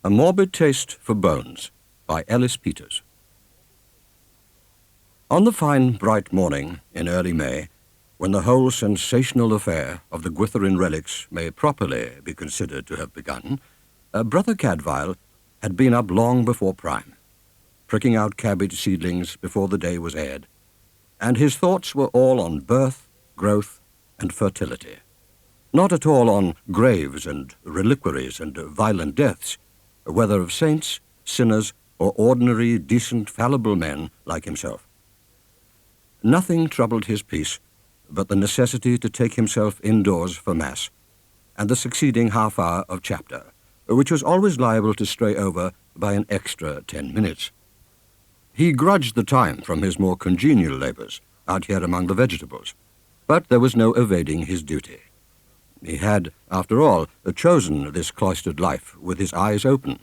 A Morbid Taste for Bones by Ellis. On the fine, bright morning in early May, when the whole sensational affair of the Gwytherin relics may properly be considered to have begun, Brother Cadfael had been up long before prime, pricking out cabbage seedlings before the day was aired, and his thoughts were all on birth, growth, and fertility. Not at all on graves and reliquaries and violent deaths, whether of saints, sinners, or ordinary, decent, fallible men like himself. Nothing troubled his peace but the necessity to take himself indoors for Mass, and the succeeding half-hour of chapter, which was always liable to stray over by an extra 10 minutes. He grudged the time from his more congenial labours out here among the vegetables, but there was no evading his duty. He had, after all, chosen this cloistered life with his eyes open.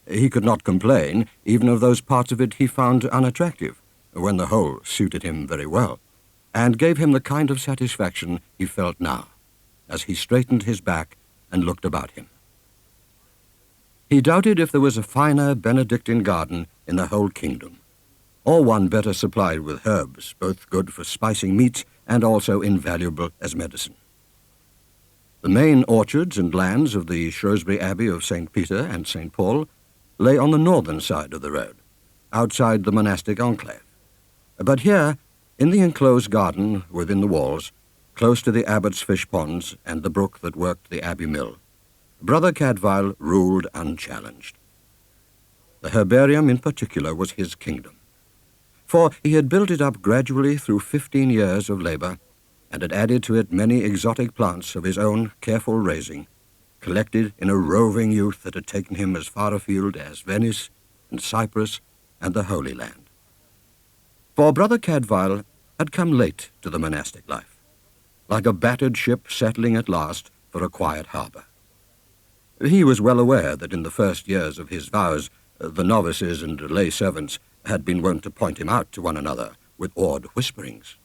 He could not complain even of those parts of it he found unattractive, when the whole suited him very well, and gave him the kind of satisfaction he felt now, as he straightened his back and looked about him. He doubted if there was a finer Benedictine garden in the whole kingdom, or one better supplied with herbs, both good for spicing meats and also invaluable as medicine. The main orchards and lands of the Shrewsbury Abbey of St. Peter and St. Paul lay on the northern side of the road, outside the monastic enclave. But here, in the enclosed garden within the walls, close to the abbot's fish ponds and the brook that worked the abbey mill, Brother Cadfael ruled unchallenged. The herbarium in particular was his kingdom, for he had built it up gradually through 15 years of labour, and had added to it many exotic plants of his own careful raising, collected in a roving youth that had taken him as far afield as Venice and Cyprus and the Holy Land. For Brother Cadfael had come late to the monastic life, like a battered ship settling at last for a quiet harbour. He was well aware that in the first years of his vows, the novices and lay servants had been wont to point him out to one another with awed whisperings.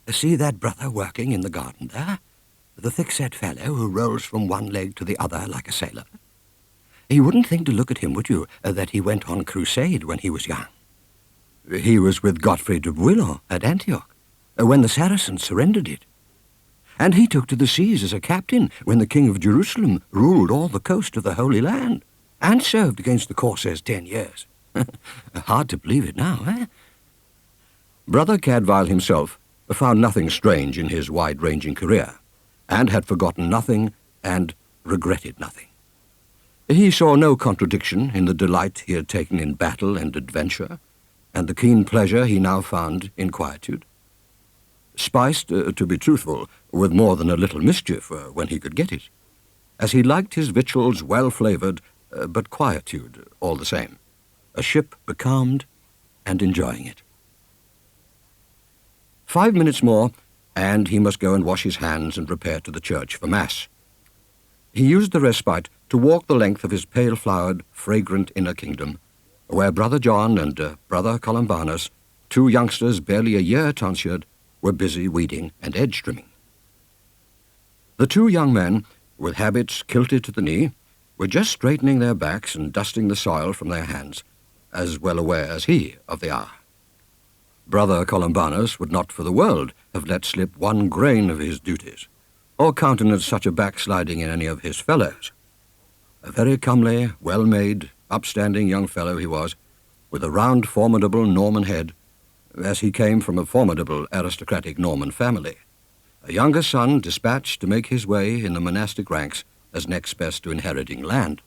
"See that brother working in the garden there? The thick-set fellow who rolls from one leg to the other like a sailor? You wouldn't think to look at him, would you, that he went on crusade when he was young? He was with Godfrey de Bouillon at Antioch, when the Saracens surrendered it. And he took to the seas as a captain when the King of Jerusalem ruled all the coast of the Holy Land, and served against the Corsairs 10 years. Hard to believe it now, eh?" Brother Cadfael himself found nothing strange in his wide-ranging career, and had forgotten nothing and regretted nothing. He saw no contradiction in the delight he had taken in battle and adventure, and the keen pleasure he now found in quietude, spiced, to be truthful, with more than a little mischief when he could get it, as he liked his victuals well-flavoured, but quietude all the same, a ship becalmed and enjoying it. 5 minutes more, and he must go and wash his hands and repair to the church for Mass. He used the respite to walk the length of his pale-flowered, fragrant inner kingdom, where Brother John and Brother Columbanus, 2 youngsters barely a year tonsured, were busy weeding and edge-trimming. The 2 young men, with habits kilted to the knee, were just straightening their backs and dusting the soil from their hands, as well aware as he of the hour. Brother Columbanus would not for the world have let slip 1 grain of his duties, or countenance such a backsliding in any of his fellows. A very comely, well-made, upstanding young fellow he was, with a round, formidable Norman head, as he came from a formidable aristocratic Norman family, a younger son dispatched to make his way in the monastic ranks as next best to inheriting land.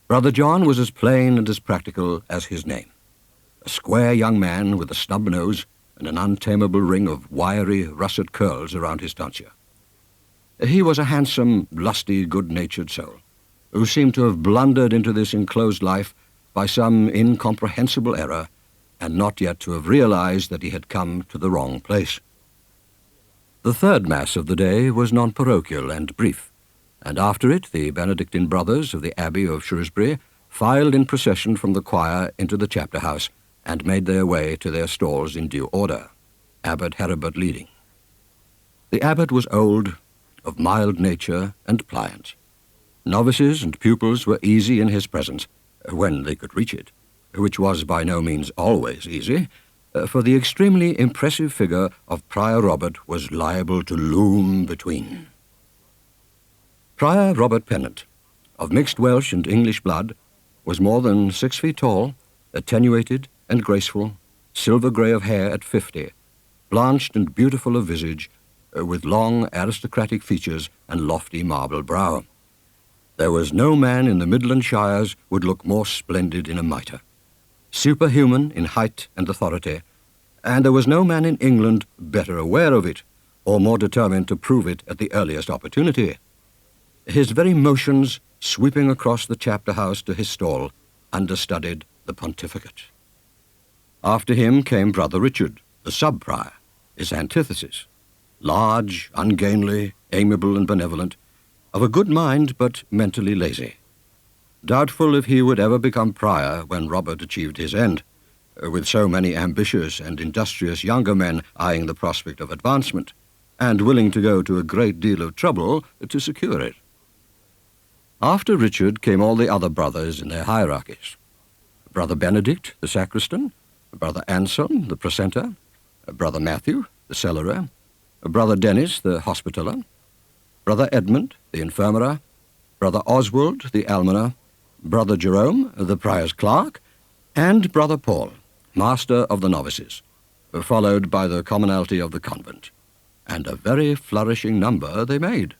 Brother John was as plain and as practical as his name. A square young man with a snub nose and an untamable ring of wiry, russet curls around his tonsure. He was a handsome, lusty, good-natured soul, who seemed to have blundered into this enclosed life by some incomprehensible error, and not yet to have realized that he had come to the wrong place. The third Mass of the day was non-parochial and brief, and after it the Benedictine brothers of the Abbey of Shrewsbury filed in procession from the choir into the chapter house, and made their way to their stalls in due order, Abbot Heribert leading. The abbot was old, of mild nature and pliant, Novices and pupils were easy in his presence, when they could reach it, which was by no means always easy, for the extremely impressive figure of Prior Robert was liable to loom between. Prior Robert Pennant, of mixed Welsh and English blood, was more than 6 feet tall, attenuated and graceful, silver grey of hair at 50, blanched and beautiful of visage, with long aristocratic features and lofty marble brow. There was no man in the Midland Shires would look more splendid in a mitre. Superhuman in height and authority, and there was no man in England better aware of it, or more determined to prove it at the earliest opportunity. His very motions, sweeping across the chapter house to his stall, understudied the pontificate. After him came Brother Richard, the sub-prior, his antithesis, large, ungainly, amiable and benevolent, of a good mind but mentally lazy. Doubtful if he would ever become prior when Robert achieved his end, with so many ambitious and industrious younger men eyeing the prospect of advancement, and willing to go to a great deal of trouble to secure it. After Richard came all the other brothers in their hierarchies. Brother Benedict, the sacristan, Brother Anselm, the precentor, Brother Matthew, the cellarer, Brother Dennis, the hospitaller, Brother Edmund, the infirmerer, Brother Oswald, the almoner, Brother Jerome, the prior's clerk, and Brother Paul, master of the novices, followed by the commonalty of the convent, and a very flourishing number they made.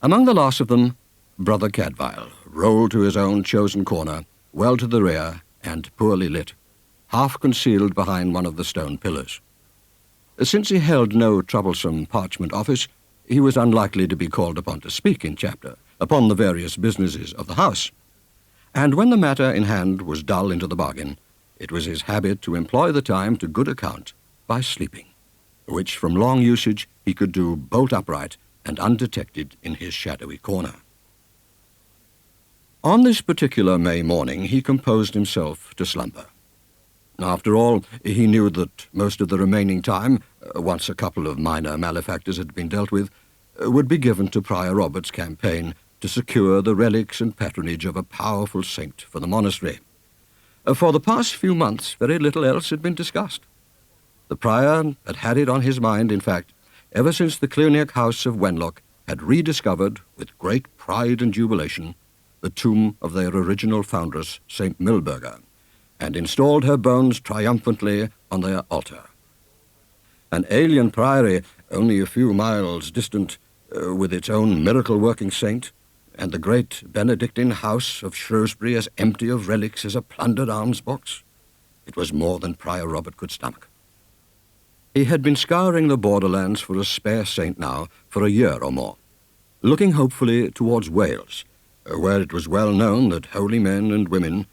Among the last of them, Brother Cadfael rolled to his own chosen corner, well to the rear and poorly lit, half concealed behind one of the stone pillars. Since he held no troublesome parchment office, he was unlikely to be called upon to speak in chapter upon the various businesses of the house, and when the matter in hand was dull into the bargain, it was his habit to employ the time to good account by sleeping, which from long usage he could do bolt upright and undetected in his shadowy corner. On this particular May morning he composed himself to slumber. After all, he knew that most of the remaining time, once a couple of minor malefactors had been dealt with, would be given to Prior Robert's campaign to secure the relics and patronage of a powerful saint for the monastery. For the past few months, very little else had been discussed. The prior had had it on his mind, in fact, ever since the Cluniac house of Wenlock had rediscovered, with great pride and jubilation, the tomb of their original foundress, St. Milburga, and installed her bones triumphantly on their altar. An alien priory, only a few miles distant, with its own miracle-working saint, and the great Benedictine house of Shrewsbury as empty of relics as a plundered alms-box. It was more than Prior Robert could stomach. He had been scouring the borderlands for a spare saint now for a year or more, looking hopefully towards Wales, where it was well known that holy men and women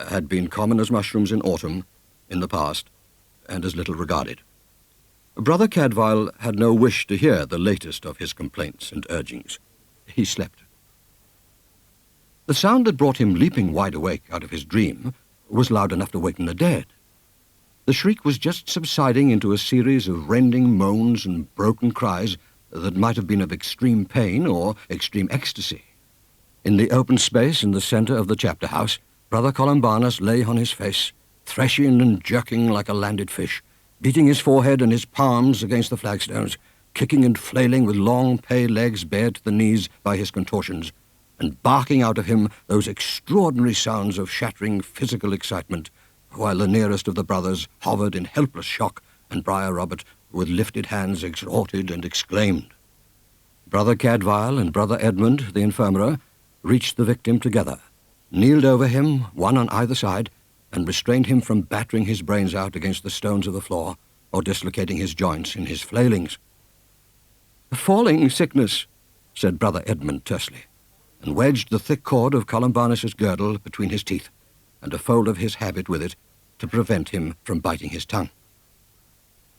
had been common as mushrooms in autumn, in the past, and as little regarded. Brother Cadfael had no wish to hear the latest of his complaints and urgings. He slept. The sound that brought him leaping wide awake out of his dream was loud enough to waken the dead. The shriek was just subsiding into a series of rending moans and broken cries that might have been of extreme pain or extreme ecstasy. In the open space in the centre of the chapter house, Brother Columbanus lay on his face, threshing and jerking like a landed fish, beating his forehead and his palms against the flagstones, kicking and flailing with long, pale legs bared to the knees by his contortions, and barking out of him those extraordinary sounds of shattering physical excitement, while the nearest of the brothers hovered in helpless shock, and Prior Robert, with lifted hands, exhorted and exclaimed. Brother Cadfael and Brother Edmund, the infirmerer, reached the victim together, kneeled over him, one on either side, and restrained him from battering his brains out against the stones of the floor or dislocating his joints in his flailings. "Falling sickness," said Brother Edmund tersely, and wedged the thick cord of Columbanus's girdle between his teeth, and a fold of his habit with it, to prevent him from biting his tongue.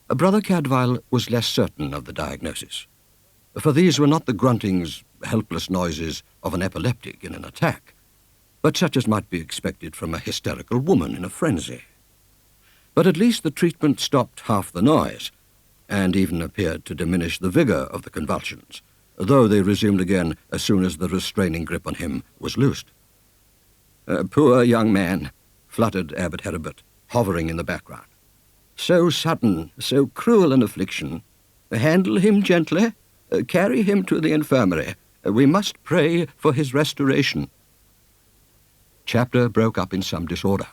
Brother Cadfael was less certain of the diagnosis, for these were not the gruntings, helpless noises of an epileptic in an attack, but such as might be expected from a hysterical woman in a frenzy. But at least the treatment stopped half the noise, and even appeared to diminish the vigor of the convulsions, though they resumed again as soon as the restraining grip on him was loosed. "Poor young man," fluttered Abbot Heribert, hovering in the background. "So sudden, so cruel an affliction. Handle him gently. Carry him to the infirmary. We must pray for his restoration." Chapter broke up in some disorder.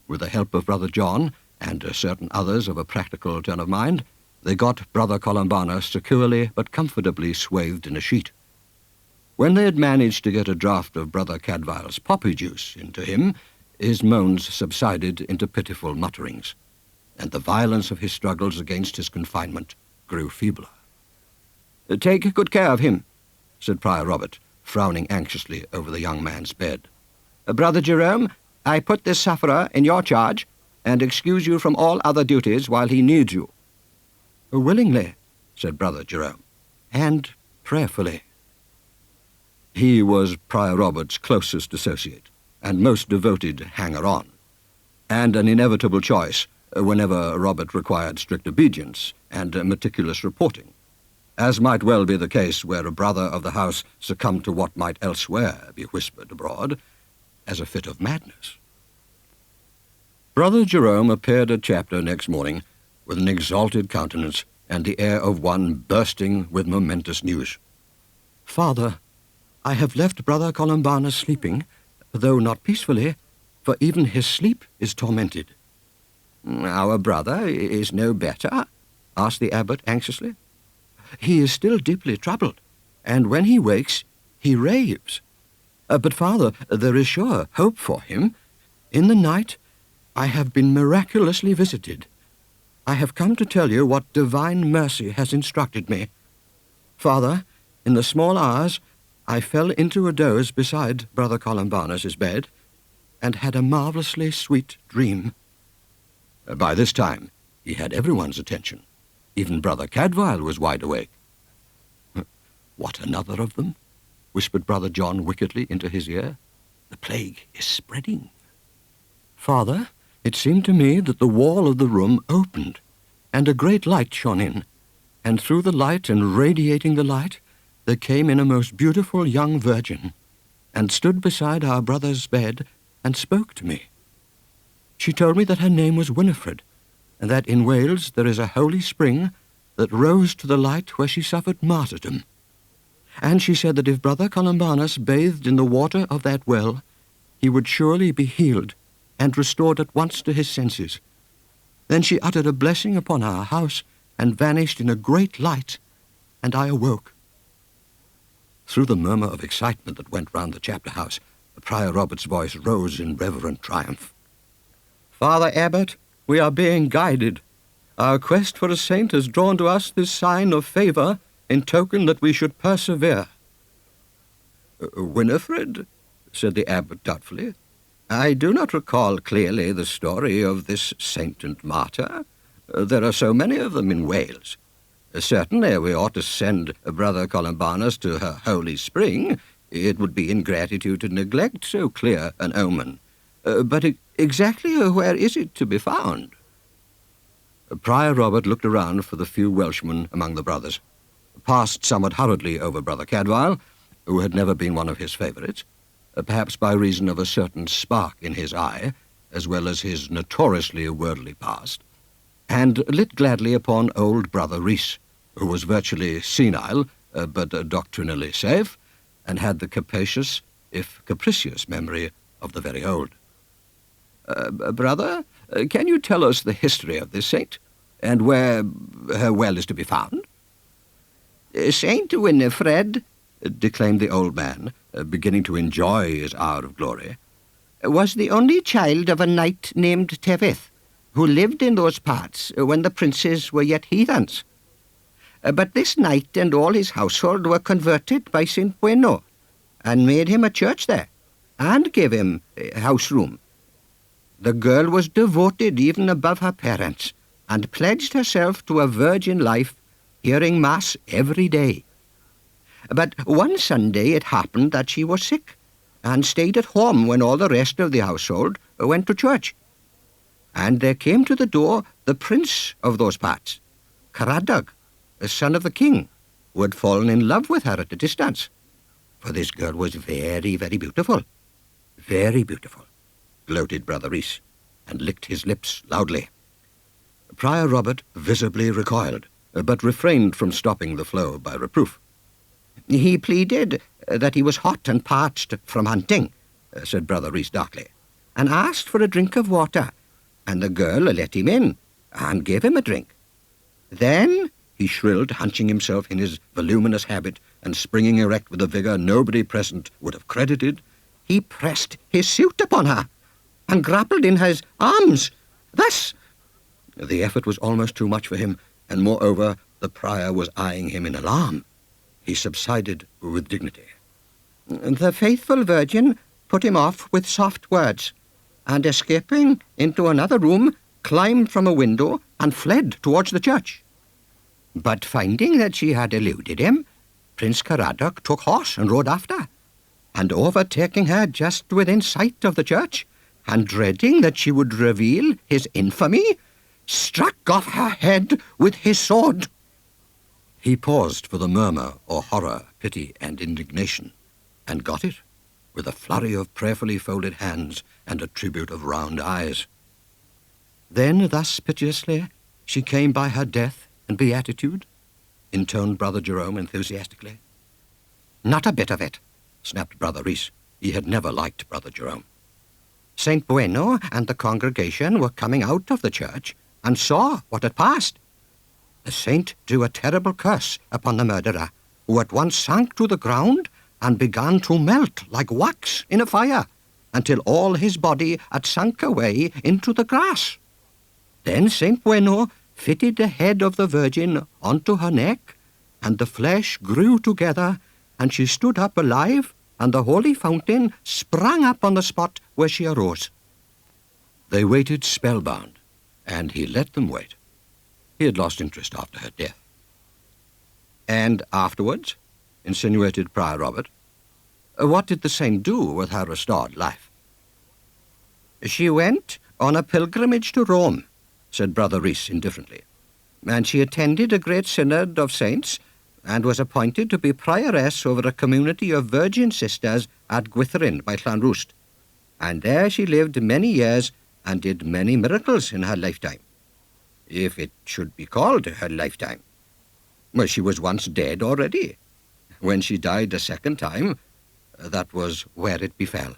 With the help of Brother John and certain others of a practical turn of mind, they got Brother Columbanus securely but comfortably swathed in a sheet. When they had managed to get a draught of Brother Cadfael's poppy juice into him, his moans subsided into pitiful mutterings, and the violence of his struggles against his confinement grew feebler. "Take good care of him," said Prior Robert, frowning anxiously over the young man's bed. "Brother Jerome, I put this sufferer in your charge, and excuse you from all other duties while he needs you." "Willingly," said Brother Jerome, "and prayerfully." He was Prior Robert's closest associate, and most devoted hanger-on, and an inevitable choice whenever Robert required strict obedience and meticulous reporting, as might well be the case where a brother of the house succumbed to what might elsewhere be whispered abroad as a fit of madness. Brother Jerome appeared at chapter next morning with an exalted countenance and the air of one bursting with momentous news. "Father, I have left Brother Columbanus sleeping, though not peacefully, for even his sleep is tormented." "Our brother is no better?" asked the abbot anxiously. "He is still deeply troubled, and when he wakes, he raves. But, Father, there is sure hope for him. In the night, I have been miraculously visited. I have come to tell you what divine mercy has instructed me. Father, in the small hours, I fell into a doze beside Brother Columbanus's bed, and had a marvellously sweet dream." By this time, he had everyone's attention. Even Brother Cadfael was wide awake. "What, another of them?" whispered Brother John wickedly into his ear. "The plague is spreading." "Father, it seemed to me that the wall of the room opened, and a great light shone in, and through the light and radiating the light, there came in a most beautiful young virgin, and stood beside our brother's bed, and spoke to me. She told me that her name was Winifred, and that in Wales there is a holy spring that rose to the light where she suffered martyrdom. And she said that if Brother Columbanus bathed in the water of that well, he would surely be healed and restored at once to his senses. Then she uttered a blessing upon our house and vanished in a great light, and I awoke." Through the murmur of excitement that went round the chapter house, Prior Robert's voice rose in reverent triumph. "Father Abbot, we are being guided. Our quest for a saint has drawn to us this sign of favour in token that we should persevere." "Winifred?" said the abbot doubtfully. "I do not recall clearly the story of this saint and martyr. There are so many of them in Wales. Certainly we ought to send Brother Columbanus to her holy spring. It would be ingratitude to neglect so clear an omen. But exactly where is it to be found?" Prior Robert looked around for the few Welshmen among the brothers, passed somewhat hurriedly over Brother Cadfael, who had never been one of his favourites, perhaps by reason of a certain spark in his eye, as well as his notoriously worldly past, and lit gladly upon old Brother Rees, who was virtually senile, but doctrinally safe, and had the capacious, if capricious, memory of the very old. "Brother, can you tell us the history of this saint, and where her well is to be found?" "Saint Winifred," declaimed the old man, beginning to enjoy his hour of glory, "was the only child of a knight named Tevith, who lived in those parts when the princes were yet heathens. But this knight and all his household were converted by St. Bueno, and made him a church there, and gave him house room. The girl was devoted even above her parents, and pledged herself to a virgin life, hearing Mass every day. But one Sunday it happened that she was sick, and stayed at home when all the rest of the household went to church. And there came to the door the prince of those parts, Caradog, the son of the king, who had fallen in love with her at a distance, for this girl was very, very beautiful. Very beautiful, gloated Brother Rees, and licked his lips loudly. Prior Robert visibly recoiled, but refrained from stopping the flow by reproof. "He pleaded that he was hot and parched from hunting," said Brother Rees darkly, "and asked for a drink of water, and the girl let him in, and gave him a drink. Then," he shrilled, hunching himself in his voluminous habit and springing erect with a vigour nobody present would have credited, "he pressed his suit upon her, and grappled in his arms, thus." The effort was almost too much for him, and moreover the prior was eyeing him in alarm. He subsided with dignity. "The faithful virgin put him off with soft words, and escaping into another room, climbed from a window and fled towards the church. But finding that she had eluded him, Prince Caradoc took horse and rode after, and overtaking her just within sight of the church, and dreading that she would reveal his infamy, struck off her head with his sword." He paused for the murmur or horror, pity, and indignation, and got it, with a flurry of prayerfully folded hands and a tribute of round eyes. "Then thus piteously she came by her death and beatitude?" intoned Brother Jerome enthusiastically. "Not a bit of it," snapped Brother Rees. He had never liked Brother Jerome. "Saint Bueno and the congregation were coming out of the church and saw what had passed. The saint drew a terrible curse upon the murderer, who at once sank to the ground and began to melt like wax in a fire, until all his body had sunk away into the grass. Then Saint Bueno fitted the head of the Virgin onto her neck, and the flesh grew together, and she stood up alive, and the holy fountain sprang up on the spot where she arose." They waited spellbound, and he let them wait. He had lost interest after her death. "And afterwards?" insinuated Prior Robert. "What did the saint do with her restored life?" "She went on a pilgrimage to Rome," said Brother Rees indifferently, "and she attended a great synod of saints, and was appointed to be prioress over a community of virgin sisters at Gwytherin by Llanrwst, and there she lived many years and did many miracles in her lifetime, if it should be called her lifetime. Well, she was once dead already. When she died a second time, that was where it befell."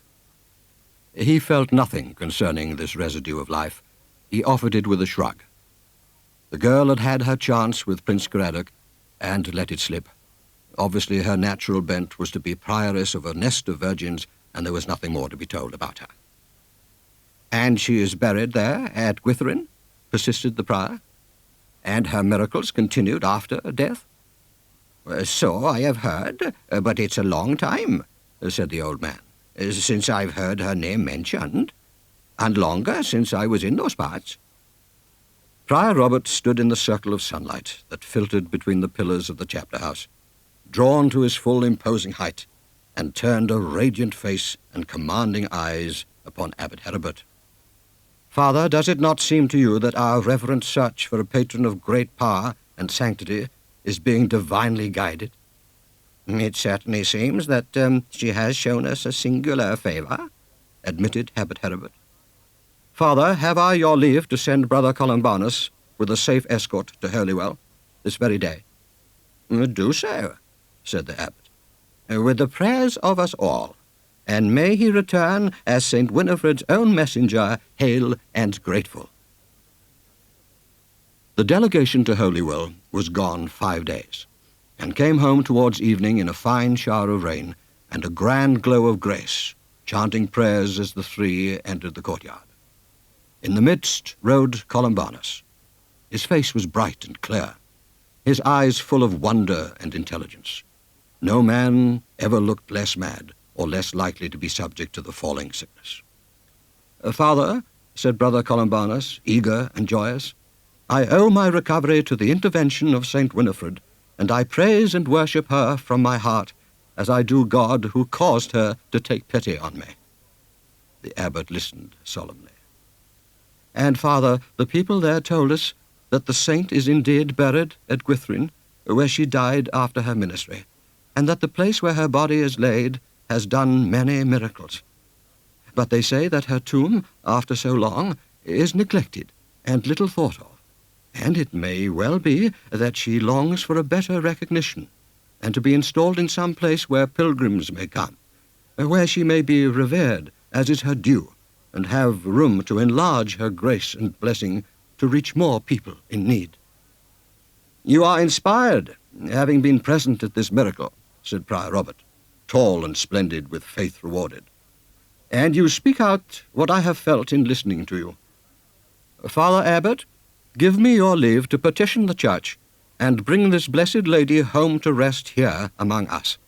He felt nothing concerning this residue of life. He offered it with a shrug. The girl had had her chance with Prince Caradoc, and let it slip. Obviously her natural bent was to be prioress of a nest of virgins, and there was nothing more to be told about her. "And she is buried there at Gwytherin?" persisted the prior. "And her miracles continued after death?" "So I have heard, but it's a long time," said the old man, "since I've heard her name mentioned, and longer since I was in those parts." Prior Robert stood in the circle of sunlight that filtered between the pillars of the chapter house, drawn to his full imposing height, and turned a radiant face and commanding eyes upon Abbot Heribert. "Father, does it not seem to you that our reverent search for a patron of great power and sanctity is being divinely guided?" "It certainly seems that she has shown us a singular favour," admitted Abbot Heribert. "Father, have I your leave to send Brother Columbanus with a safe escort to Holywell this very day?" "Do so," said the abbot, "with the prayers of us all, and may he return as St. Winifred's own messenger, hale and grateful." The delegation to Holywell was gone 5 days, and came home towards evening in a fine shower of rain and a grand glow of grace, chanting prayers as the three entered the courtyard. In the midst rode Columbanus. His face was bright and clear, his eyes full of wonder and intelligence. No man ever looked less mad or less likely to be subject to the falling sickness. "Father," said Brother Columbanus, eager and joyous, "I owe my recovery to the intervention of St. Winifred, and I praise and worship her from my heart, as I do God who caused her to take pity on me." The abbot listened solemnly. "And, Father, the people there told us that the saint is indeed buried at Gwytherin, where she died after her ministry, and that the place where her body is laid has done many miracles. But they say that her tomb, after so long, is neglected and little thought of, and it may well be that she longs for a better recognition, and to be installed in some place where pilgrims may come, where she may be revered as is her due, and have room to enlarge her grace and blessing to reach more people in need. "You are inspired, having been present at this miracle," said Prior Robert, tall and splendid with faith rewarded. "And you speak out what I have felt in listening to you. Father Abbot, give me your leave to petition the Church and bring this blessed lady home to rest here among us,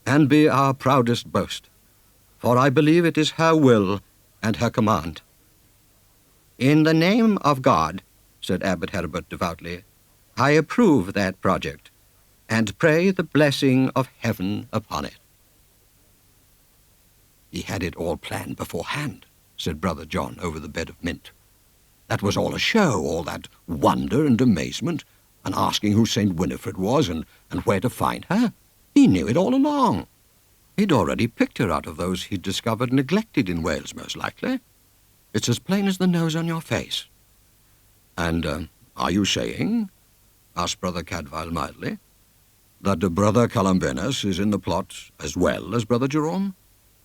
and be our proudest boast, for I believe it is her will and her command." "In the name of God," said Abbot Heribert devoutly, "I approve that project, and pray the blessing of heaven upon it." "He had it all planned beforehand," said Brother John over the bed of mint. "That was all a show, all that wonder and amazement, and asking who St. Winifred was and where to find her. He knew it all along. He'd already picked her out of those he'd discovered neglected in Wales, most likely. It's as plain as the nose on your face." "And are you saying," asked Brother Cadfael mildly, "that Brother Columbanus is in the plot as well as Brother Jerome?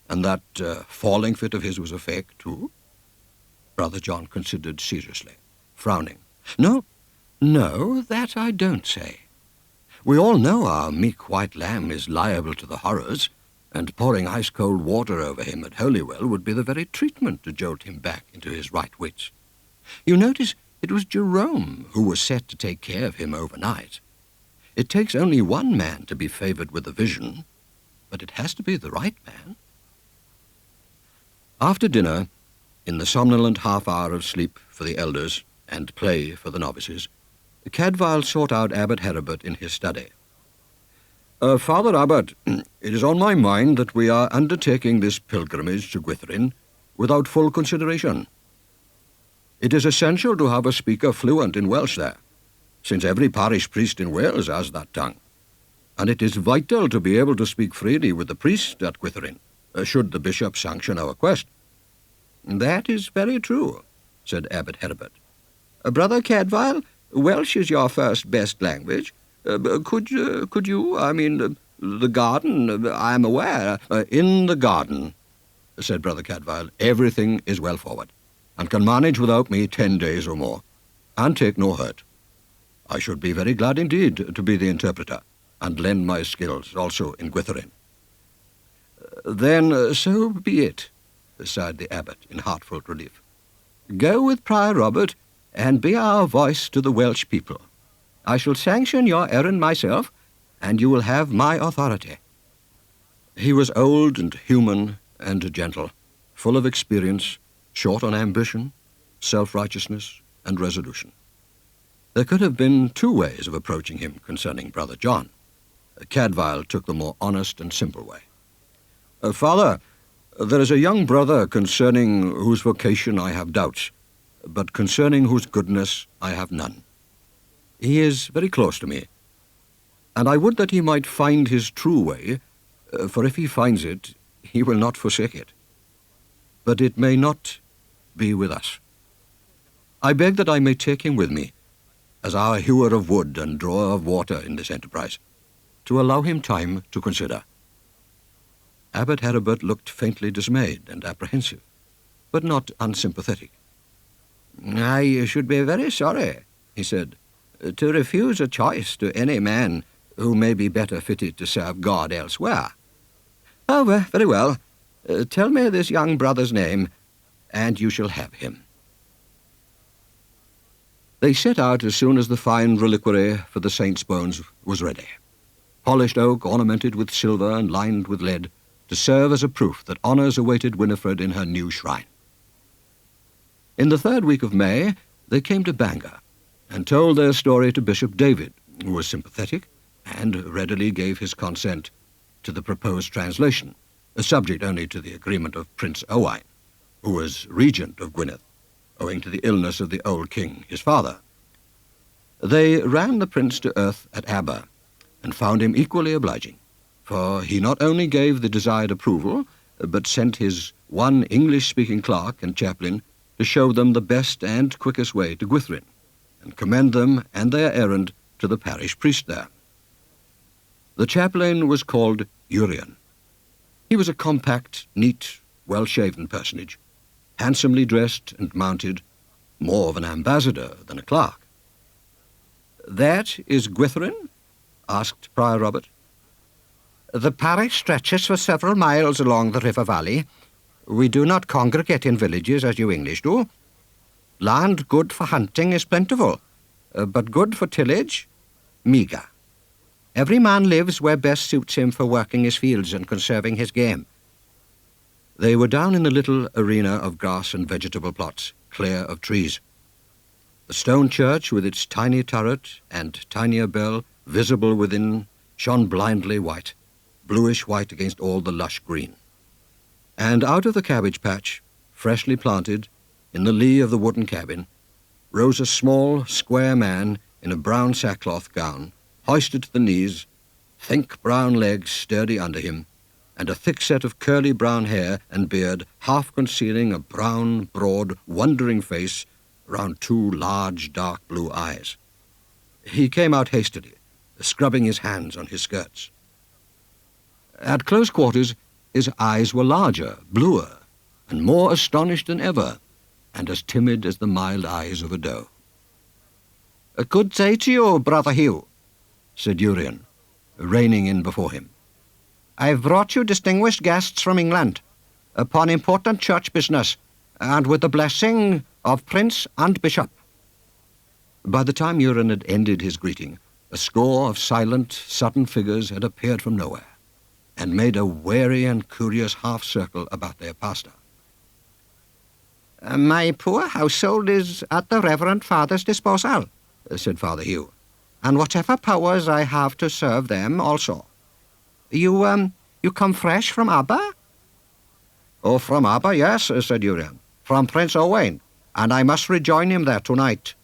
And that falling fit of his was a fake, too?" Brother John considered seriously, frowning. No, that I don't say. We all know our meek white lamb is liable to the horrors, and pouring ice-cold water over him at Holywell would be the very treatment to jolt him back into his right wits. You notice it was Jerome who was set to take care of him overnight. It takes only one man to be favored with a vision, but it has to be the right man. After dinner, in the somnolent half-hour of sleep for the elders and play for the novices, Cadfael sought out Abbot Heribert in his study. "Father Abbot, it is on my mind that we are undertaking this pilgrimage to Gwytherin without full consideration. It is essential to have a speaker fluent in Welsh there, since every parish priest in Wales has that tongue, and it is vital to be able to speak freely with the priest at Gwytherin, should the bishop sanction our quest." "That is very true," said Abbot Heribert. "Brother Cadfael, Welsh is your first best language. Could you, the garden, I am aware." "In the garden," said Brother Cadfael, "everything is well forward, and can manage without me 10 days or more, and take no hurt. I should be very glad indeed to be the interpreter, and lend my skills also in Gwytherin." "Then so be it," sighed the abbot in heartfelt relief. "Go with Prior Robert, and be our voice to the Welsh people. I shall sanction your errand myself, and you will have my authority." He was old and human and gentle, full of experience, short on ambition, self-righteousness, and resolution. There could have been 2 ways of approaching him concerning Brother John. Cadfael took the more honest and simple way. "Father, there is a young brother concerning whose vocation I have doubts, but concerning whose goodness I have none. He is very close to me, and I would that he might find his true way, for if he finds it, he will not forsake it. But it may not be with us. I beg that I may take him with me, as our hewer of wood and drawer of water in this enterprise, to allow him time to consider." Abbot Heribert looked faintly dismayed and apprehensive, but not unsympathetic. "I should be very sorry," he said, "to refuse a choice to any man who may be better fitted to serve God elsewhere. Oh, very well. Tell me this young brother's name, and you shall have him." They set out as soon as the fine reliquary for the saint's bones was ready. Polished oak ornamented with silver and lined with lead, to serve as a proof that honours awaited Winifred in her new shrine. In the 3rd week of May, they came to Bangor, and told their story to Bishop David, who was sympathetic, and readily gave his consent to the proposed translation, subject only to the agreement of Prince Owain, who was regent of Gwynedd, owing to the illness of the old king, his father. They ran the prince to earth at Aber, and found him equally obliging, for he not only gave the desired approval, but sent his one English-speaking clerk and chaplain to show them the best and quickest way to Gwytherin, and commend them and their errand to the parish priest there. The chaplain was called Urien. He was a compact, neat, well-shaven personage, handsomely dressed and mounted, more of an ambassador than a clerk. "That is Gwytherin?" asked Prior Robert. The parish stretches for several miles along the river valley. We do not congregate in villages as you English do. Land good for hunting is plentiful, but good for tillage, meagre. Every man lives where best suits him for working his fields and conserving his game. They were down in the little arena of grass and vegetable plots, clear of trees. The stone church, with its tiny turret and tinier bell visible within, shone blindly white, bluish-white against all the lush green. And out of the cabbage patch, freshly planted, in the lee of the wooden cabin, rose a small, square man in a brown sackcloth gown, hoisted to the knees, thick brown legs sturdy under him, and a thick set of curly brown hair and beard half concealing a brown, broad, wondering face round two large, dark blue eyes. He came out hastily, scrubbing his hands on his skirts. At close quarters, his eyes were larger, bluer, and more astonished than ever, and as timid as the mild eyes of a doe. "Good day to you, Brother Hugh," said Urien, reining in before him. "I've brought you distinguished guests from England, upon important church business, and with the blessing of Prince and Bishop." By the time Urien had ended his greeting, a score of silent, sudden figures had appeared from nowhere, and made a wary and curious half-circle about their pastor. "My poor household is at the Reverend Father's disposal," said Father Hugh, "and whatever powers I have to serve them also. You come fresh from Aber?" "Oh, from Aber, yes," said Urien, "from Prince Owain, and I must rejoin him there tonight.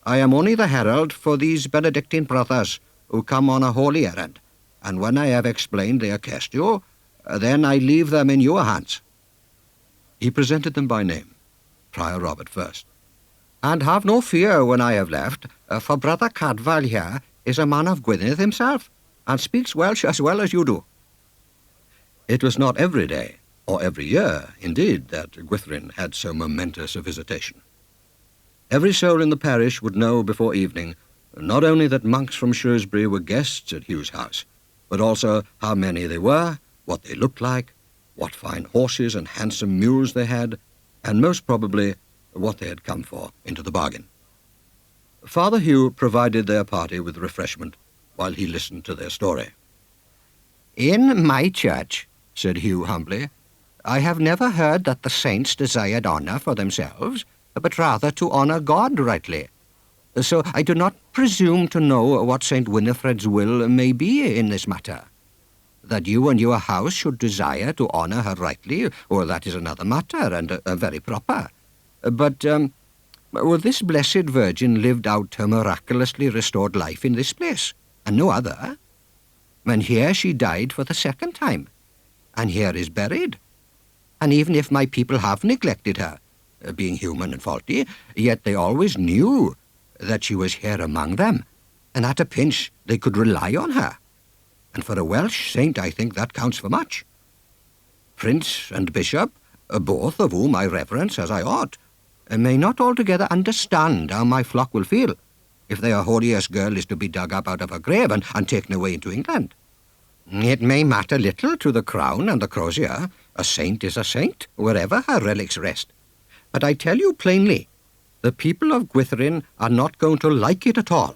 I am only the herald for these Benedictine brothers who come on a holy errand, and when I have explained their case to you, then I leave them in your hands." He presented them by name, Prior Robert first. "And have no fear when I have left, for Brother Cadfael here is a man of Gwynedd himself, and speaks Welsh as well as you do." It was not every day, or every year, indeed, that Gwytherin had so momentous a visitation. Every soul in the parish would know before evening not only that monks from Shrewsbury were guests at Hugh's house, but also how many they were, what they looked like, what fine horses and handsome mules they had, and most probably what they had come for into the bargain. Father Hugh provided their party with refreshment while he listened to their story. "In my church," said Hugh humbly, "I have never heard that the saints desired honour for themselves, but rather to honour God rightly. So I do not presume to know what St. Winifred's will may be in this matter. That you and your house should desire to honour her rightly, well, that is another matter, and very proper. But this blessed Virgin lived out her miraculously restored life in this place, and no other. And here she died for the second time, and here is buried. And even if my people have neglected her, being human and faulty, yet they always knew that she was here among them, and at a pinch they could rely on her. And for a Welsh saint, I think that counts for much. Prince and Bishop, both of whom I reverence as I ought, may not altogether understand how my flock will feel if their holiest girl is to be dug up out of her grave and taken away into England. It may matter little to the crown and the crozier. A saint is a saint, wherever her relics rest. But I tell you plainly, the people of Gwytherin are not going to like it at all."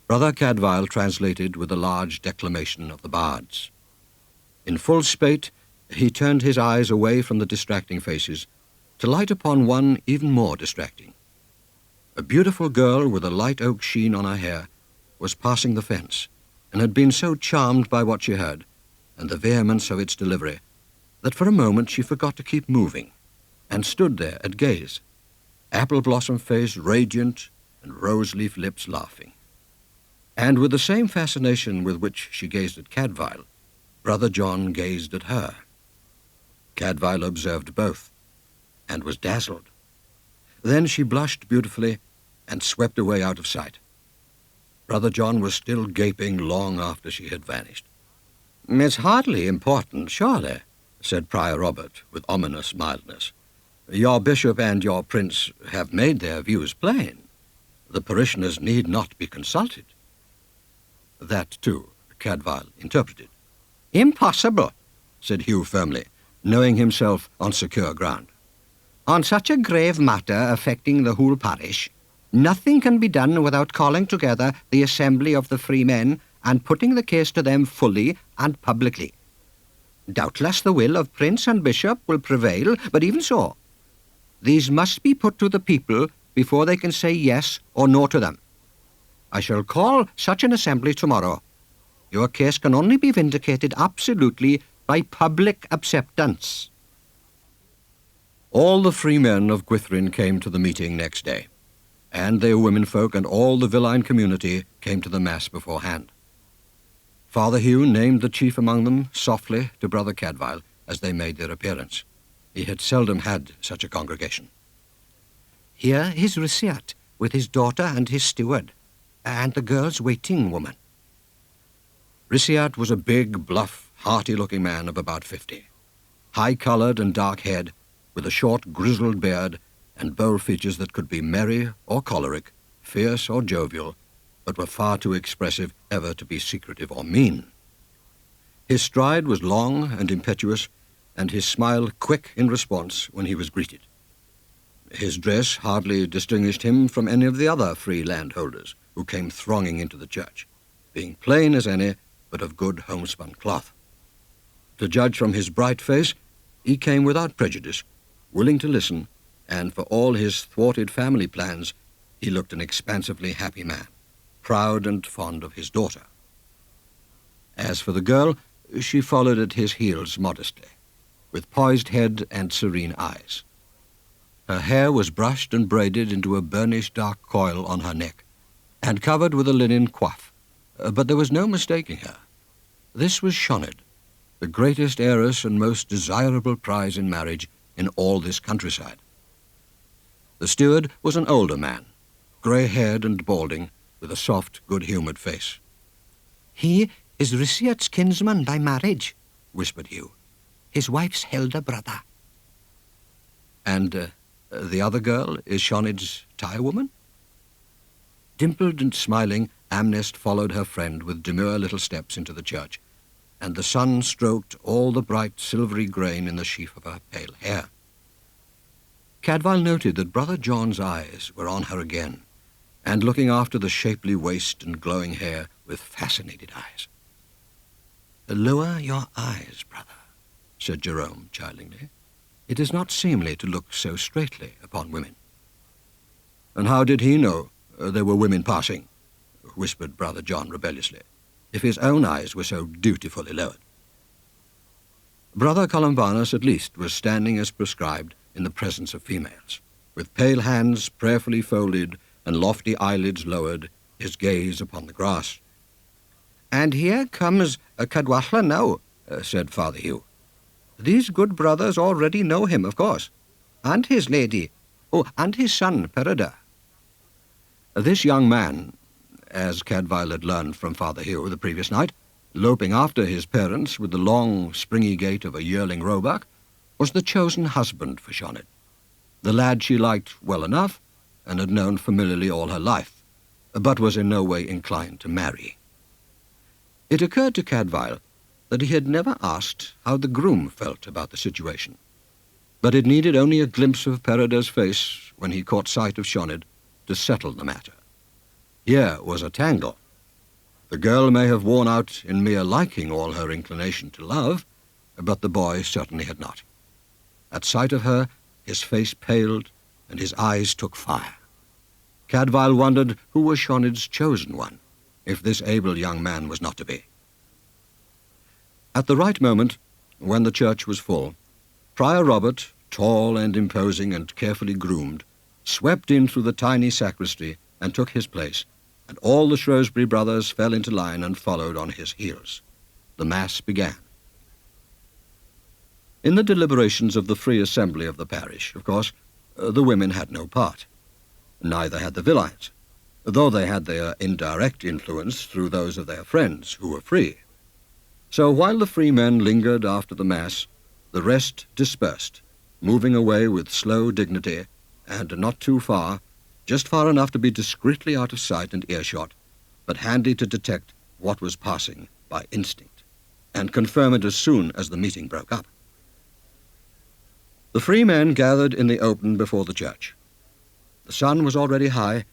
Brother Cadfael translated with a large declamation of the bards. In full spate, he turned his eyes away from the distracting faces to light upon one even more distracting. A beautiful girl with a light oak sheen on her hair was passing the fence, and had been so charmed by what she heard, and the vehemence of its delivery, that for a moment she forgot to keep moving, and stood there at gaze, apple-blossom face radiant and rose-leaf lips laughing. And with the same fascination with which she gazed at Cadfael, Brother John gazed at her. Cadfael observed both, and was dazzled. Then she blushed beautifully and swept away out of sight. Brother John was still gaping long after she had vanished. "It's hardly important, surely," said Prior Robert with ominous mildness. "Your bishop and your prince have made their views plain. The parishioners need not be consulted." That, too, Cadfael interpreted. "Impossible," said Hugh firmly, knowing himself on secure ground. "On such a grave matter affecting the whole parish, nothing can be done without calling together the assembly of the free men and putting the case to them fully and publicly. Doubtless the will of prince and bishop will prevail, but even so, these must be put to the people before they can say yes or no to them. I shall call such an assembly tomorrow. Your case can only be vindicated absolutely by public acceptance." All the free men of Gwytherin came to the meeting next day, and their womenfolk and all the villine community came to the mass beforehand. Father Hugh named the chief among them softly to Brother Cadfael as they made their appearance. He had seldom had such a congregation. "Here is Risiat with his daughter and his steward, and the girl's waiting woman." Risiat was a big, bluff, hearty-looking man of about 50, high-coloured and dark-haired, with a short, grizzled beard and bold features that could be merry or choleric, fierce or jovial, but were far too expressive ever to be secretive or mean. His stride was long and impetuous, and his smile quick in response when he was greeted. His dress hardly distinguished him from any of the other free landholders who came thronging into the church, being plain as any, but of good homespun cloth. To judge from his bright face, he came without prejudice, willing to listen, and for all his thwarted family plans, he looked an expansively happy man, proud and fond of his daughter. As for the girl, she followed at his heels modestly, with poised head and serene eyes. Her hair was brushed and braided into a burnished dark coil on her neck, and covered with a linen coif, but there was no mistaking her. This was Sioned, the greatest heiress and most desirable prize in marriage in all this countryside. The steward was an older man, grey-haired and balding, with a soft, good-humoured face. "He is Risiat's kinsman by marriage," whispered Hugh. "His wife's elder brother." "And the other girl is Sioned's tire-woman?" Dimpled and smiling, Amnest followed her friend with demure little steps into the church, and the sun stroked all the bright silvery grain in the sheaf of her pale hair. Cadfael noted that Brother John's eyes were on her again, and looking after the shapely waist and glowing hair with fascinated eyes. "Lower your eyes, brother," said Jerome chidingly. "It is not seemly to look so straightly upon women." "And how did he know there were women passing?" whispered Brother John rebelliously, "if his own eyes were so dutifully lowered." Brother Columbanus, at least, was standing as prescribed in the presence of females, with pale hands prayerfully folded and lofty eyelids lowered, his gaze upon the grass. "And here comes Cadfael now," said Father Hugh. "These good brothers already know him, of course, and his lady, and his son, Peredur." This young man, as Cadfael had learned from Father Hugh the previous night, loping after his parents with the long, springy gait of a yearling roebuck, was the chosen husband for Sioned, the lad she liked well enough and had known familiarly all her life, but was in no way inclined to marry. It occurred to Cadfael that he had never asked how the groom felt about the situation, but it needed only a glimpse of Peredur's face when he caught sight of Sioned to settle the matter. Here was a tangle. The girl may have worn out in mere liking all her inclination to love, but the boy certainly had not. At sight of her, his face paled and his eyes took fire. Cadfael wondered who was Sioned's chosen one, if this able young man was not to be. At the right moment, when the church was full, Prior Robert, tall and imposing and carefully groomed, swept in through the tiny sacristy and took his place, and all the Shrewsbury brothers fell into line and followed on his heels. The Mass began. In the deliberations of the Free Assembly of the parish, of course, the women had no part. Neither had the villeins, though they had their indirect influence through those of their friends who were free. So while the free men lingered after the Mass, the rest dispersed, moving away with slow dignity, and not too far, just far enough to be discreetly out of sight and earshot, but handy to detect what was passing by instinct, and confirm it as soon as the meeting broke up. The free men gathered in the open before the church. The sun was already high,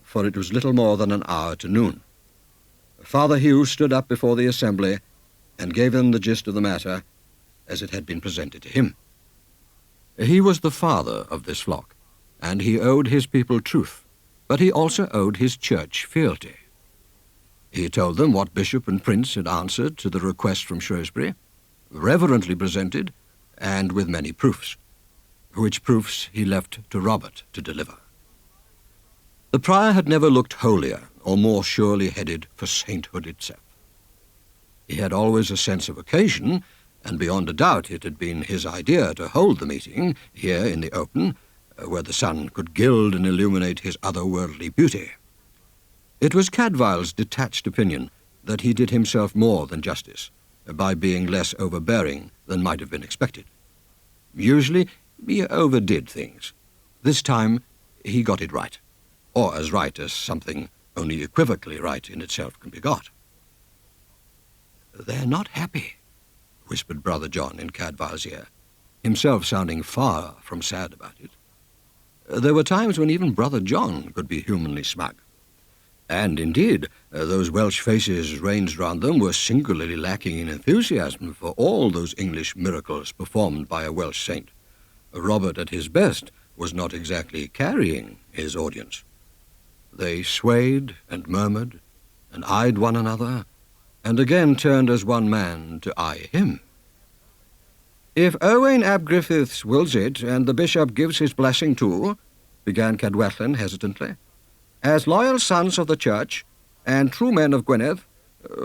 for it was little more than an hour to noon. Father Hugh stood up before the assembly and gave them the gist of the matter as it had been presented to him. He was the father of this flock, and he owed his people truth, but he also owed his church fealty. He told them what bishop and prince had answered to the request from Shrewsbury, reverently presented, and with many proofs, which proofs he left to Robert to deliver. The prior had never looked holier or more surely headed for sainthood itself. He had always a sense of occasion, and beyond a doubt it had been his idea to hold the meeting here in the open, where the sun could gild and illuminate his otherworldly beauty. It was Cadfael's detached opinion that he did himself more than justice by being less overbearing than might have been expected. Usually he overdid things. This time he got it right, or as right as something only equivocally right in itself can be got. "They're not happy," whispered Brother John in Cadfael's ear, himself sounding far from sad about it. There were times when even Brother John could be humanly smug. And indeed, those Welsh faces ranged round them were singularly lacking in enthusiasm for all those English miracles performed by a Welsh saint. Robert at his best was not exactly carrying his audience. They swayed and murmured and eyed one another, and again turned as one man to eye him. "If Owain ap Griffiths wills it, and the bishop gives his blessing too," began Cadfael hesitantly, "as loyal sons of the church and true men of Gwynedd,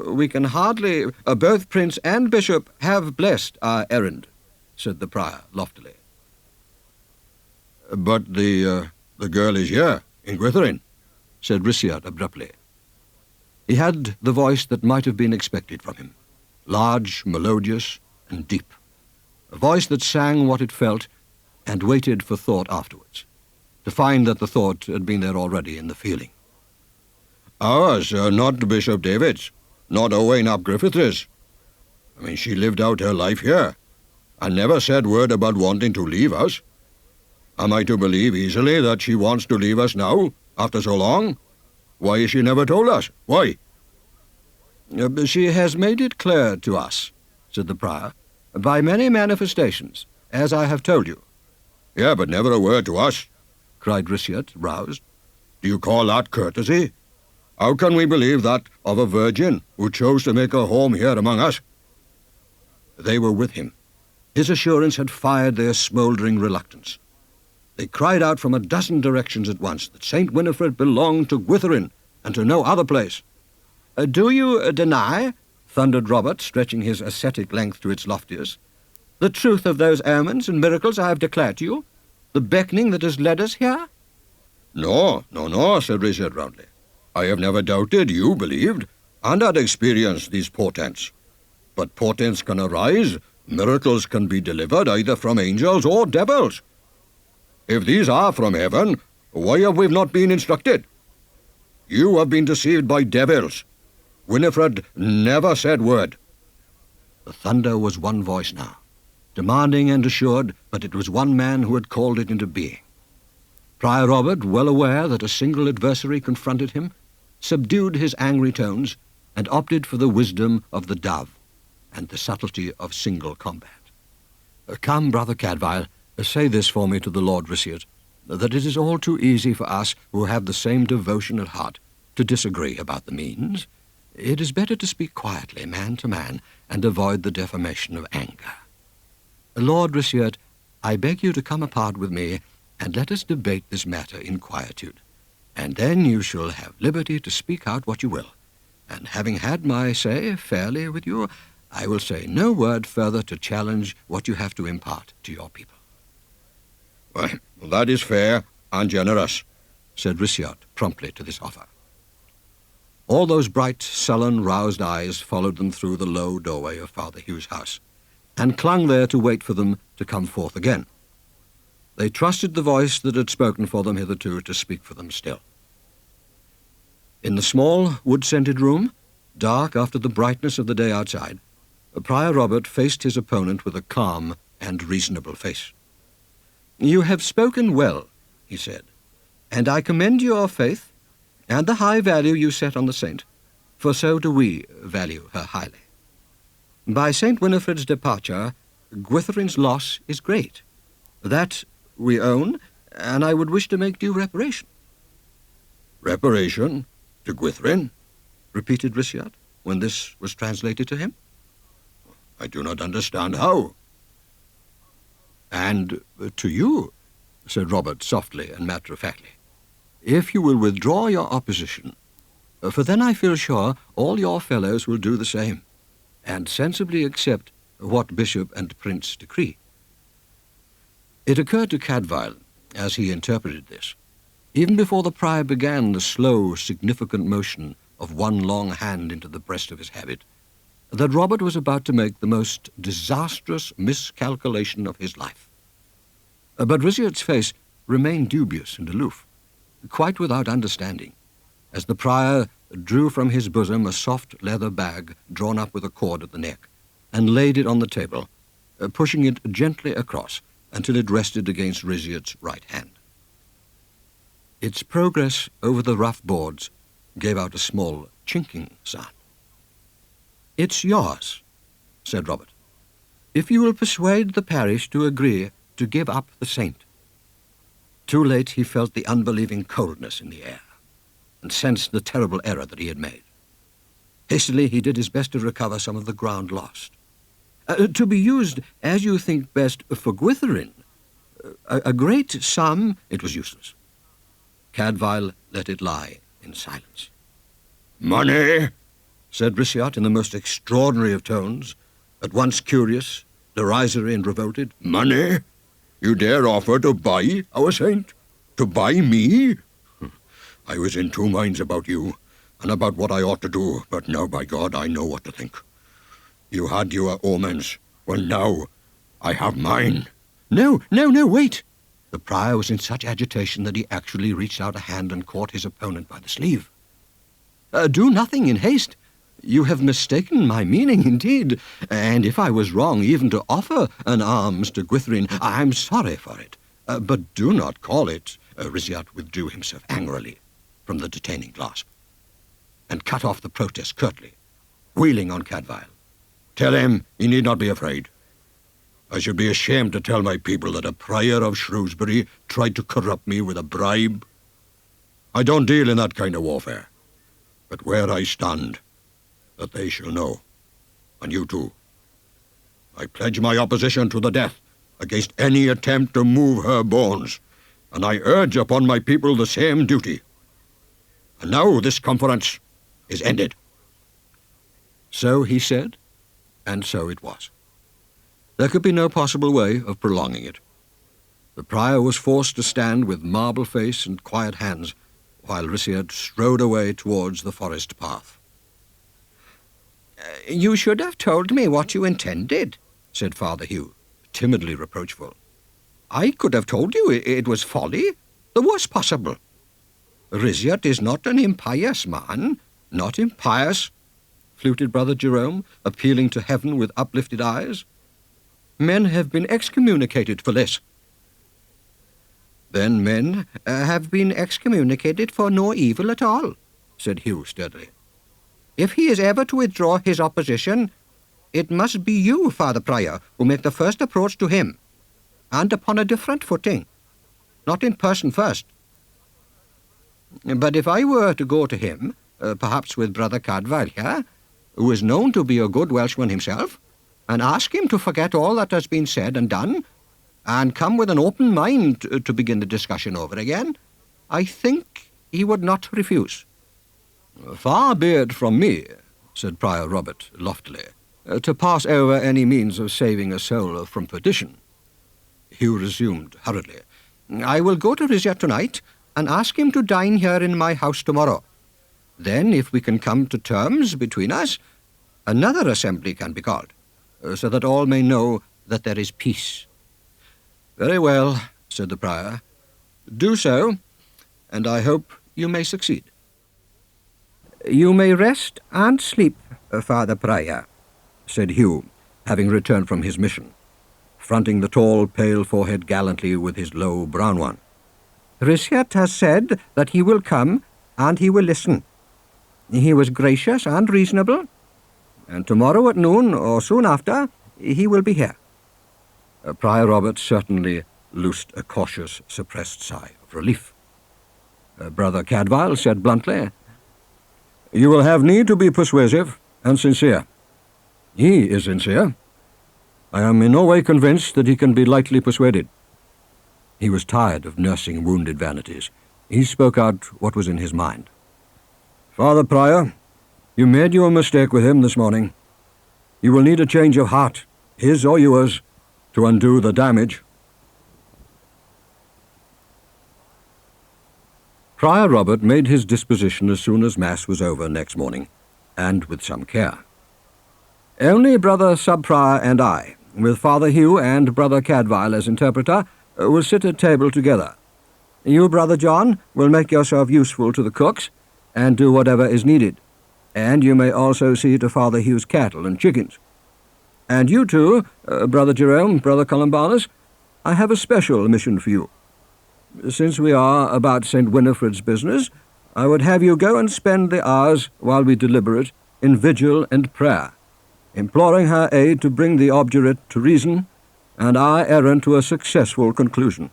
we can hardly, both prince and bishop have blessed our errand," said the prior loftily. "But the girl is here, in Gwytherin," said Rhyshiart abruptly. He had the voice that might have been expected from him, large, melodious, and deep, a voice that sang what it felt and waited for thought afterwards, to find that the thought had been there already in the feeling. "Ours, not Bishop David's, not Owain ap Griffiths. She lived out her life here, and never said word about wanting to leave us. Am I to believe easily that she wants to leave us now, after so long? Why has she never told us? Why?" "She has made it clear to us," said the prior, "by many manifestations, as I have told you." "Yeah, but never a word to us," cried Rhyshiart, roused. "Do you call that courtesy? How can we believe that of a virgin who chose to make her home here among us?" They were with him. His assurance had fired their smouldering reluctance. They cried out from a dozen directions at once that St. Winifred belonged to Gwytherin and to no other place. "Do you deny," thundered Robert, stretching his ascetic length to its loftiest, "the truth of those omens and miracles I have declared to you? The beckoning that has led us here?" No, said Rhyshiart roundly. "I have never doubted you believed, and had experienced these portents. But portents can arise, miracles can be delivered either from angels or devils. If these are from heaven, why have we not been instructed? You have been deceived by devils. Winifred never said word." The thunder was one voice now, demanding and assured, but it was one man who had called it into being. Prior Robert, well aware that a single adversary confronted him, subdued his angry tones and opted for the wisdom of the dove and the subtlety of single combat. "Come, Brother Cadfael, say this for me to the Lord Rhyshiart, that it is all too easy for us who have the same devotion at heart to disagree about the means. It is better to speak quietly, man to man, and avoid the defamation of anger. Lord Rhyshiart, I beg you to come apart with me, and let us debate this matter in quietude. and then you shall have liberty to speak out what you will. And having had my say fairly with you, I will say no word further to challenge what you have to impart to your people." "Well, that is fair and generous," said Risiot promptly to this offer. All those bright, sullen, roused eyes followed them through the low doorway of Father Hugh's house, and clung there to wait for them to come forth again. They trusted the voice that had spoken for them hitherto to speak for them still. In the small, wood-scented room, dark after the brightness of the day outside, Prior Robert faced his opponent with a calm and reasonable face. "You have spoken well," he said, "and I commend your faith and the high value you set on the saint, for so do we value her highly. By St. Winifred's departure, Gwitherin's loss is great. That we own, and I would wish to make due reparation." "Reparation? To Gwytherin?" repeated Risiot, when this was translated to him. "I do not understand how." "And to you," said Robert softly and matter-of-factly, "if you will withdraw your opposition, for then I feel sure all your fellows will do the same, and sensibly accept what bishop and prince decree." It occurred to Cadfael, as he interpreted this, even before the prior began the slow, significant motion of one long hand into the breast of his habit, that Robert was about to make the most disastrous miscalculation of his life. But Risiot's face remained dubious and aloof, quite without understanding, as the prior drew from his bosom a soft leather bag drawn up with a cord at the neck, and laid it on the table, pushing it gently across until it rested against Risiot's right hand. Its progress over the rough boards gave out a small chinking sound. "It's yours," said Robert, "if you will persuade the parish to agree to give up the saint." Too late he felt the unbelieving coldness in the air, and sensed the terrible error that he had made. Hastily he did his best to recover some of the ground lost. "To be used as you think best for Gwytherin. A great sum—" It was useless. Cadfael let it lie in silence. "Money?" said Risiot in the most extraordinary of tones, at once curious, derisory, and revolted. "Money? You dare offer to buy our saint? To buy me? I was in two minds about you, and about what I ought to do, but now, by God, I know what to think. You had your omens. Well, now, I have mine." No, wait!" The prior was in such agitation that he actually reached out a hand and caught his opponent by the sleeve. "Do nothing in haste. You have mistaken my meaning, indeed, and if I was wrong even to offer an alms to Gwytherin, I'm sorry for it. But do not call it—" Risiot withdrew himself angrily from the detaining clasp, and cut off the protest curtly, wheeling on Cadfael. "Tell him he need not be afraid. I should be ashamed to tell my people that a prior of Shrewsbury tried to corrupt me with a bribe. I don't deal in that kind of warfare. But where I stand, that they shall know, and you too. I pledge my opposition to the death against any attempt to move her bones, and I urge upon my people the same duty. And now this conference is ended." So he said, and so it was. There could be no possible way of prolonging it. The prior was forced to stand with marble face and quiet hands, while Risiot strode away towards the forest path. "You should have told me what you intended," said Father Hugh, timidly reproachful. "I could have told you it was folly, the worst possible. Risiot is not an impious man, not impious," fluted Brother Jerome, appealing to heaven with uplifted eyes. "Men have been excommunicated for this." "Then men have been excommunicated for no evil at all," said Hugh sturdily. "If he is ever to withdraw his opposition, it must be you, Father Prior, who make the first approach to him, and upon a different footing, not in person first. But if I were to go to him, perhaps with Brother Cadfael here, who is known to be a good Welshman himself, and ask him to forget all that has been said and done, and come with an open mind to begin the discussion over again, I think he would not refuse. Far be it from me, said Prior Robert loftily, to pass over any means of saving a soul from perdition. Hugh resumed hurriedly. I will go to Risyat tonight and ask him to dine here in my house tomorrow. Then, if we can come to terms between us, another assembly can be called, so that all may know that there is peace. Very well, said the prior. Do so, and I hope you may succeed. You may rest and sleep, Father Prior, said Hugh, having returned from his mission, fronting the tall, pale forehead gallantly with his low brown one. Risyat has said that he will come, and he will listen. He was gracious and reasonable, and tomorrow at noon, or soon after, he will be here. Prior Robert certainly loosed a cautious, suppressed sigh of relief. Brother Cadfael said bluntly, You will have need to be persuasive and sincere. He is sincere. I am in no way convinced that he can be lightly persuaded. He was tired of nursing wounded vanities. He spoke out what was in his mind. Father Prior, you made your mistake with him this morning. You will need a change of heart, his or yours, to undo the damage. Prior Robert made his disposition as soon as Mass was over next morning, and with some care. Only Brother Subprior and I, with Father Hugh and Brother Cadfael as interpreter, will sit at table together. You, Brother John, will make yourself useful to the cooks, and do whatever is needed, and you may also see to Father Hugh's cattle and chickens. And you two, Brother Jerome, Brother Columbanus, I have a special mission for you. Since we are about St. Winifred's business, I would have you go and spend the hours while we deliberate in vigil and prayer, imploring her aid to bring the obdurate to reason and our errand to a successful conclusion.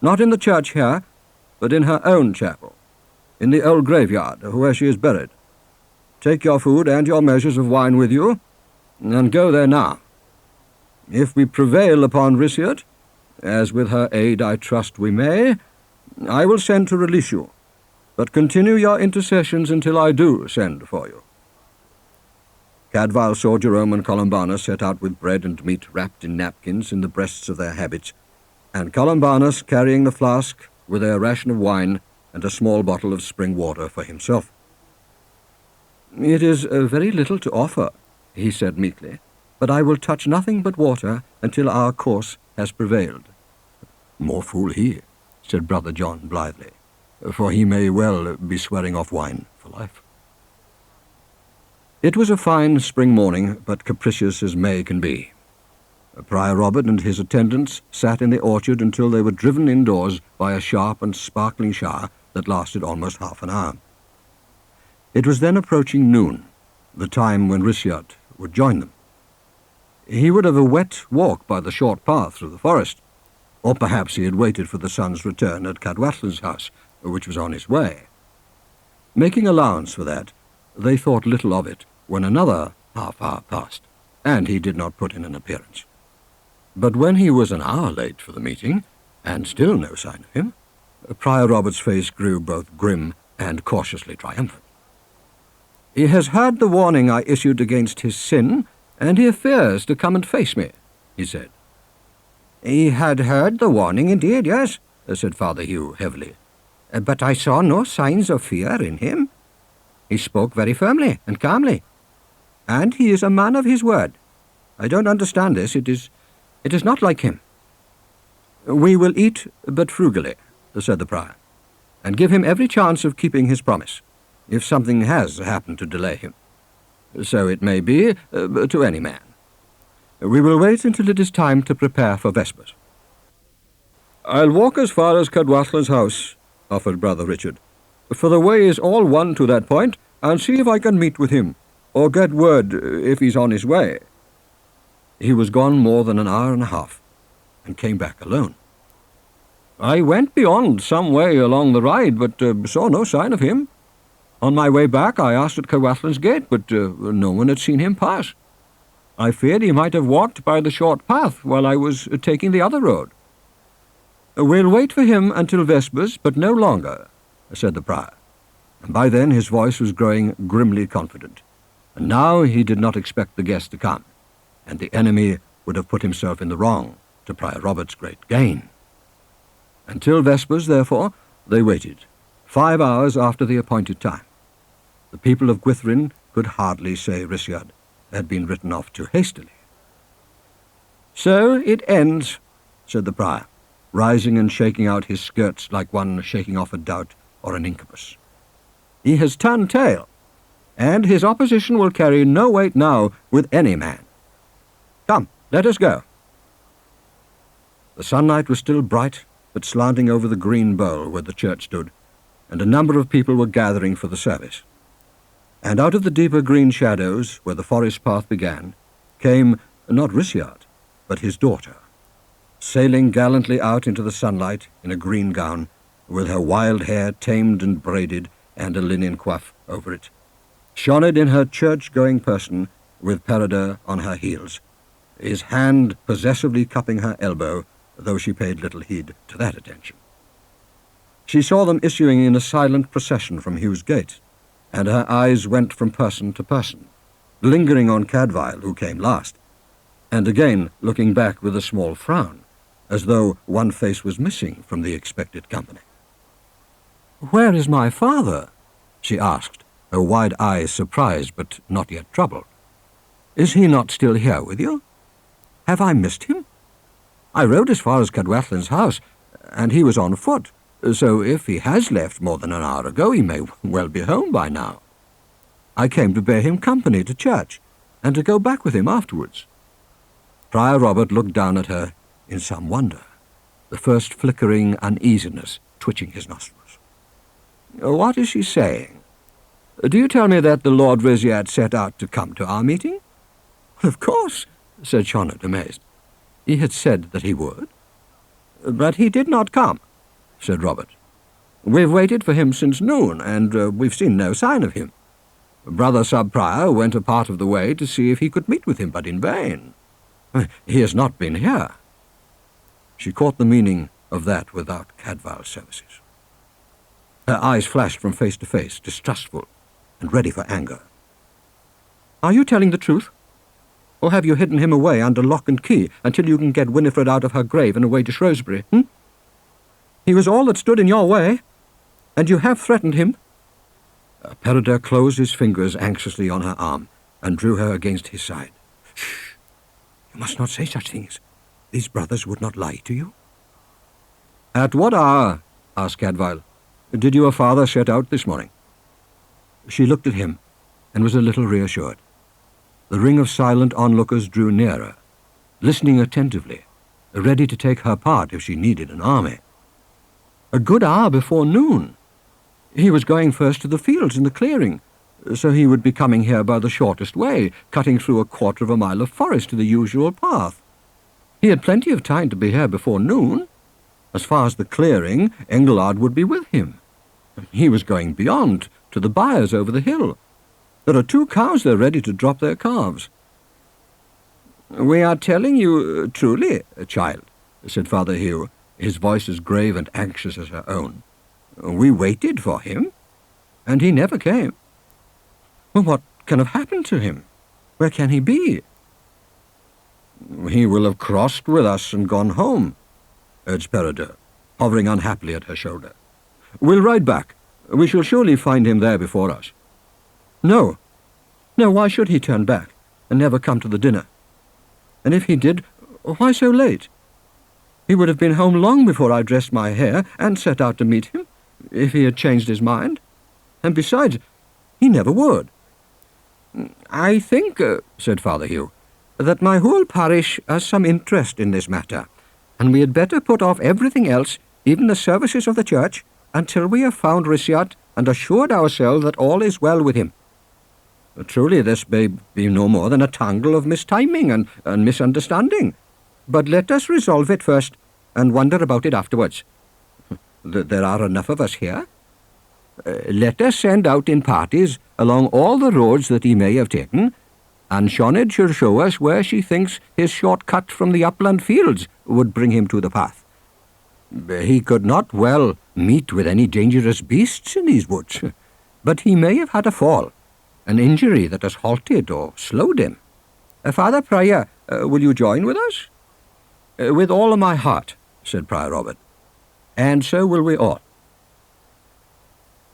Not in the church here, but in her own chapel, in the old graveyard where she is buried. Take your food and your measures of wine with you, and go there now. If we prevail upon Risyat, as with her aid I trust we may, I will send to release you, but continue your intercessions until I do send for you. Cadfael saw Jerome and Columbanus set out with bread and meat wrapped in napkins in the breasts of their habits, and Columbanus carrying the flask with a ration of wine and a small bottle of spring water for himself. It is very little to offer, he said meekly, but I will touch nothing but water until our course has prevailed. More fool he, said Brother John blithely, for he may well be swearing off wine for life. It was a fine spring morning, but capricious as May can be. Prior Robert and his attendants sat in the orchard until they were driven indoors by a sharp and sparkling shower that lasted almost half an hour. It was then approaching noon, the time when Risyat would join them. He would have a wet walk by the short path through the forest, or perhaps he had waited for the sun's return at Cadfael's house, which was on his way. Making allowance for that, they thought little of it when another half-hour passed, and he did not put in an appearance. But when he was an hour late for the meeting, and still no sign of him, Prior Robert's face grew both grim and cautiously triumphant. He has heard the warning I issued against his sin, and he fears to come and face me, he said. He had heard the warning indeed, yes, said Father Hugh heavily, but I saw no signs of fear in him. He spoke very firmly and calmly, and he is a man of his word. I don't understand this. It is not like him. We will eat but frugally, said the prior, and give him every chance of keeping his promise, if something has happened to delay him. So it may be to any man. We will wait until it is time to prepare for vespers. I'll walk as far as Cadfael's house, offered Brother Richard, for the way is all one to that point, and see if I can meet with him, or get word if he's on his way. He was gone more than an hour and a half, and came back alone. I went beyond some way along the ride, but saw no sign of him. On my way back I asked at Cadfael's gate, but no one had seen him pass. I feared he might have walked by the short path while I was taking the other road. We'll wait for him until vespers, but no longer. said the prior, and by then his voice was growing grimly confident. And now he did not expect the guest to come, and the enemy would have put himself in the wrong to Prior Robert's great gain. Until vespers, therefore, they waited, 5 hours after the appointed time. The people of Gwytherin could hardly say Rhyshiad had been written off too hastily. "So it ends," said the prior, rising and shaking out his skirts like one shaking off a doubt or an incubus. "He has turned tail, and his opposition will carry no weight now with any man. Come, let us go." The sunlight was still bright, but slanting over the green bowl where the church stood, and a number of people were gathering for the service. And out of the deeper green shadows, where the forest path began, came not Rhyshiad, but his daughter, sailing gallantly out into the sunlight in a green gown, with her wild hair tamed and braided, and a linen coif over it, shonned in her church-going person, with Peredur on her heels, his hand possessively cupping her elbow, though she paid little heed to that attention. She saw them issuing in a silent procession from Hugh's gate, and her eyes went from person to person, lingering on Cadfael, who came last, and again looking back with a small frown, as though one face was missing from the expected company. "Where is my father?" she asked, her wide eyes surprised but not yet troubled. "Is he not still here with you? Have I missed him? I rode as far as Cadwallan's house, and he was on foot, so if he has left more than an hour ago, he may well be home by now. I came to bear him company to church, and to go back with him afterwards." Prior Robert looked down at her in some wonder, the first flickering uneasiness twitching his nostrils. "What is she saying? Do you tell me that the Lord Rhyshiad set out to come to our meeting?" "Of course," said Sioned, amazed. "He had said that he would." "But he did not come," said Robert. "We've waited for him since noon, and we've seen no sign of him. Brother Sub-Prior went a part of the way to see if he could meet with him, but in vain. He has not been here." She caught the meaning of that without Cadfael's services. Her eyes flashed from face to face, distrustful and ready for anger. "Are you telling the truth? Or have you hidden him away under lock and key until you can get Winifred out of her grave and away to Shrewsbury? He was all that stood in your way, and you have threatened him." Peredur closed his fingers anxiously on her arm and drew her against his side. "Shh! You must not say such things. These brothers would not lie to you." "At what hour," asked Cadfael, "did your father set out this morning?" She looked at him and was a little reassured. The ring of silent onlookers drew nearer, listening attentively, ready to take her part if she needed an army. A good hour before noon. He was going first to the fields in the clearing, so he would be coming here by the shortest way, cutting through 1/4 of a mile of forest to the usual path. He had plenty of time to be here before noon. As far as the clearing, Engelard would be with him. He was going beyond, to the byres over the hill. There are 2 cows there ready to drop their calves." "We are telling you truly, child," said Father Hugh, his voice as grave and anxious as her own. "We waited for him, and he never came." "Well, what can have happened to him? Where can he be?" "He will have crossed with us and gone home," urged Peredur, hovering unhappily at her shoulder. "We'll ride back. We shall surely find him there before us." "No. No, why should he turn back and never come to the dinner? And if he did, why so late? He would have been home long before I dressed my hair and set out to meet him, if he had changed his mind. And besides, he never would." "I think," said Father Hugh, "that my whole parish has some interest in this matter, and we had better put off everything else, even the services of the church, until we have found Rhyshiad and assured ourselves that all is well with him. Truly, this may be no more than a tangle of mistiming and misunderstanding, but let us resolve it first and wonder about it afterwards. There are enough of us here. Let us send out in parties along all the roads that he may have taken, and Sioned shall show us where she thinks his short cut from the upland fields would bring him to the path. He could not well meet with any dangerous beasts in these woods, but he may have had a fall, an injury that has halted or slowed him. Father Prior, will you join with us? With all of my heart, said Prior Robert, and so will we all.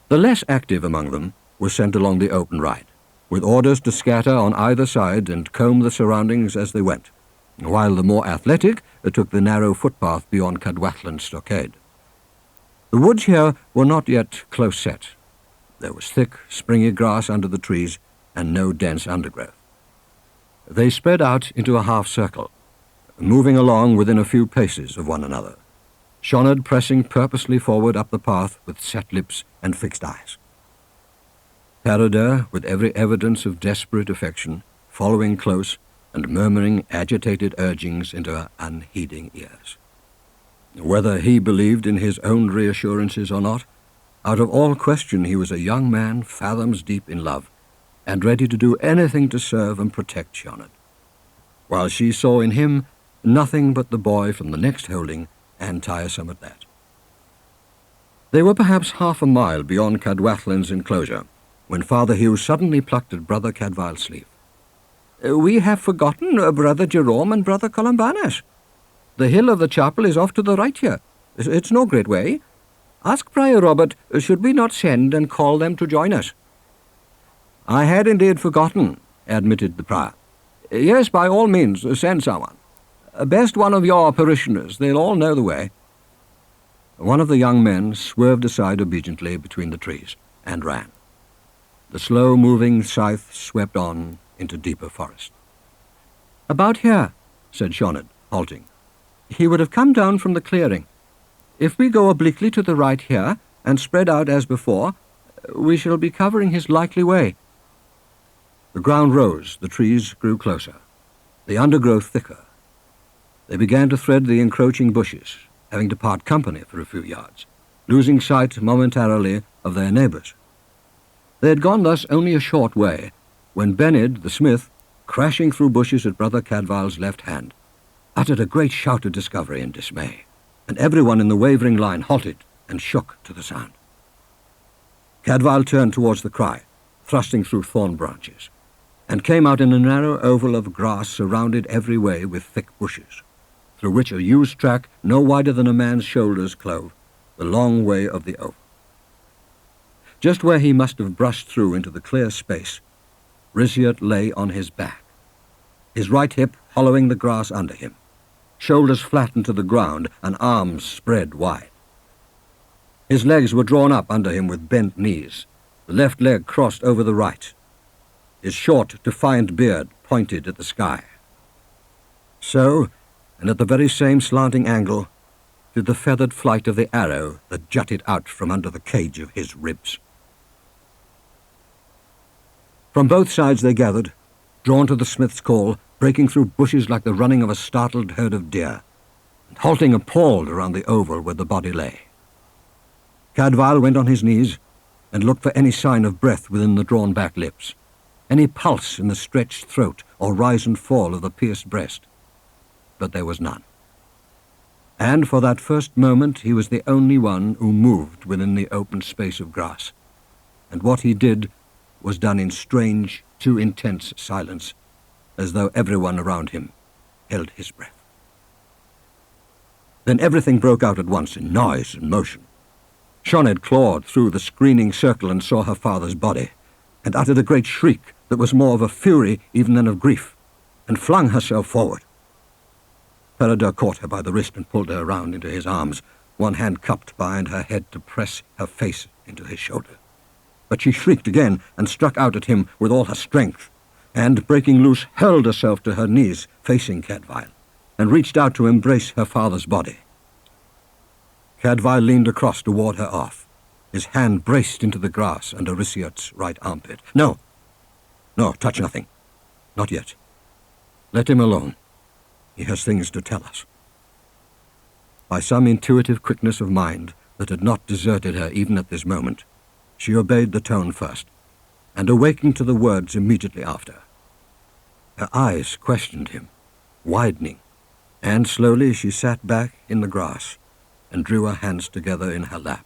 The less active among them were sent along the open ride, with orders to scatter on either side and comb the surroundings as they went, while the more athletic took the narrow footpath beyond Cadfael's stockade. The woods here were not yet close set. There was thick, springy grass under the trees and no dense undergrowth. They spread out into a half-circle, moving along within a few paces of one another, Sioned pressing purposely forward up the path with set lips and fixed eyes. Peredur, with every evidence of desperate affection, following close and murmuring agitated urgings into her unheeding ears. Whether he believed in his own reassurances or not, out of all question he was a young man fathoms deep in love, and ready to do anything to serve and protect Sioned, while she saw in him nothing but the boy from the next holding, and tiresome at that. They were perhaps half a mile beyond Cadfael's enclosure, when Father Hugh suddenly plucked at Brother Cadfael's sleeve. We have forgotten Brother Jerome and Brother Columbanus. The hill of the chapel is off to the right here. It's no great way. Ask Prior Robert, should we not send and call them to join us? I had indeed forgotten, admitted the prior. Yes, by all means, send someone. Best one of your parishioners, they'll all know the way. One of the young men swerved aside obediently between the trees and ran. The slow-moving scythe swept on into deeper forest. About here, said Sioned, halting. He would have come down from the clearing. If we go obliquely to the right here and spread out as before, we shall be covering his likely way. The ground rose, the trees grew closer, the undergrowth thicker. They began to thread the encroaching bushes, having to part company for a few yards, losing sight momentarily of their neighbours. They had gone thus only a short way, when Benid, the smith, crashing through bushes at Brother Cadfael's left hand, uttered a great shout of discovery and dismay, and everyone in the wavering line halted and shook to the sound. Cadfael turned towards the cry, thrusting through thorn branches, and came out in a narrow oval of grass surrounded every way with thick bushes, through which a yews track no wider than a man's shoulders clove the long way of the oval. Just where he must have brushed through into the clear space, Risiot lay on his back, his right hip hollowing the grass under him, shoulders flattened to the ground and arms spread wide. His legs were drawn up under him with bent knees, the left leg crossed over the right. His short, defiant beard pointed at the sky. So, and at the very same slanting angle, did the feathered flight of the arrow that jutted out from under the cage of his ribs. From both sides they gathered, drawn to the smith's call, breaking through bushes like the running of a startled herd of deer, and halting appalled around the oval where the body lay. Cadfael went on his knees and looked for any sign of breath within the drawn-back lips, any pulse in the stretched throat or rise and fall of the pierced breast. But there was none. And for that first moment he was the only one who moved within the open space of grass, and what he did was done in strange, too intense silence, as though everyone around him held his breath. Then everything broke out at once in noise and motion. Sioned clawed through the screening circle and saw her father's body, and uttered a great shriek that was more of a fury even than of grief, and flung herself forward. Peredur caught her by the wrist and pulled her round into his arms, one hand cupped behind her head to press her face into his shoulder. But she shrieked again and struck out at him with all her strength, and, breaking loose, hurled herself to her knees, facing Cadfael, and reached out to embrace her father's body. Cadfael leaned across to ward her off, his hand braced into the grass under Risiot's right armpit. No, touch nothing. Not yet. Let him alone. He has things to tell us. By some intuitive quickness of mind that had not deserted her even at this moment, she obeyed the tone first, and awakened to the words immediately after. Her eyes questioned him, widening, and slowly she sat back in the grass and drew her hands together in her lap.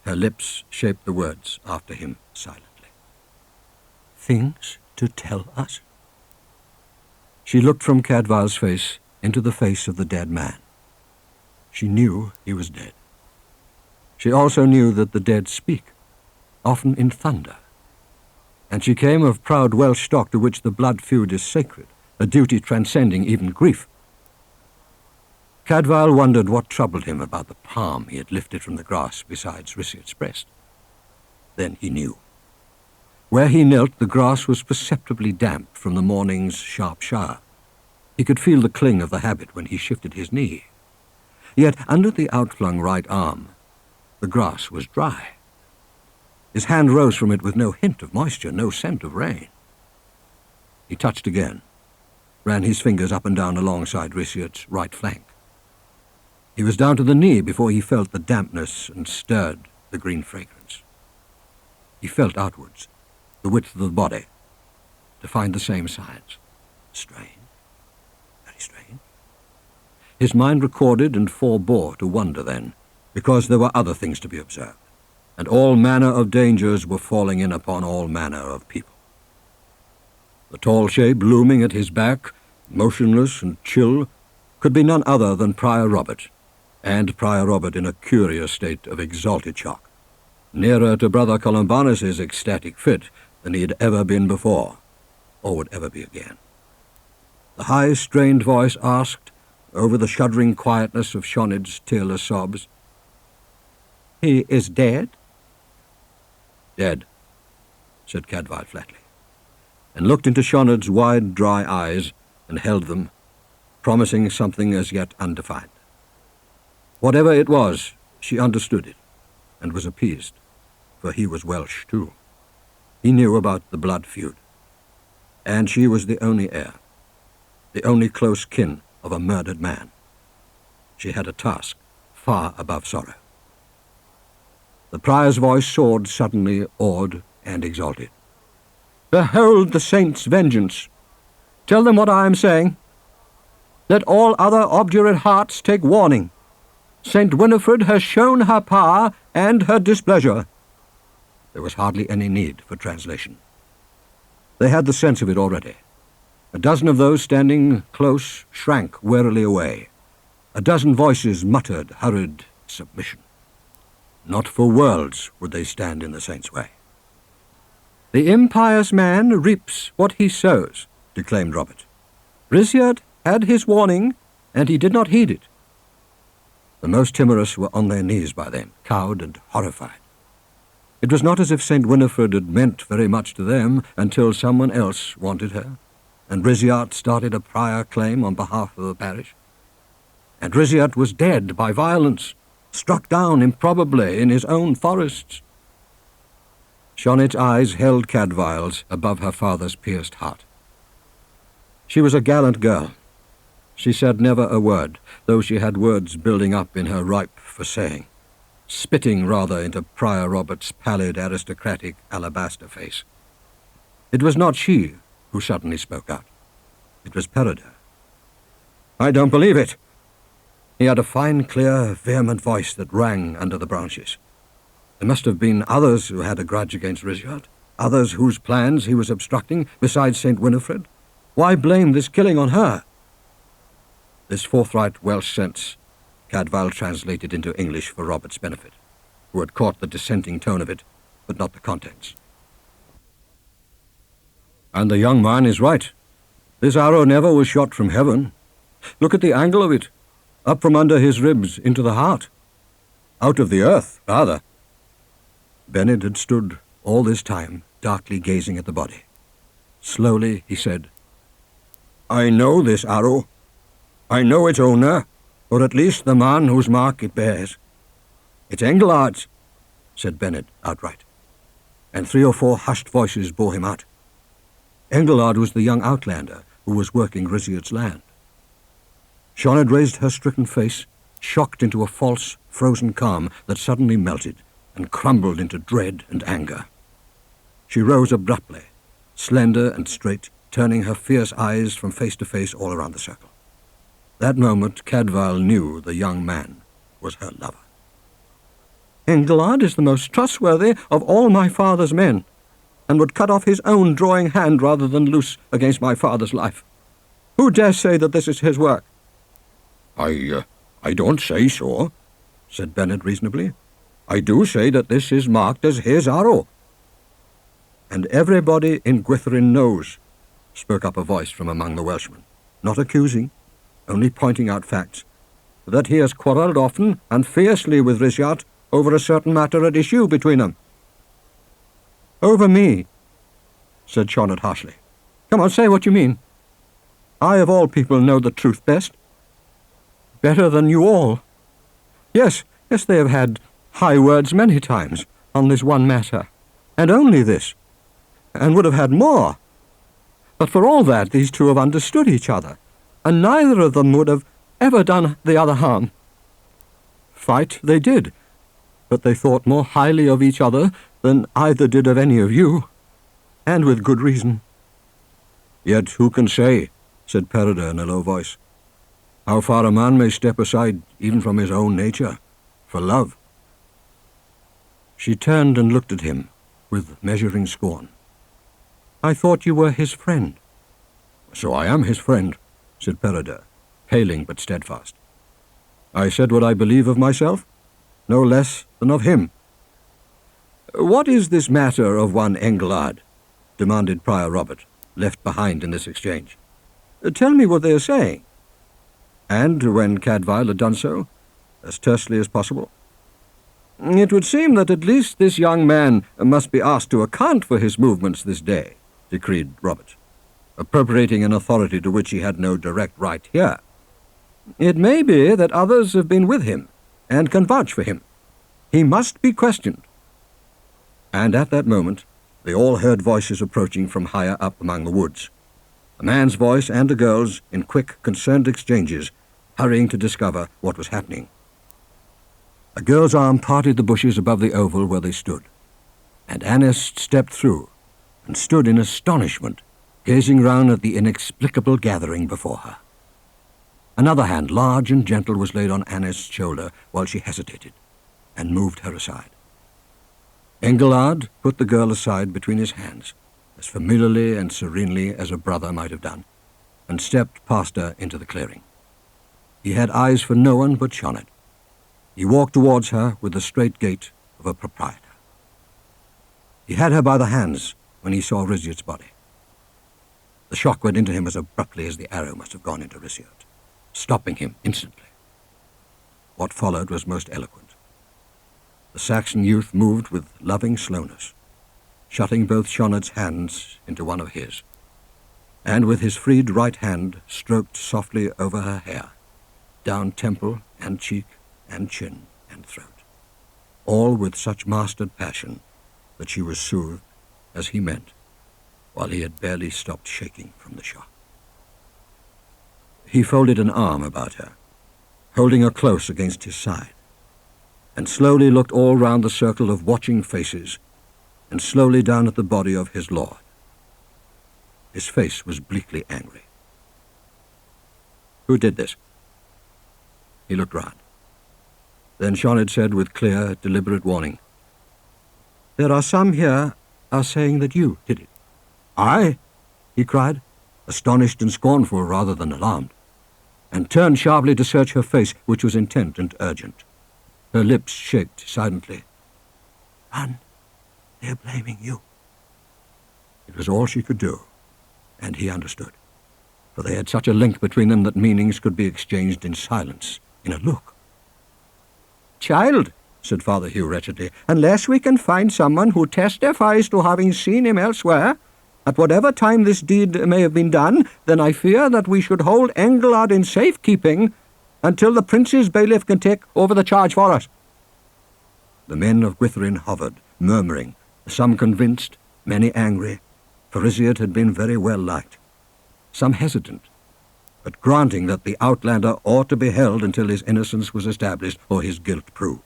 Her lips shaped the words after him silently. Things to tell us? She looked from Cadfael's face into the face of the dead man. She knew he was dead. She also knew that the dead speak, often in thunder. And she came of proud Welsh stock to which the blood feud is sacred, a duty transcending even grief. Cadfael wondered what troubled him about the palm he had lifted from the grass beside Rhysyd's breast. Then he knew. Where he knelt, the grass was perceptibly damp from the morning's sharp shower. He could feel the cling of the habit when he shifted his knee. Yet under the outflung right arm, the grass was dry. His hand rose from it with no hint of moisture, no scent of rain. He touched again, ran his fingers up and down alongside Rhysyd's right flank. He was down to the knee before he felt the dampness and stirred the green fragrance. He felt outwards, the width of the body, to find the same signs. Strange, very strange. His mind recorded and forebore to wonder then, because there were other things to be observed, and all manner of dangers were falling in upon all manner of people. The tall shape looming at his back, motionless and chill, could be none other than Prior Robert, and Prior Robert in a curious state of exalted shock, nearer to Brother Columbanus's ecstatic fit than he had ever been before, or would ever be again. The high, strained voice asked, over the shuddering quietness of Sioned's tearless sobs, "He is dead?" "Dead," said Cadfael flatly, and looked into Sioned's wide, dry eyes and held them, promising something as yet undefined. Whatever it was, she understood it, and was appeased, for he was Welsh too. He knew about the blood feud, and she was the only heir, the only close kin of a murdered man. She had a task far above sorrow. The prior's voice soared suddenly, awed and exalted. "Behold the saints' vengeance! Tell them what I am saying. Let all other obdurate hearts take warning. Saint Winifred has shown her power and her displeasure." There was hardly any need for translation. They had the sense of it already. A dozen of those standing close shrank warily away. A dozen voices muttered hurried submission. Not for worlds would they stand in the saint's way. "The impious man reaps what he sows," declaimed Robert. "Rhysyd had his warning, and he did not heed it." The most timorous were on their knees by then, cowed and horrified. It was not as if St. Winifred had meant very much to them until someone else wanted her, and Rhysyd started a prior claim on behalf of the parish. And Rhysyd was dead by violence, struck down improbably in his own forests. Sioned's eyes held Cadfael's above her father's pierced heart. She was a gallant girl. She said never a word, though she had words building up in her ripe for saying, spitting rather into Prior Robert's pallid aristocratic alabaster face. It was not she who suddenly spoke out. It was Peredur. "I don't believe it." He had a fine, clear, vehement voice that rang under the branches. There must have been others who had a grudge against Rhysyd, others whose plans he was obstructing, besides St. Winifred. Why blame this killing on her? This forthright Welsh sense Cadfael translated into English for Robert's benefit, who had caught the dissenting tone of it, but not the contents. "And the young man is right. This arrow never was shot from heaven. Look at the angle of it, up from under his ribs into the heart. Out of the earth, rather." Bennett had stood all this time, darkly gazing at the body. Slowly he said, "I know this arrow. I know its owner, or at least the man whose mark it bears. It's Engleard's," said Bennett outright, and 3 or 4 hushed voices bore him out. Engelard was the young outlander who was working Rhysyd's land. Sioned raised her stricken face, shocked into a false, frozen calm that suddenly melted and crumbled into dread and anger. She rose abruptly, slender and straight, turning her fierce eyes from face to face all around the circle. That moment Cadfael knew the young man was her lover. Engelard is the most trustworthy of all my father's men, and would cut off his own drawing hand rather than loose against my father's life. Who dares say that this is his work?" I don't say so," said Bennett reasonably. "I do say that this is marked as his arrow." "And everybody in Gwytherin knows," spoke up a voice from among the Welshmen, not accusing, only pointing out facts, "that he has quarrelled often and fiercely with Rhysart over a certain matter at issue between them." "Over me," said Sioned harshly. "Come on, say what you mean. I of all people know the truth best. Better than you all. Yes, they have had high words many times on this one matter, and only this, and would have had more. But for all that, these two have understood each other, and neither of them would have ever done the other harm. Fight they did, but they thought more highly of each other than either did of any of you, and with good reason." "Yet who can say," said Peredur in a low voice, "how far a man may step aside even from his own nature, for love?" She turned and looked at him with measuring scorn. "I thought you were his friend." "So I am his friend," said Peredur, paling but steadfast. "I said what I believe of myself, no less than of him." "What is this matter of one Engelard?" demanded Prior Robert, left behind in this exchange. "Tell me what they are saying." And when Cadfael had done so, as tersely as possible, "It would seem that at least this young man must be asked to account for his movements this day," decreed Robert, appropriating an authority to which he had no direct right here. "It may be that others have been with him, and can vouch for him. He must be questioned." And at that moment they all heard voices approaching from higher up among the woods, a man's voice and a girl's in quick, concerned exchanges, hurrying to discover what was happening. A girl's arm parted the bushes above the oval where they stood, and Annis stepped through and stood in astonishment, gazing round at the inexplicable gathering before her. Another hand, large and gentle, was laid on Annis' shoulder while she hesitated, and moved her aside. Engelard put the girl aside between his hands, as familiarly and serenely as a brother might have done, and stepped past her into the clearing. He had eyes for no one but Sioned. He walked towards her with the straight gait of a proprietor. He had her by the hands when he saw Rhysart's body. The shock went into him as abruptly as the arrow must have gone into Rhysart, stopping him instantly. What followed was most eloquent. The Saxon youth moved with loving slowness, shutting both Sioned's hands into one of his, and with his freed right hand stroked softly over her hair, down temple and cheek and chin and throat, all with such mastered passion that she was soothed as he meant, while he had barely stopped shaking from the shock. He folded an arm about her, holding her close against his side, and slowly looked all round the circle of watching faces, and slowly down at the body of his lord. His face was bleakly angry. "Who did this?" He looked round. Then Sioned said with clear, deliberate warning, "There are some here are saying that you did it." "I?" he cried, astonished and scornful rather than alarmed, and turned sharply to search her face, which was intent and urgent. Her lips shaked silently. "Run, they're blaming you." It was all she could do, and he understood, for they had such a link between them that meanings could be exchanged in silence, in a look. "Child," said Father Hugh wretchedly, "unless we can find someone who testifies to having seen him elsewhere, at whatever time this deed may have been done, then I fear that we should hold Engelard in safekeeping until the prince's bailiff can take over the charge for us." The men of Gwytherin hovered, murmuring, some convinced, many angry, for Rhysart had been very well liked, some hesitant, but granting that the outlander ought to be held until his innocence was established or his guilt proved.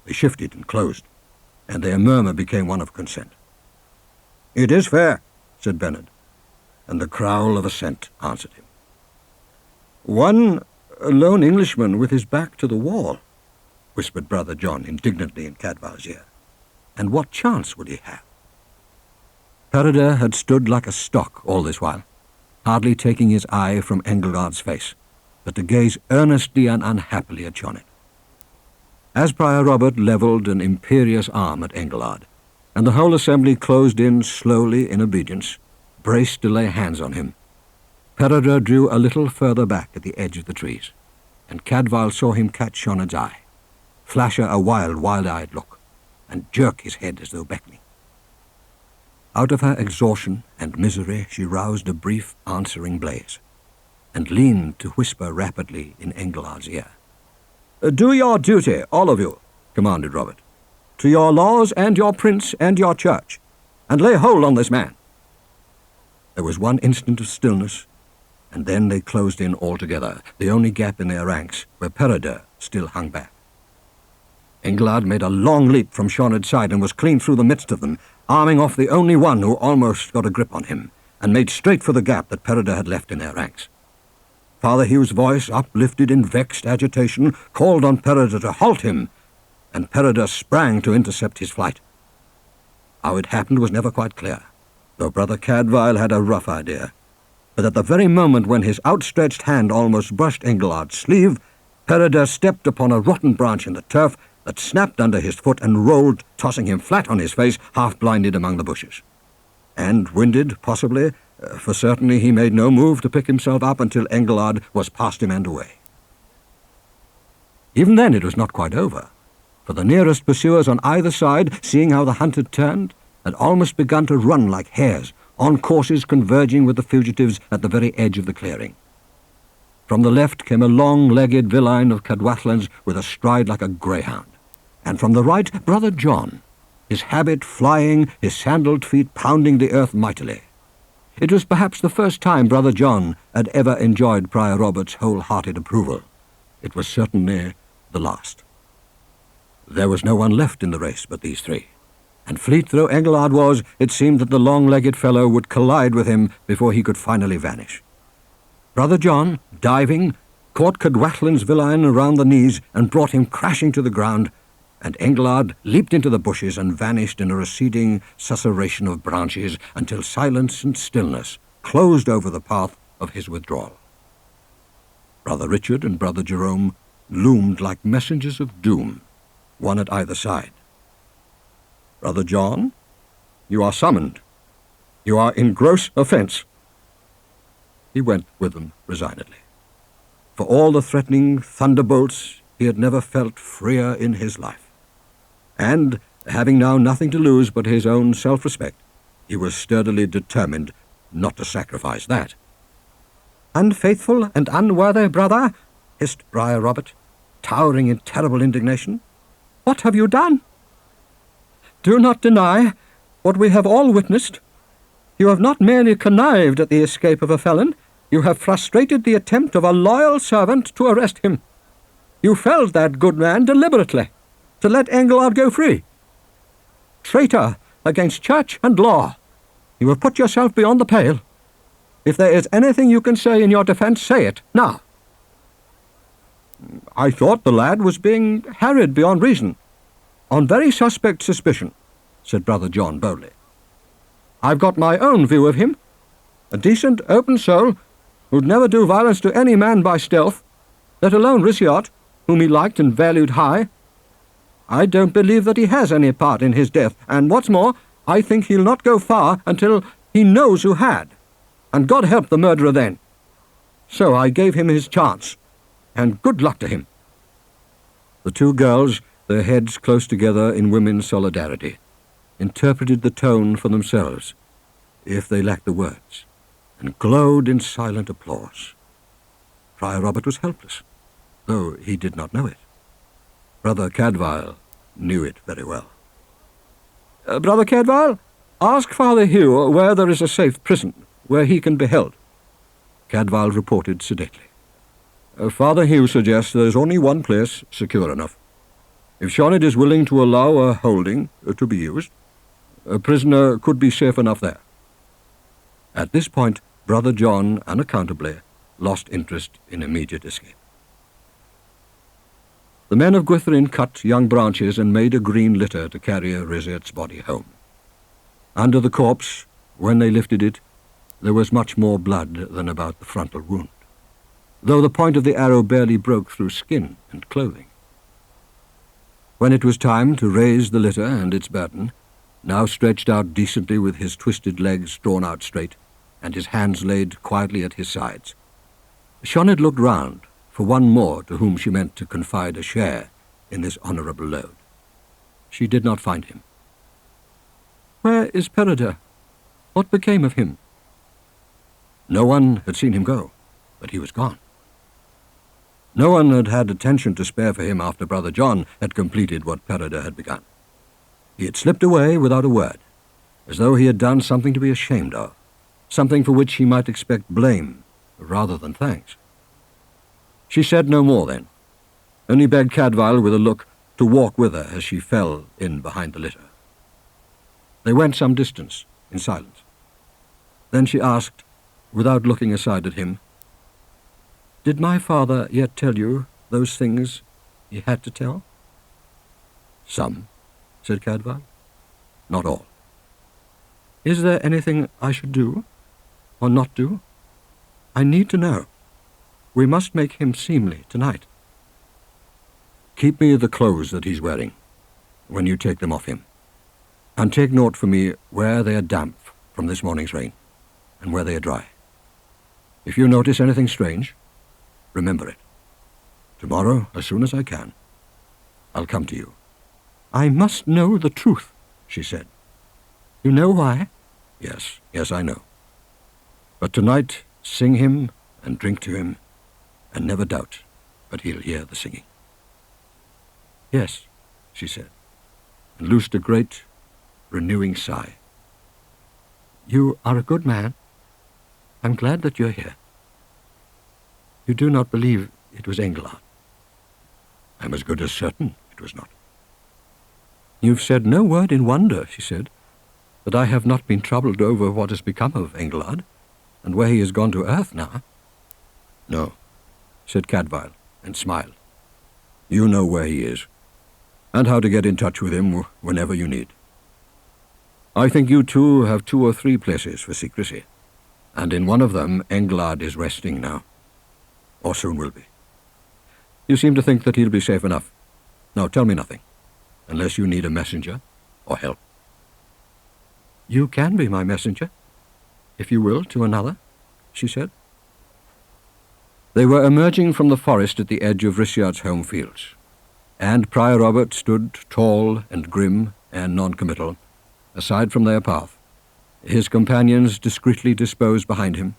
They shifted and closed, and their murmur became one of consent. "It is fair," said Bernard, and the growl of assent answered him. "One lone Englishman with his back to the wall," whispered Brother John indignantly in Cadfael's ear. And what chance would he have? Peredur had stood like a stock all this while, hardly taking his eye from Engelgard's face, but to gaze earnestly and unhappily at Shonnet. As Prior Robert levelled an imperious arm at Engelgard, and the whole assembly closed in slowly in obedience, braced to lay hands on him, Peredur drew a little further back at the edge of the trees, and Cadfael saw him catch Shonnet's eye, flash her a wild, wild-eyed look, and jerk his head as though beckoning. Out of her exhaustion and misery she roused a brief answering blaze, and leaned to whisper rapidly in Engelgard's ear. "Do your duty, all of you," commanded Robert, "to your laws and your prince and your church, and lay hold on this man." There was one instant of stillness, and then they closed in altogether, the only gap in their ranks where Peredur still hung back. Engelgard made a long leap from Shonnet's side and was clean through the midst of them, arming off the only one who almost got a grip on him, and made straight for the gap that Peredur had left in their ranks. Father Hugh's voice, uplifted in vexed agitation, called on Peredur to halt him, and Peredur sprang to intercept his flight. How it happened was never quite clear, though Brother Cadfael had a rough idea. But at the very moment when his outstretched hand almost brushed Engelgard's sleeve, Peredur stepped upon a rotten branch in the turf that snapped under his foot and rolled, tossing him flat on his face, half-blinded among the bushes. And, winded, possibly, for certainly he made no move to pick himself up until Engelgard was past him and away. Even then it was not quite over, for the nearest pursuers on either side, seeing how the hunt had turned, had almost begun to run like hares, on courses converging with the fugitives at the very edge of the clearing. From the left came a long-legged villain of Cadwathlans with a stride like a greyhound, and from the right Brother John, his habit flying, his sandalled feet pounding the earth mightily. It was perhaps the first time Brother John had ever enjoyed Prior Robert's whole-hearted approval. It was certainly the last. There was no one left in the race but these three, and fleet though Engelgard was, it seemed that the long-legged fellow would collide with him before he could finally vanish. Brother John, diving, caught Cadwatlan's villain around the knees and brought him crashing to the ground, and Engelgard leaped into the bushes and vanished in a receding susurration of branches until silence and stillness closed over the path of his withdrawal. Brother Richard and Brother Jerome loomed like messengers of doom, one at either side. "Brother John, you are summoned. You are in gross offence." He went with them resignedly. For all the threatening thunderbolts, he had never felt freer in his life. And, having now nothing to lose but his own self-respect, he was sturdily determined not to sacrifice that. "Unfaithful and unworthy brother," hissed Prior Robert, towering in terrible indignation, "what have you done? Do not deny what we have all witnessed. You have not merely connived at the escape of a felon, you have frustrated the attempt of a loyal servant to arrest him. You felled that good man deliberately, to let Engelgard go free. Traitor against church and law, you have put yourself beyond the pale. If there is anything you can say in your defence, say it, now." "I thought the lad was being harried beyond reason, on very suspect suspicion," said Brother John boldly. "I've got my own view of him. A decent, open soul, who'd never do violence to any man by stealth, let alone Riciot, whom he liked and valued high. I don't believe that he has any part in his death, and what's more, I think he'll not go far until he knows who had, and God help the murderer then. So I gave him his chance, and good luck to him." The two girls, their heads close together in women's solidarity, interpreted the tone for themselves, if they lacked the words, and glowed in silent applause. Prior Robert was helpless, though he did not know it. Brother Cadfael knew it very well. "Brother Cadfael, ask Father Hugh where there is a safe prison, where he can be held." Cadfael reported sedately. "Father Hugh suggests there is only one place secure enough. If Shonnet is willing to allow a holding to be used, a prisoner could be safe enough there." At this point, Brother John, unaccountably, lost interest in immediate escape. The men of Gwytherin cut young branches and made a green litter to carry Rizet's body home. Under the corpse, when they lifted it, there was much more blood than about the frontal wound, though the point of the arrow barely broke through skin and clothing. When it was time to raise the litter and its burden, now stretched out decently with his twisted legs drawn out straight, and his hands laid quietly at his sides, Sioned looked round for one more to whom she meant to confide a share in this honourable load. She did not find him. "Where is Peredur? What became of him?" No one had seen him go, but he was gone. No one had had attention to spare for him after Brother John had completed what Peredur had begun. He had slipped away without a word, as though he had done something to be ashamed of, something for which he might expect blame rather than thanks. She said no more then, only begged Cadfael with a look to walk with her as she fell in behind the litter. They went some distance in silence. Then she asked, without looking aside at him, "Did my father yet tell you those things he had to tell?" "Some," said Cadfael. "Not all." "Is there anything I should do, or not do? I need to know. We must make him seemly tonight." "Keep me the clothes that he's wearing, when you take them off him. And take note for me where they are damp from this morning's rain, and where they are dry. If you notice anything strange, remember it. Tomorrow, as soon as I can, I'll come to you." "I must know the truth," she said. "You know why?" Yes, I know. But tonight sing him and drink to him, and never doubt but he'll hear the singing." "Yes," she said, and loosed a great, renewing sigh. "You are a good man. I'm glad that you're here. You do not believe it was Engelard?" "I'm as good as certain it was not." "You've said no word in wonder," she said, "that I have not been troubled over what has become of Engelard, and where he has gone to earth now." "No," said Cadfael, and smiled. "You know where he is, and how to get in touch with him whenever you need. I think you two have 2 or 3 places for secrecy, and in one of them Engelard is resting now, or soon will be. You seem to think that he'll be safe enough. Now tell me nothing, unless you need a messenger or help." "You can be my messenger, if you will, to another," she said. They were emerging from the forest at the edge of Risjard's home fields, and Prior Robert stood tall and grim and non-committal, aside from their path, his companions discreetly disposed behind him,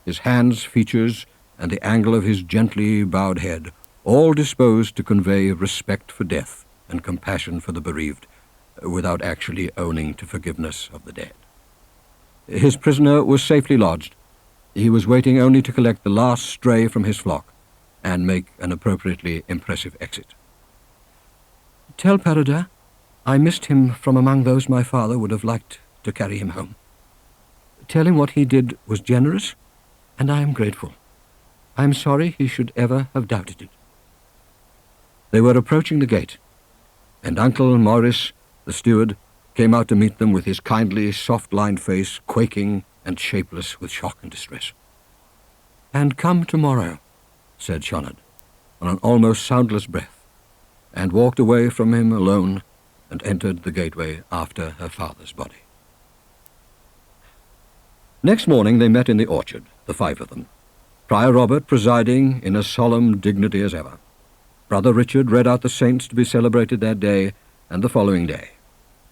his hands, features, and the angle of his gently bowed head, all disposed to convey respect for death and compassion for the bereaved, without actually owning to forgiveness of the dead. His prisoner was safely lodged. He was waiting only to collect the last stray from his flock and make an appropriately impressive exit. "Tell Peredur I missed him from among those my father would have liked to carry him home. Tell him what he did was generous, and I am grateful. I am sorry he should ever have doubted it." They were approaching the gate, and Uncle Maurice, the steward, came out to meet them with his kindly, soft-lined face quaking and shapeless with shock and distress. "And come tomorrow," said Sioned, on an almost soundless breath, and walked away from him alone and entered the gateway after her father's body. Next morning they met in the orchard, the 5 of them, Prior Robert presiding in as solemn dignity as ever. Brother Richard read out the saints to be celebrated that day and the following day.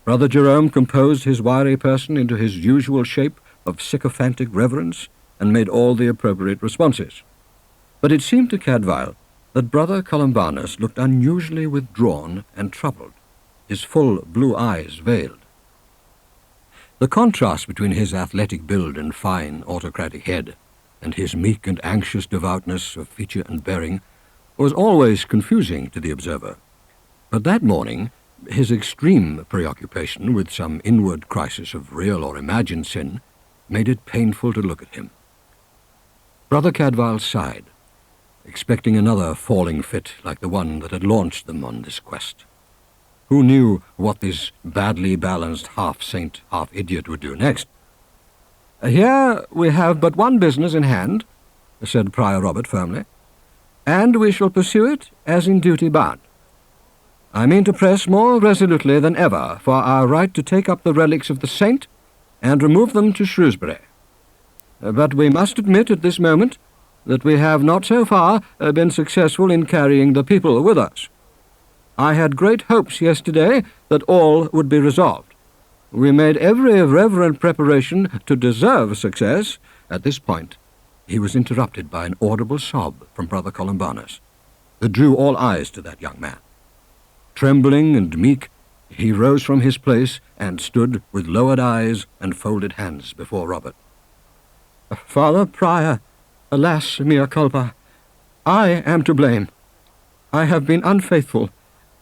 Brother Jerome composed his wiry person into his usual shape of sycophantic reverence and made all the appropriate responses. But it seemed to Cadfael that Brother Columbanus looked unusually withdrawn and troubled, his full blue eyes veiled. The contrast between his athletic build and fine autocratic head and his meek and anxious devoutness of feature and bearing was always confusing to the observer. But that morning his extreme preoccupation with some inward crisis of real or imagined sin made it painful to look at him. Brother Cadfael sighed. expecting another falling fit like the one that had launched them on this quest. Who knew what this badly balanced half-saint, half-idiot would do next? "Here we have but one business in hand," said Prior Robert firmly, "and we shall pursue it as in duty bound. I mean to press more resolutely than ever for our right to take up the relics of the saint and remove them to Shrewsbury. But we must admit at this moment that we have not so far been successful in carrying the people with us. I had great hopes yesterday that all would be resolved. We made every reverent preparation to deserve success." At this point, he was interrupted by an audible sob from Brother Columbanus that drew all eyes to that young man. Trembling and meek, he rose from his place and stood with lowered eyes and folded hands before Robert. "Father Prior, alas, mea culpa, I am to blame. I have been unfaithful,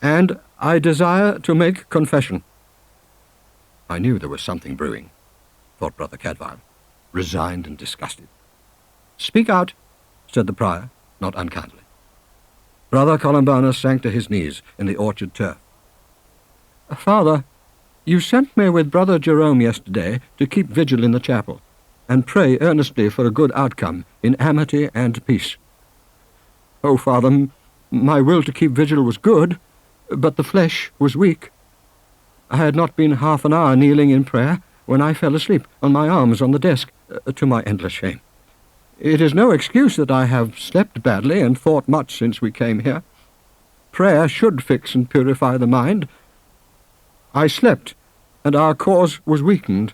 and I desire to make confession." I knew there was something brewing, thought Brother Cadfael, resigned and disgusted. "Speak out," said the prior, not unkindly. Brother Columbanus sank to his knees in the orchard turf. "Father, you sent me with Brother Jerome yesterday to keep vigil in the chapel, and pray earnestly for a good outcome in amity and peace. Oh, Father, my will to keep vigil was good, but the flesh was weak. I had not been half an hour kneeling in prayer when I fell asleep on my arms on the desk, to my endless shame. It is no excuse that I have slept badly and thought much since we came here. Prayer should fix and purify the mind. I slept, and our cause was weakened.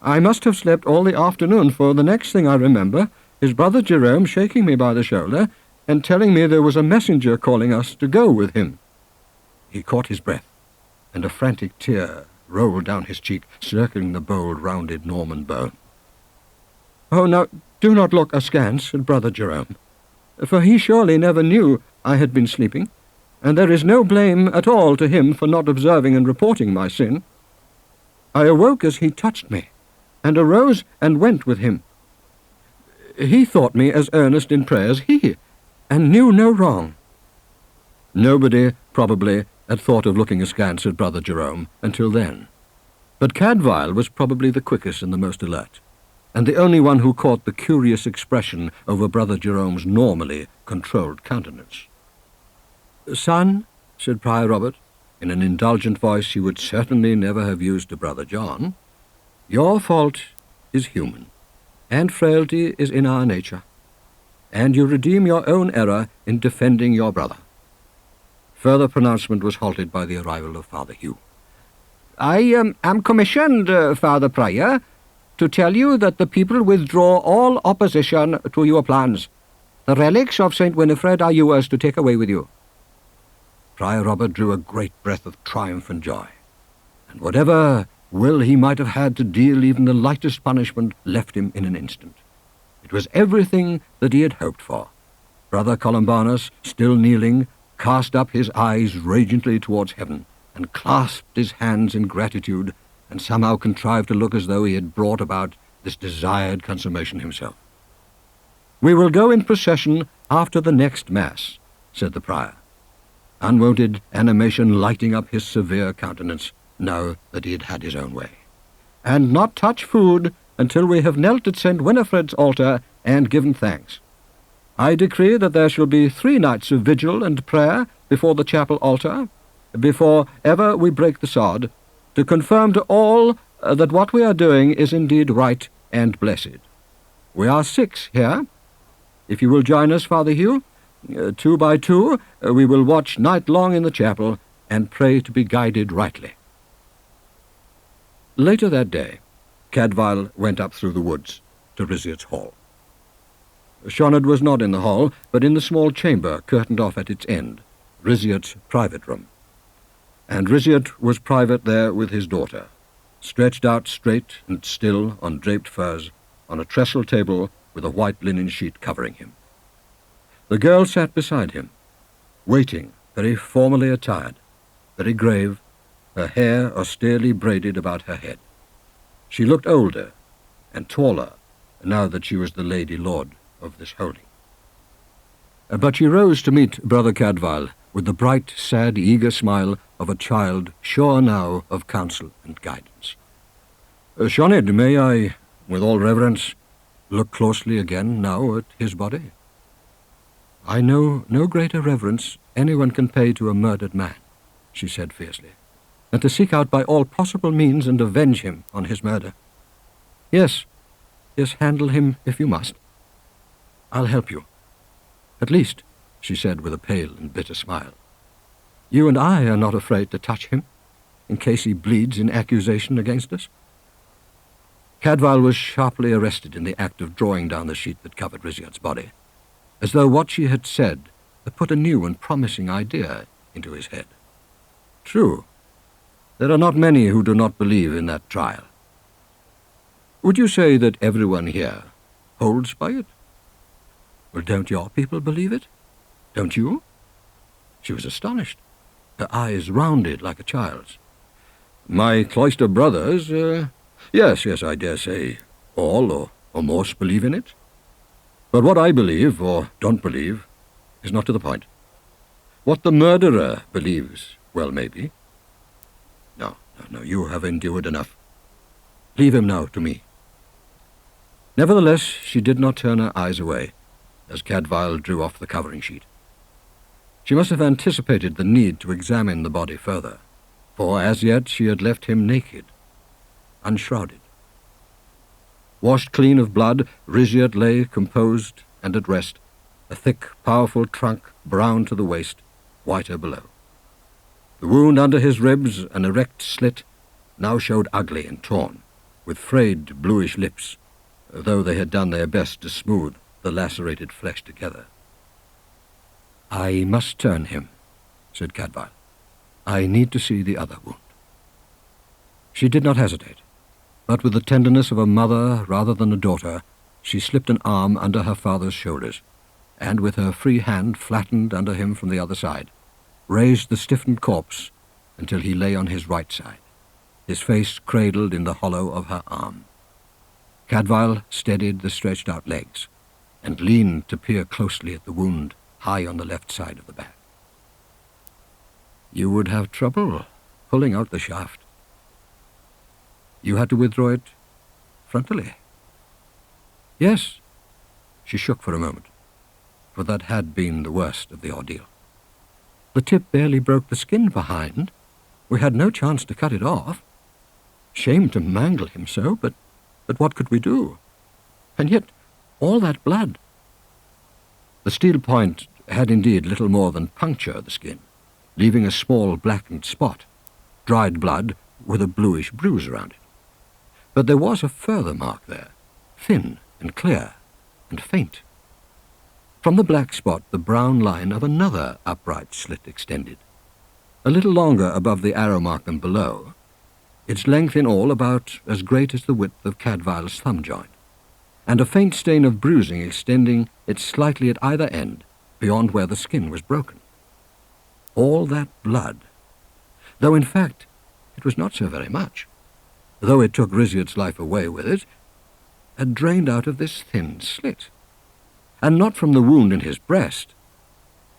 I must have slept all the afternoon, for the next thing I remember is Brother Jerome shaking me by the shoulder and telling me there was a messenger calling us to go with him." He caught his breath, and a frantic tear rolled down his cheek, circling the bold, rounded Norman bone. "Oh, now, do not look askance at Brother Jerome, for he surely never knew I had been sleeping, and there is no blame at all to him for not observing and reporting my sin. I awoke as he touched me, and arose and went with him. He thought me as earnest in prayer as he, and knew no wrong." Nobody, probably, had thought of looking askance at Brother Jerome until then, but Cadfael was probably the quickest and the most alert, and the only one who caught the curious expression over Brother Jerome's normally controlled countenance. "Son," said Prior Robert, in an indulgent voice he would certainly never have used to Brother John, "your fault is human, and frailty is in our nature, and you redeem your own error in defending your brother." Further pronouncement was halted by the arrival of Father Hugh. "I am commissioned, Father Prior, to tell you that the people withdraw all opposition to your plans. The relics of St. Winifred are yours to take away with you." Prior Robert drew a great breath of triumph and joy, and whatever will he might have had to deal even the lightest punishment left him in an instant. It was everything that he had hoped for. Brother Columbanus, still kneeling, cast up his eyes radiantly towards heaven, and clasped his hands in gratitude, and somehow contrived to look as though he had brought about this desired consummation himself. "We will go in procession after the next Mass," said the prior, unwonted animation lighting up his severe countenance, now that he had had his own way, "and not touch food until we have knelt at St. Winifred's altar and given thanks. I decree that there shall be 3 nights of vigil and prayer before the chapel altar, before ever we break the sod, to confirm to all that what we are doing is indeed right and blessed. We are 6 here. If you will join us, Father Hugh, 2 by 2, we will watch night long in the chapel and pray to be guided rightly." Later that day, Cadfael went up through the woods to Riziot's hall. Shonard was not in the hall, but in the small chamber curtained off at its end, Riziot's private room. And Riziot was private there with his daughter, stretched out straight and still on draped furs, on a trestle table with a white linen sheet covering him. The girl sat beside him, waiting, very formally attired, very grave, her hair austerely braided about her head. She looked older and taller now that she was the Lady Lord of this holding. But she rose to meet Brother Cadfael with the bright, sad, eager smile of a child sure now of counsel and guidance. Sioned, may I, with all reverence, look closely again now at his body? I know no greater reverence anyone can pay to a murdered man, she said fiercely, than to seek out by all possible means and avenge him on his murder. Yes, handle him if you must. I'll help you. At least, she said with a pale and bitter smile, you and I are not afraid to touch him, in case he bleeds in accusation against us. Cadfael was sharply arrested in the act of drawing down the sheet that covered Rizyard's body, as though what she had said had put a new and promising idea into his head. True, there are not many who do not believe in that trial. Would you say that everyone here holds by it? Well, don't your people believe it? Don't you? She was astonished, her eyes rounded like a child's. My cloister brothers, yes, I dare say, all or most believe in it. But what I believe, or don't believe, is not to the point. What the murderer believes, well, maybe. No, you have endured enough. Leave him now to me. Nevertheless, she did not turn her eyes away as Cadfael drew off the covering sheet. She must have anticipated the need to examine the body further, for as yet she had left him naked, unshrouded. Washed clean of blood, Rizyard lay composed and at rest, a thick, powerful trunk brown to the waist, whiter below. The wound under his ribs, an erect slit, now showed ugly and torn, with frayed bluish lips, though they had done their best to smooth the lacerated flesh together. I must turn him, said Cadfael. I need to see the other wound. She did not hesitate, but with the tenderness of a mother rather than a daughter, she slipped an arm under her father's shoulders, and with her free hand flattened under him from the other side, raised the stiffened corpse until he lay on his right side, his face cradled in the hollow of her arm. Cadfael steadied the stretched-out legs, and leaned to peer closely at the wound high on the left side of the back. You would have trouble pulling out the shaft. You had to withdraw it frontally. Yes. She shook for a moment, for that had been the worst of the ordeal. The tip barely broke the skin behind. We had no chance to cut it off. Shame to mangle him so, but what could we do? And yet, all that blood. The steel point had indeed little more than punctured the skin, leaving a small blackened spot, dried blood with a bluish bruise around it. But there was a further mark there, thin and clear and faint. From the black spot the brown line of another upright slit extended, a little longer above the arrow mark than below, its length in all about as great as the width of Cadfael's thumb joint, and a faint stain of bruising extending it slightly at either end, beyond where the skin was broken. All that blood, though in fact it was not so very much, though it took Rizyard's life away with it, had drained out of this thin slit, and not from the wound in his breast,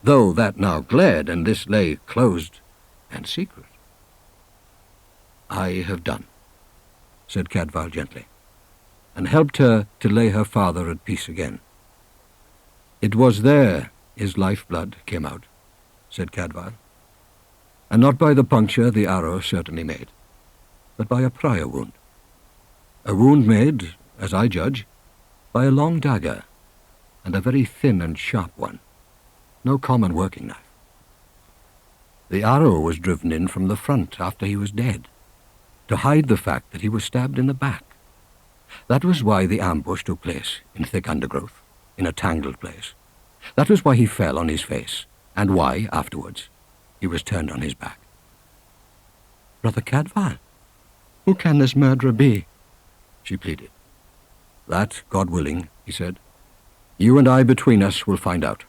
though that now glared and this lay closed and secret. I have done, said Cadfael gently, and helped her to lay her father at peace again. It was there his lifeblood came out, said Cadfael, and not by the puncture the arrow certainly made, but by a prior wound. A wound made, as I judge, by a long dagger, and a very thin and sharp one, no common working knife. The arrow was driven in from the front after he was dead, to hide the fact that he was stabbed in the back. That was why the ambush took place in thick undergrowth, in a tangled place. That was why he fell on his face, and why, afterwards, he was turned on his back. Brother Cadfael, who can this murderer be? She pleaded. That, God willing, he said, you and I between us will find out.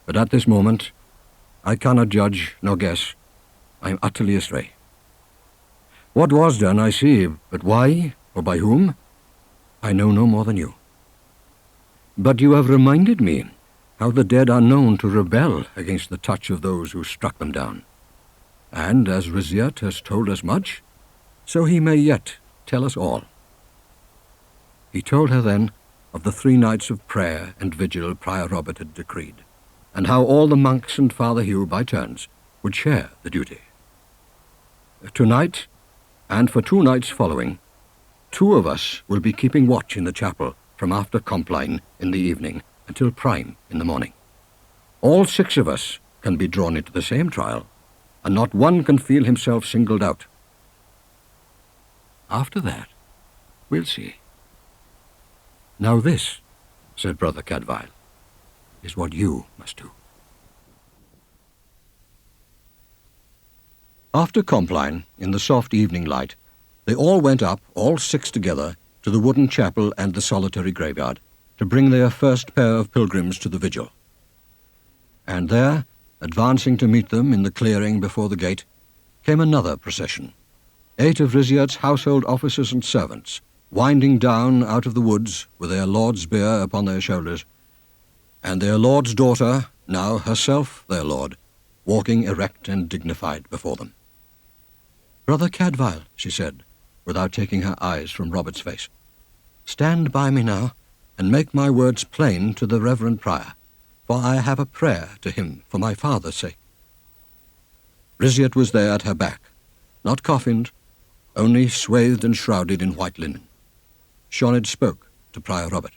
But at this moment, I cannot judge nor guess. I am utterly astray. What was done, I see, but why, or by whom, I know no more than you. But you have reminded me how the dead are known to rebel against the touch of those who struck them down. And as Riziert has told us much, so he may yet tell us all. He told her then of the 3 nights of prayer and vigil Prior Robert had decreed, and how all the monks and Father Hugh, by turns, would share the duty. Tonight, and for 2 nights following, 2 of us will be keeping watch in the chapel from after Compline in the evening until prime in the morning. All 6 of us can be drawn into the same trial, and not one can feel himself singled out. After that, we'll see. Now this, said Brother Cadfael, is what you must do. After Compline, in the soft evening light, they all went up, all 6 together, to the wooden chapel and the solitary graveyard, to bring their first pair of pilgrims to the vigil. And there, advancing to meet them in the clearing before the gate, came another procession, 8 of Riziert's household officers and servants, winding down out of the woods with their lord's bier upon their shoulders, and their lord's daughter, now herself their lord, walking erect and dignified before them. "Brother Cadfael," she said, without taking her eyes from Robert's face, "stand by me now, and make my words plain to the Reverend Prior, for I have a prayer to him for my father's sake." Riziert was there at her back, not coffined, only swathed and shrouded in white linen. Sioned spoke to Prior Robert.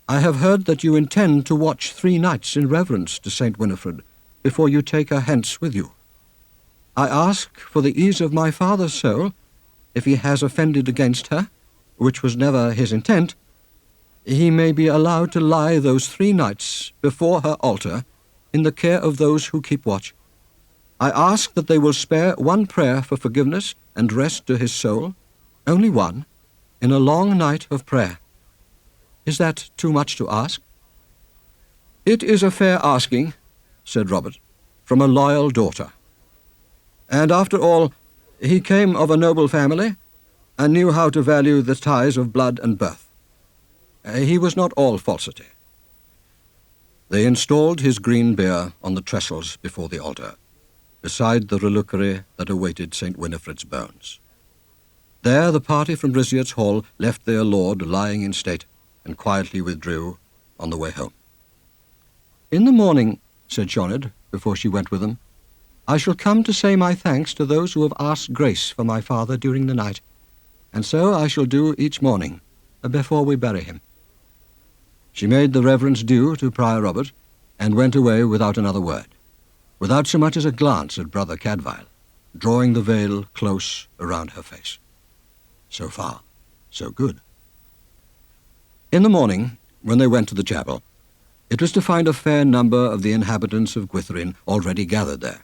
"I have heard that you intend to watch 3 nights in reverence to Saint Winifred before you take her hence with you. I ask for the ease of my father's soul, if he has offended against her, which was never his intent, he may be allowed to lie those 3 nights before her altar in the care of those who keep watch. I ask that they will spare 1 prayer for forgiveness and rest to his soul, only 1, in a long night of prayer. Is that too much to ask?" "It is a fair asking," said Robert, "from a loyal daughter. And after all, he came of a noble family, and knew how to value the ties of blood and birth. He was not all falsity." They installed his green bier on the trestles before the altar, beside the reliquary that awaited St. Winifred's bones. There the party from Riziert's hall left their lord lying in state, and quietly withdrew on the way home. "In the morning," said Sioned, before she went with them, "I shall come to say my thanks to those who have asked grace for my father during the night, and so I shall do each morning, before we bury him." She made the reverence due to Prior Robert, and went away without another word, without so much as a glance at Brother Cadfael, drawing the veil close around her face. So far, so good. In the morning, when they went to the chapel, it was to find a fair number of the inhabitants of Gwytherin already gathered there.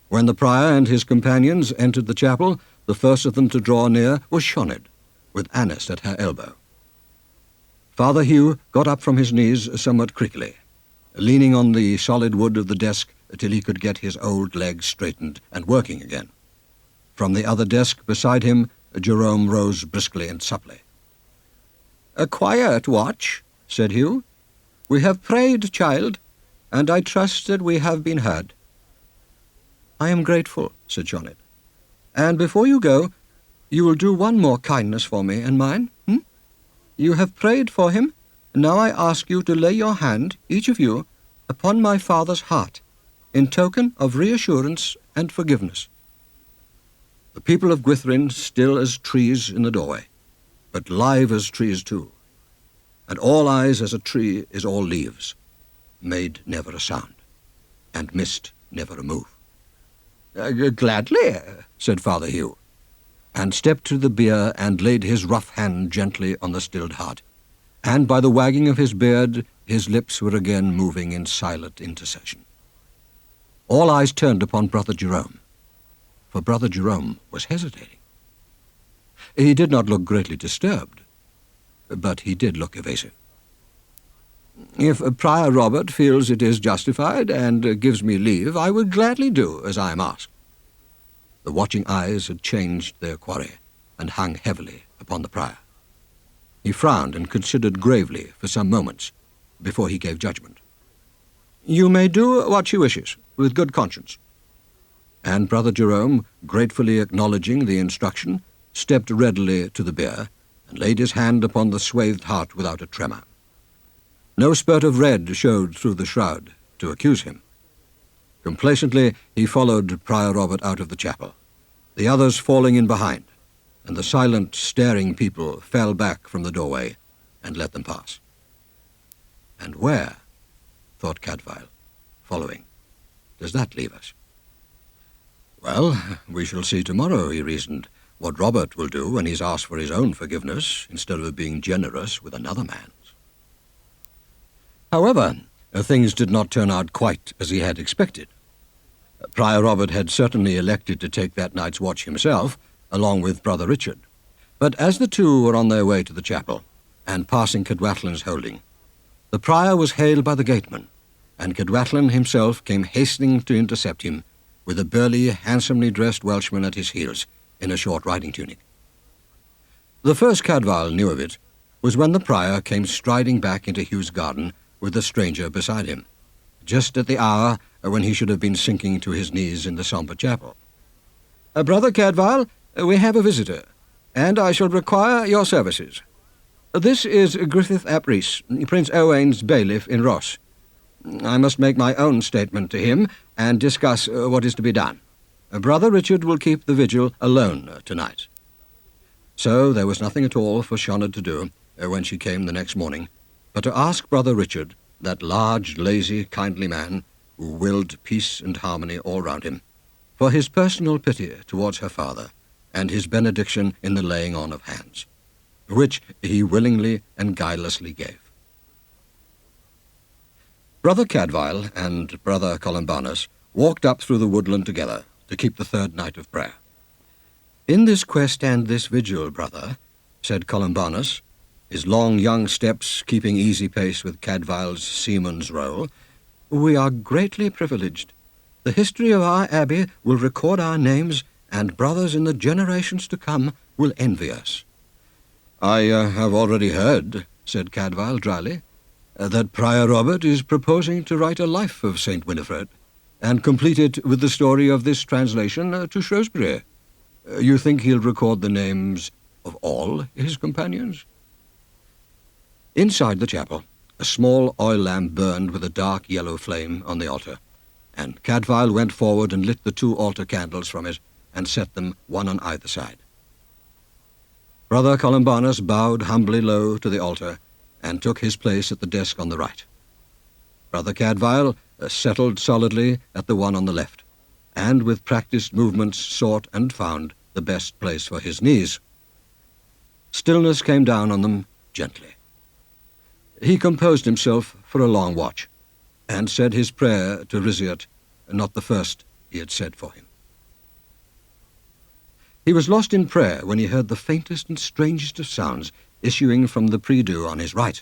When the prior and his companions entered the chapel, the first of them to draw near was Sioned, with Annis at her elbow. Father Hugh got up from his knees somewhat creakily, leaning on the solid wood of the desk till he could get his old legs straightened and working again. From the other desk beside him, Jerome rose briskly and supply. "A quiet watch," said Hugh. "We have prayed, child, and I trust that we have been heard." "I am grateful," said Sioned. "And before you go, you will do 1 more kindness for me and mine, You have prayed for him, and now I ask you to lay your hand, each of you, upon my father's heart, in token of reassurance and forgiveness." The people of Gwytherin still as trees in the doorway, but live as trees too, and all eyes as a tree is all leaves, made never a sound, and missed never a move. "Gladly," said Father Hugh, and stepped to the bier and laid his rough hand gently on the stilled heart, and by the wagging of his beard his lips were again moving in silent intercession. All eyes turned upon Brother Jerome, for Brother Jerome was hesitating. He did not look greatly disturbed, but he did look evasive. "If Prior Robert feels it is justified and gives me leave, I would gladly do as I am asked." The watching eyes had changed their quarry and hung heavily upon the prior. He frowned and considered gravely for some moments, before he gave judgment. "You may do what she wishes, with good conscience." And Brother Jerome, gratefully acknowledging the instruction, stepped readily to the bier and laid his hand upon the swathed heart without a tremor. No spurt of red showed through the shroud to accuse him. Complacently he followed Prior Robert out of the chapel, the others falling in behind, and the silent, staring people fell back from the doorway and let them pass. "And where," thought Cadfael, following, "does that leave us?" "Well, we shall see tomorrow," he reasoned, "what Robert will do when he's asked for his own forgiveness instead of being generous with another man's." However, things did not turn out quite as he had expected. Prior Robert had certainly elected to take that night's watch himself, along with Brother Richard. But as the two were on their way to the chapel, and passing Cadwatlin's holding, the prior was hailed by the gateman, and Cadwatlin himself came hastening to intercept him, with a burly, handsomely dressed Welshman at his heels, in a short riding tunic. The first Cadfael knew of it was when the prior came striding back into Hugh's garden with the stranger beside him, just at the hour when he should have been sinking to his knees in the sombre chapel. "Brother Cadfael, we have a visitor, and I shall require your services. This is Griffith ap Rhys, Prince Owain's bailiff in Ross. I must make my own statement to him and discuss what is to be done. Brother Richard will keep the vigil alone tonight." So there was nothing at all for Shonerd to do when she came the next morning, but to ask Brother Richard, that large, lazy, kindly man, who willed peace and harmony all round him, for his personal pity towards her father, and his benediction in the laying on of hands, which he willingly and guilelessly gave. Brother Cadfael and Brother Columbanus walked up through the woodland together to keep the third night of prayer. "In this quest and this vigil, brother," said Columbanus, his long young steps keeping easy pace with Cadfael's seaman's roll, "we are greatly privileged. The history of our abbey will record our names, and brothers in the generations to come will envy us." "I have already heard," said Cadfael dryly, "that Prior Robert is proposing to write a life of St. Winifred, and complete it with the story of this translation to Shrewsbury. You think he'll record the names of all his companions?" Inside the chapel, a small oil lamp burned with a dark yellow flame on the altar, and Cadfael went forward and lit the 2 altar candles from it and set them one on either side. Brother Columbanus bowed humbly low to the altar and took his place at the desk on the right. Brother Cadfael settled solidly at the one on the left, and with practiced movements sought and found the best place for his knees. Stillness came down on them gently. He composed himself for a long watch, and said his prayer to Riziot, not the first he had said for him. He was lost in prayer when he heard the faintest and strangest of sounds issuing from the prie-dieu on his right.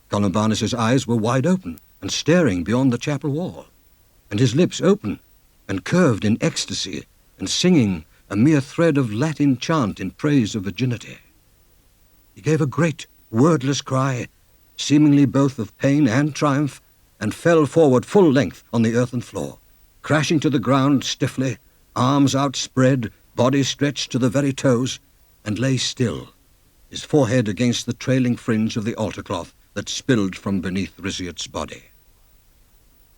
Columbanus's eyes were wide open and staring beyond the chapel wall, and his lips open and curved in ecstasy and singing a mere thread of Latin chant in praise of virginity. He gave a great, wordless cry, seemingly both of pain and triumph, and fell forward full length on the earthen floor, crashing to the ground stiffly, arms outspread, body stretched to the very toes, and lay still, his forehead against the trailing fringe of the altar cloth that spilled from beneath Riziot's body.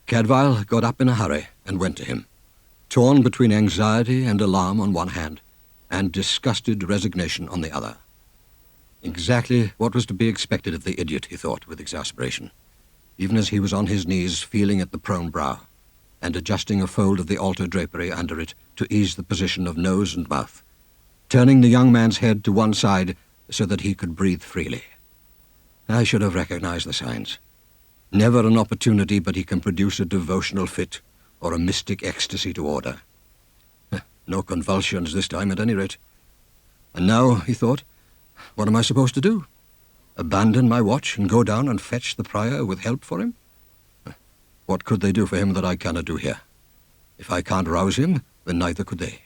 Cadfael got up in a hurry and went to him, torn between anxiety and alarm on one hand, and disgusted resignation on the other. Exactly what was to be expected of the idiot, he thought with exasperation, even as he was on his knees feeling at the prone brow, and adjusting a fold of the altar drapery under it to ease the position of nose and mouth, turning the young man's head to one side so that he could breathe freely. I should have recognized the signs. Never an opportunity but he can produce a devotional fit or a mystic ecstasy to order. No convulsions this time, at any rate. And now, he thought, what am I supposed to do? Abandon my watch and go down and fetch the prior with help for him? What could they do for him that I cannot do here? If I can't rouse him, then neither could they.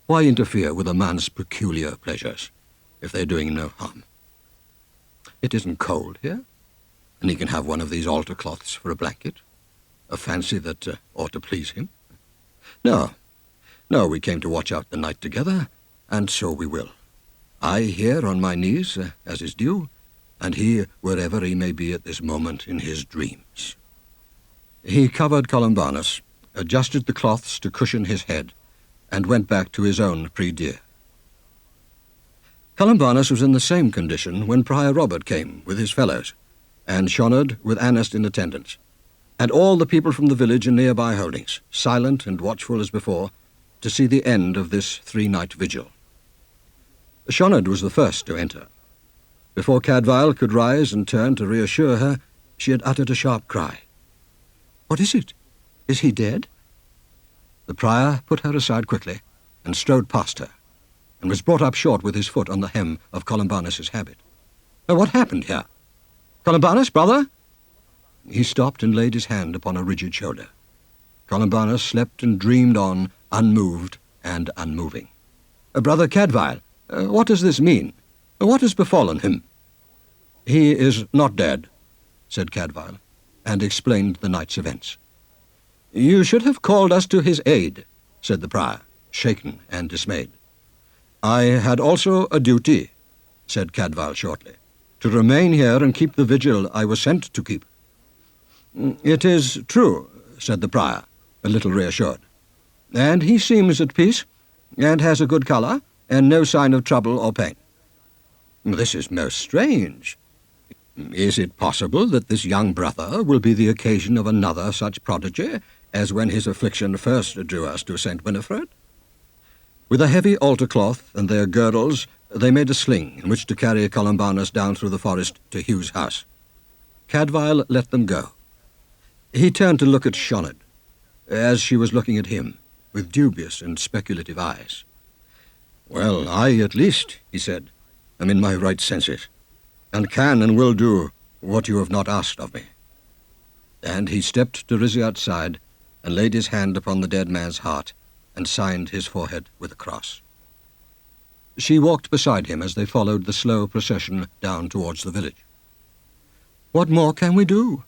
Why interfere with a man's peculiar pleasures, if they're doing no harm? It isn't cold here. and he can have one of these altar cloths for a blanket, a fancy that ought to please him. No, we came to watch out the night together, and so we will. I here on my knees, as is due, and he wherever he may be at this moment in his dreams." He covered Columbanus, adjusted the cloths to cushion his head, and went back to his own prie-dieu. Columbanus was in the same condition when Prior Robert came with his fellows, and Sioned with Anest in attendance, and all the people from the village and nearby holdings, silent and watchful as before, to see the end of this 3-night vigil. Sioned was the first to enter. Before Cadfael could rise and turn to reassure her, she had uttered a sharp cry. "What is it? Is he dead?" The prior put her aside quickly and strode past her, and was brought up short with his foot on the hem of Columbanus's habit. "What happened here? Columbanus, brother?" He stopped and laid his hand upon a rigid shoulder. Columbanus slept and dreamed on, unmoved and unmoving. "Brother Cadfael, what does this mean? What has befallen him?" "He is not dead," said Cadfael, and explained the night's events. "You should have called us to his aid," said the prior, shaken and dismayed. "I had also a duty," said Cadfael shortly, "to remain here and keep the vigil I was sent to keep." "It is true," said the prior, a little reassured. "And he seems at peace, and has a good colour, and no sign of trouble or pain." "This is most strange. Is it possible that this young brother will be the occasion of another such prodigy as when his affliction first drew us to St. Winifred?" With a heavy altar cloth and their girdles, they made a sling in which to carry Columbanus down through the forest to Hugh's house. Cadfael let them go. He turned to look at Sioned, as she was looking at him, with dubious and speculative eyes. "Well, I, at least," he said, "am in my right senses, and can and will do what you have not asked of me." And he stepped to Riziart's side, and laid his hand upon the dead man's heart, and signed his forehead with a cross. She walked beside him as they followed the slow procession down towards the village. "What more can we do?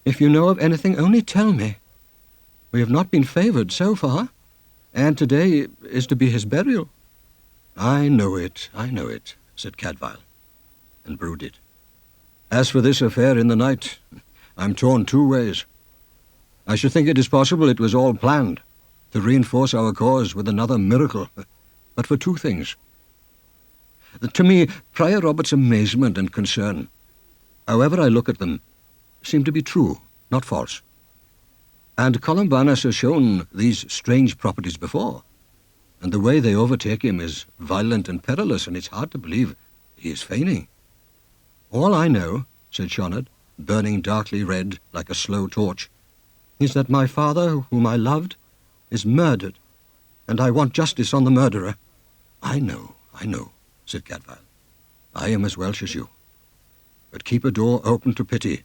If you know of anything, only tell me. We have not been favoured so far, and today is to be his burial." I know it," said Cadfael, and brooded. "As for this affair in the night, I'm torn 2 ways. I should think it is possible it was all planned, to reinforce our cause with another miracle, but for 2 things. To me, Prior Robert's amazement and concern, however I look at them, seem to be true, not false. And Columbanus has shown these strange properties before, and the way they overtake him is violent and perilous, and it's hard to believe he is feigning. All I know," said Sioned, burning darkly red like a slow torch, "is that my father, whom I loved, is murdered, and I want justice on the murderer." I know, said Cadfael. "I am as Welsh as you. But keep a door open to pity,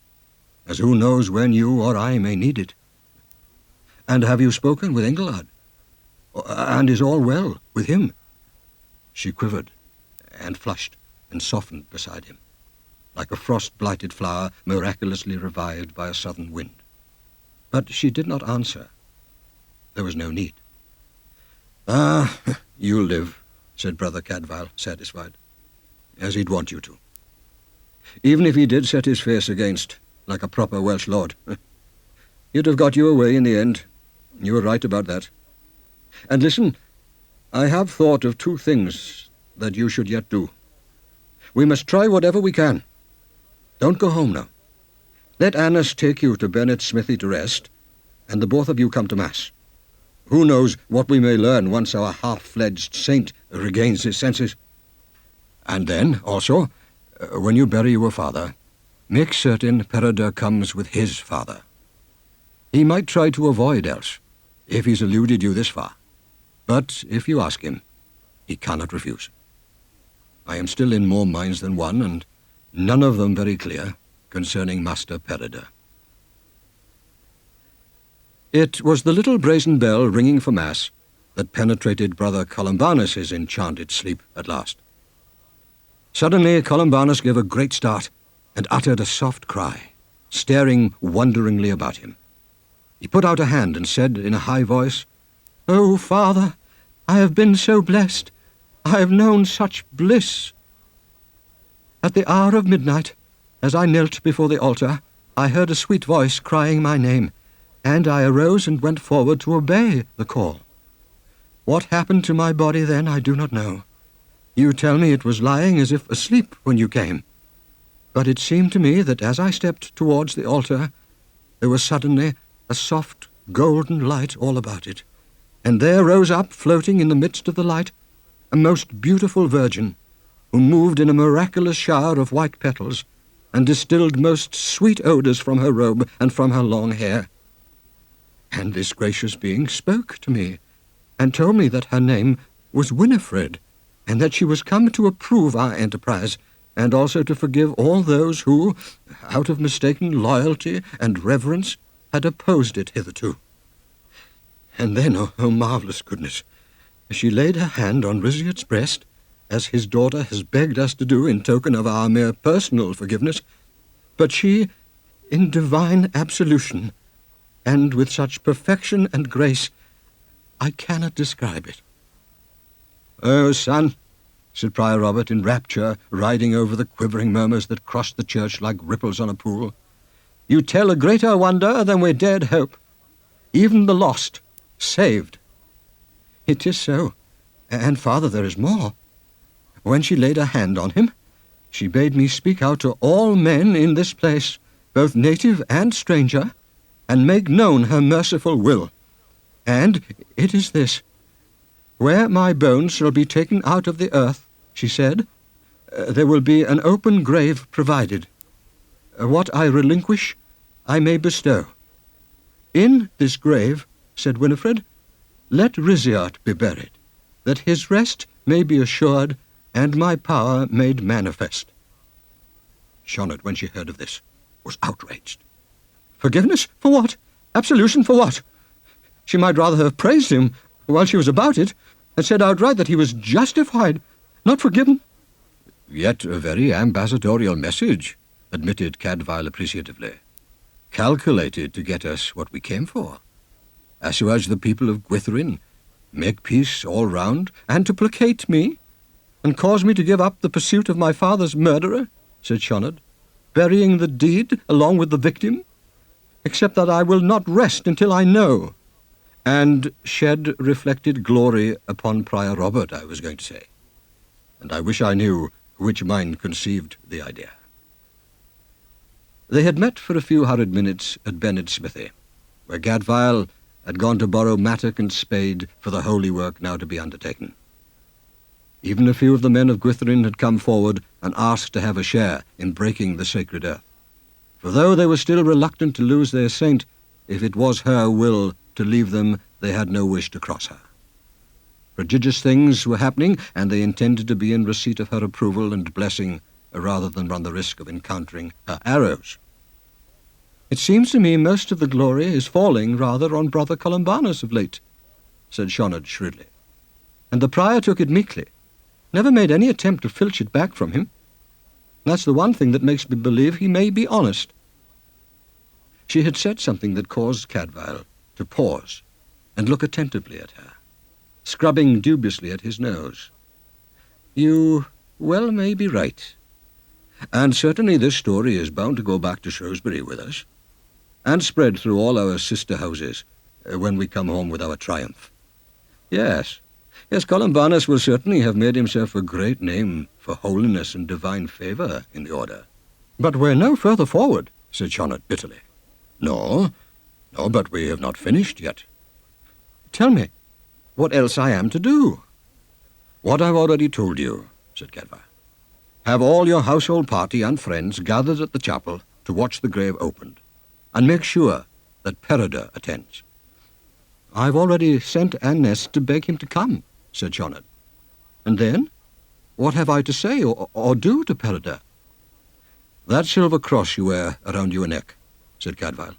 as who knows when you or I may need it. And have you spoken with Engelard? And is all well with him?" She quivered, and flushed, and softened beside him, like a frost-blighted flower miraculously revived by a southern wind. But she did not answer. There was no need. "Ah, you'll live," said Brother Cadfael, satisfied, "as he'd want you to. Even if he did set his face against, like a proper Welsh lord. He'd have got you away in the end. You were right about that. And listen, I have thought of 2 things that you should yet do. We must try whatever we can. Don't go home now. Let Annas take you to Bennet's smithy to rest, and the both of you come to Mass. Who knows what we may learn once our half-fledged saint regains his senses. And then, also, when you bury your father, make certain Peredur comes with his father. He might try to avoid else, if he's eluded you this far. But if you ask him, he cannot refuse. I am still in more minds than one, and none of them very clear, concerning Master Peredur." It was the little brazen bell ringing for Mass that penetrated Brother Columbanus's enchanted sleep at last. Suddenly Columbanus gave a great start, and uttered a soft cry, staring wonderingly about him. He put out a hand and said in a high voice, "Oh, Father, I have been so blessed. I have known such bliss." At the hour of midnight, as I knelt before the altar, I heard a sweet voice crying my name, and I arose and went forward to obey the call. What happened to my body then, I do not know. You tell me it was lying as if asleep when you came. But it seemed to me that as I stepped towards the altar, there was suddenly a soft golden light all about it, and there rose up, floating in the midst of the light, a most beautiful virgin, who moved in a miraculous shower of white petals, and distilled most sweet odours from her robe and from her long hair. And this gracious being spoke to me, and told me that her name was Winifred, and that she was come to approve our enterprise, and also to forgive all those who, out of mistaken loyalty and reverence, had opposed it hitherto. And then, oh marvellous goodness, she laid her hand on Riziot's breast, as his daughter has begged us to do in token of our mere personal forgiveness, but she, in divine absolution, and with such perfection and grace, I cannot describe it. "Oh, son," said Prior Robert in rapture, riding over the quivering murmurs that crossed the church like ripples on a pool, "you tell a greater wonder than we dared hope. Even the lost, saved." "It is so, and, Father, there is more. When she laid her hand on him, she bade me speak out to all men in this place, both native and stranger, and make known her merciful will. And it is this: where my bones shall be taken out of the earth, she said, there will be an open grave provided. What I relinquish, I may bestow. In this grave, said Winifred, let Riziot be buried, that his rest may be assured, and my power made manifest." Shonnet, when she heard of this, was outraged. Forgiveness for what? Absolution for what? She might rather have praised him while she was about it, and said outright that he was justified, not forgiven. "Yet a very ambassadorial message," admitted Cadfael appreciatively. "Calculated to get us what we came for. Assuage the people of Gwytherin, make peace all round, and to placate me, and cause me to give up the pursuit of my father's murderer," said Shonnet, "burying the deed along with the victim, except that I will not rest until I know." And shed reflected glory upon Prior Robert, I was going to say. And I wish I knew which mind conceived the idea. They had met for a few hurried minutes at Bennet's smithy, where Cadfael had gone to borrow mattock and spade for the holy work now to be undertaken. Even a few of the men of Gwytherin had come forward and asked to have a share in breaking the sacred earth. For though they were still reluctant to lose their saint, if it was her will to leave them, they had no wish to cross her. Prodigious things were happening, and they intended to be in receipt of her approval and blessing, rather than run the risk of encountering her arrows. "It seems to me most of the glory is falling rather on Brother Columbanus of late," said Shonnet shrewdly. "And the prior took it meekly, never made any attempt to filch it back from him. That's the one thing that makes me believe he may be honest." She had said something that caused Cadfael to pause and look attentively at her, scrubbing dubiously at his nose. "You well may be right. And certainly this story is bound to go back to Shrewsbury with us, and spread through all our sister houses when we come home with our triumph. Yes, Columbanus will certainly have made himself a great name for holiness and divine favour in the order." "But we're no further forward," said Shonnet bitterly. No, but we have not finished yet." "Tell me what else I am to do." "What I've already told you," said Cadfael. "Have all your household party and friends gathered at the chapel to watch the grave opened, and make sure that Peredur attends." "I've already sent Annest to beg him to come," said Shonnet. "And then? What have I to say or do to Peredur?" "That silver cross you wear around your neck," said Cadfael.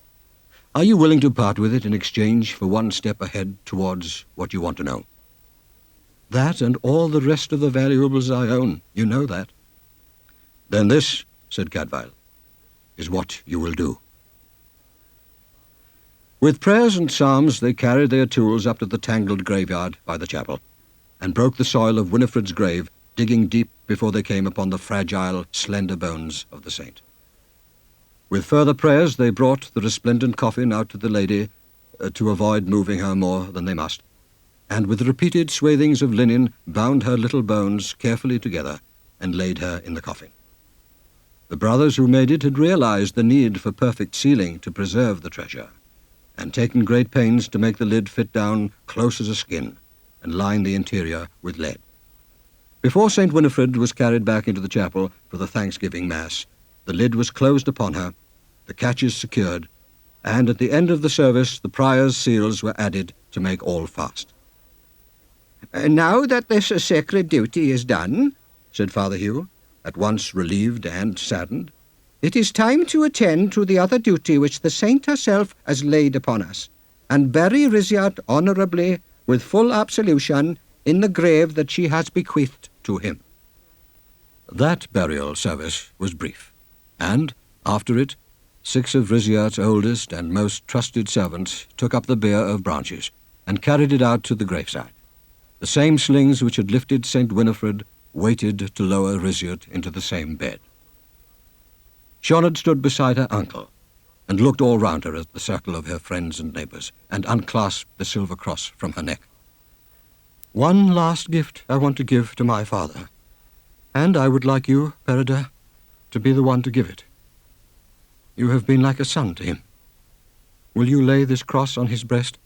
"Are you willing to part with it in exchange for one step ahead towards what you want to know?" "That and all the rest of the valuables I own. You know that." "Then this," said Cadfael, is what you will do." With prayers and psalms they carried their tools up to the tangled graveyard by the chapel, and broke the soil of Winifred's grave, digging deep before they came upon the fragile, slender bones of the saint. With further prayers they brought the resplendent coffin out to the lady, to avoid moving her more than they must, and with repeated swathings of linen bound her little bones carefully together and laid her in the coffin. The brothers who made it had realized the need for perfect sealing to preserve the treasure, and taken great pains to make the lid fit down close as a skin and line the interior with lead. Before St. Winifred was carried back into the chapel for the Thanksgiving Mass, the lid was closed upon her, the catches secured, and at the end of the service the prior's seals were added to make all fast. "Now that this sacred duty is done," said Father Hugh, at once relieved and saddened, "it is time to attend to the other duty which the saint herself has laid upon us, and bury Riziat honourably with full absolution in the grave that she has bequeathed to him." That burial service was brief, and, after it, 6 of Riziat's oldest and most trusted servants took up the bier of branches and carried it out to the graveside. The same slings which had lifted St. Winifred waited to lower Riziat into the same bed. Sioned stood beside her uncle and looked all round her at the circle of her friends and neighbours, and unclasped the silver cross from her neck. "One last gift I want to give to my father, and I would like you, Peredur, to be the one to give it. You have been like a son to him. Will you lay this cross on his breast,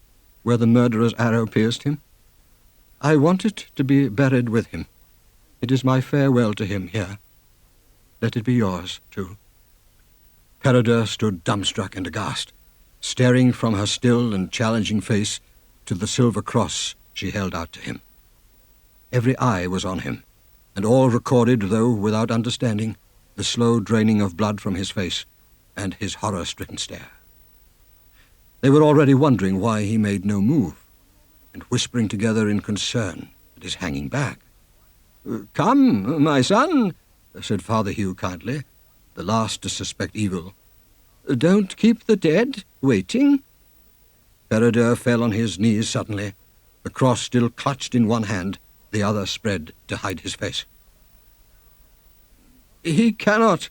where the murderer's arrow pierced him? I want it to be buried with him. It is my farewell to him here. Let it be yours, too." Peredur stood dumbstruck and aghast, staring from her still and challenging face to the silver cross she held out to him. Every eye was on him, and all recorded, though without understanding, the slow draining of blood from his face and his horror-stricken stare. They were already wondering why he made no move, and whispering together in concern at his hanging back. "Come, my son," said Father Hugh kindly, the last to suspect evil. "Don't keep the dead waiting." Peredur fell on his knees suddenly, the cross still clutched in one hand, the other spread to hide his face. "He cannot,"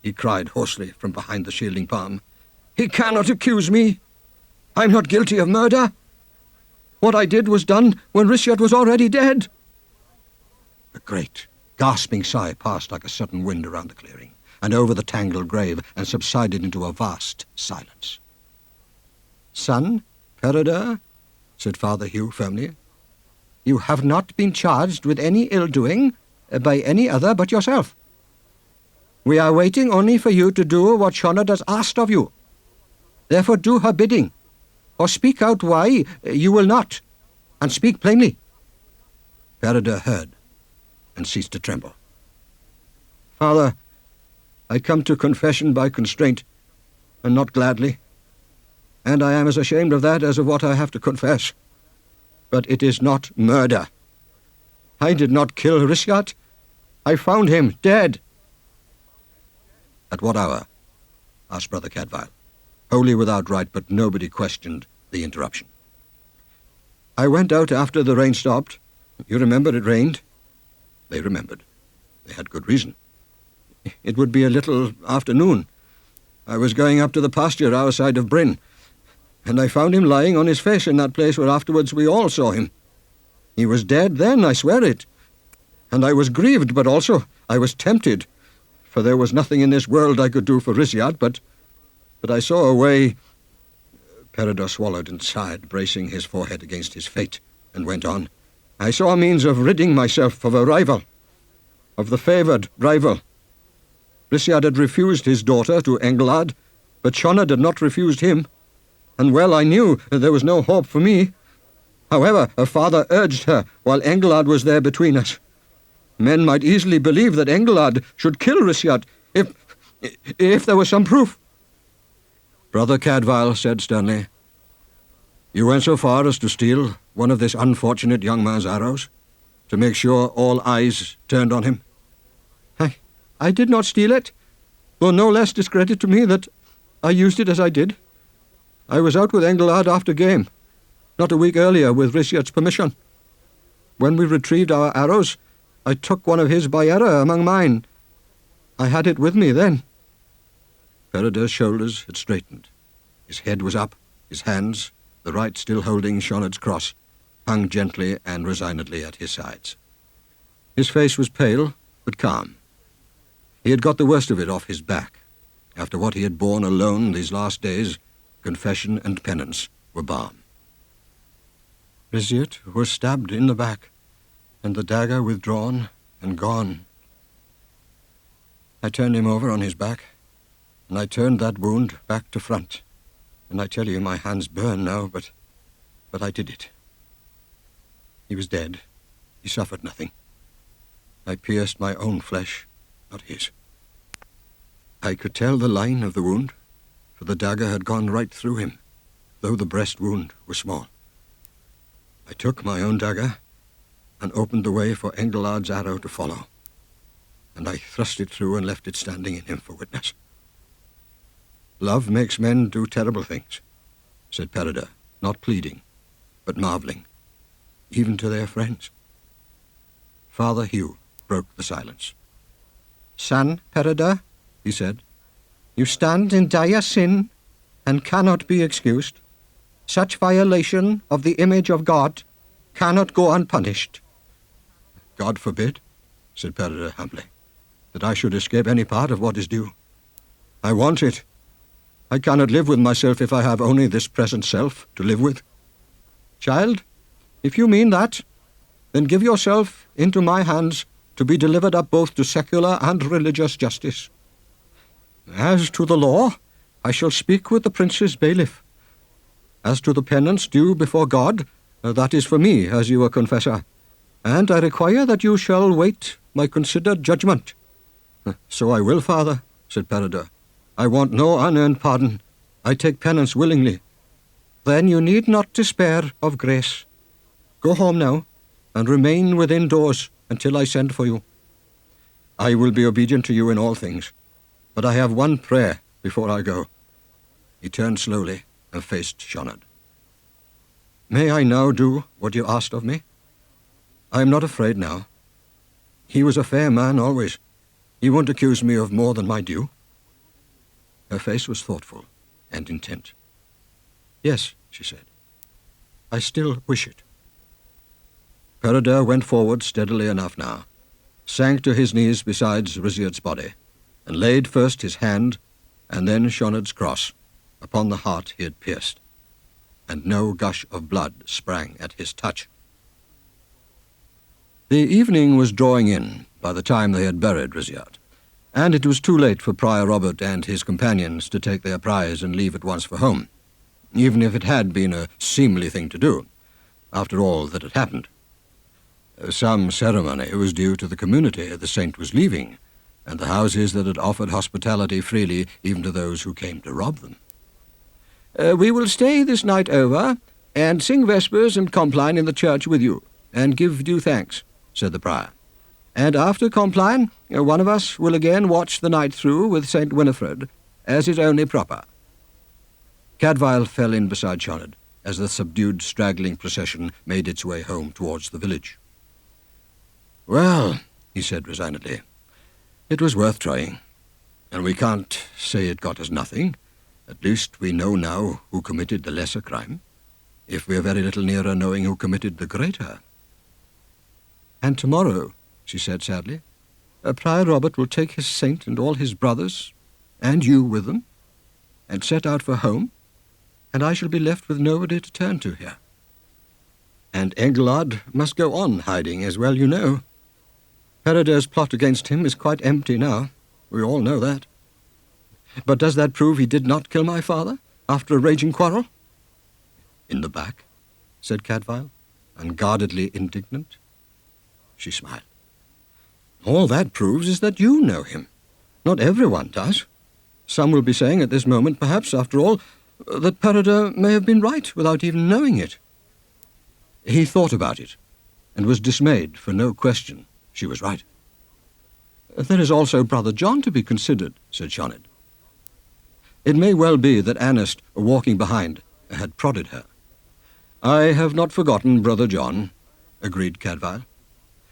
he cried hoarsely from behind the shielding palm. "He cannot accuse me. I'm not guilty of murder. What I did was done when Riziat was already dead." A great, gasping sigh passed like a sudden wind around the clearing, and over the tangled grave, and subsided into a vast silence. "Son, Peredur," said Father Hugh firmly, "you have not been charged with any ill-doing by any other but yourself. We are waiting only for you to do what Sioned has asked of you. Therefore do her bidding, or speak out why you will not, and speak plainly." Peredur heard, and ceased to tremble. "Father, I come to confession by constraint, and not gladly, and I am as ashamed of that as of what I have to confess. But it is not murder. I did not kill Riziat. I found him dead." "At what hour?" asked Brother Cadfael, wholly without right, but nobody questioned the interruption. "I went out after the rain stopped. You remember it rained?" They remembered. They had good reason. "It would be a little after noon. I was going up to the pasture our side of Bryn, and I found him lying on his face in that place where afterwards we all saw him. He was dead then, I swear it. And I was grieved, but also I was tempted, for there was nothing in this world I could do for Riziat, but I saw a way—" Peredur swallowed and sighed, bracing his forehead against his fate, and went on. "I saw a means of ridding myself of a rival, of the favoured rival. Riziat had refused his daughter to Engelad, but Sioned had not refused him, and well I knew there was no hope for me. However, her father urged her while Engelad was there between us. Men might easily believe that Engelad should kill Riziat if there was some proof." Brother Cadfael said sternly, "You went so far as to steal one of this unfortunate young man's arrows, to make sure all eyes turned on him?" I did not steal it. though no less discredit to me that I used it as I did. I was out with Engelhard after game, not a week earlier with Risiert's permission. When we retrieved our arrows, I took one of his Bayera among mine. I had it with me then." Peredur's shoulders had straightened. His head was up, his hands, the right still holding Shonard's cross, hung gently and resignedly at his sides. His face was pale, but calm. He had got the worst of it off his back. After what he had borne alone these last days, confession and penance were balm. Risiert was stabbed in the back, and the dagger withdrawn and gone. I turned him over on his back, and I turned that wound back to front. And I tell you, my hands burn now, but I did it. He was dead. He suffered nothing. I pierced my own flesh, not his. I could tell the line of the wound, for the dagger had gone right through him, though the breast wound was small. I took my own dagger and opened the way for Engelhard's arrow to follow, and I thrust it through and left it standing in him for witness. "Love makes men do terrible things," said Peredur, not pleading, but marvelling, even to their friends. Father Hugh broke the silence. "Son Peredur," he said, "you stand in dire sin and cannot be excused. Such violation of the image of God cannot go unpunished." "God forbid," said Peredur humbly, "that I should escape any part of what is due. I want it. I cannot live with myself if I have only this present self to live with. Child, if you mean that, then give yourself into my hands to be delivered up both to secular and religious justice. As to the law, I shall speak with the prince's bailiff. As to the penance due before God, that is for me, as you are confessor, and I require that you shall wait my considered judgment." "So I will, father," said Peredur. "I want no unearned pardon. I take penance willingly." "Then you need not despair of grace. Go home now, and remain within doors until I send for you." "I will be obedient to you in all things, but I have one prayer before I go." He turned slowly and faced Shonard. "May I now do what you asked of me? I am not afraid now. He was a fair man always. He won't accuse me of more than my due." Her face was thoughtful and intent. "Yes," she said, "I still wish it." Peredur went forward steadily enough now, sank to his knees beside Risiert's body, and laid first his hand, and then Shonard's cross, upon the heart he had pierced, and no gush of blood sprang at his touch. The evening was drawing in by the time they had buried Risiert, and it was too late for Prior Robert and his companions to take their prize and leave at once for home, even if it had been a seemly thing to do, after all that had happened. Some ceremony was due to the community the saint was leaving, and the houses that had offered hospitality freely even to those who came to rob them. "We will stay this night over, and sing vespers and compline in the church with you, and give due thanks," said the prior. "And after compline, one of us will again watch the night through with St. Winifred, as is only proper." Cadfael fell in beside Shonard as the subdued, straggling procession made its way home towards the village. "Well," he said resignedly, "it was worth trying, and we can't say it got us nothing. At least we know now who committed the lesser crime, if we are very little nearer knowing who committed the greater." "And tomorrow," she said sadly, "Prior Robert will take his saint and all his brothers, and you with them, and set out for home, and I shall be left with nobody to turn to here. And Engelhard must go on hiding, as well you know. Peredur's plot against him is quite empty now. We all know that. But does that prove he did not kill my father, after a raging quarrel?" "In the back," said Cadfael, unguardedly indignant. She smiled. "All that proves is that you know him. Not everyone does. Some will be saying at this moment, perhaps, after all, that Peredur may have been right without even knowing it." He thought about it, and was dismayed, for no question she was right. There is also Brother John to be considered, said Sioned. It may well be that Anest, walking behind, had prodded her. I have not forgotten Brother John, agreed Cadfael.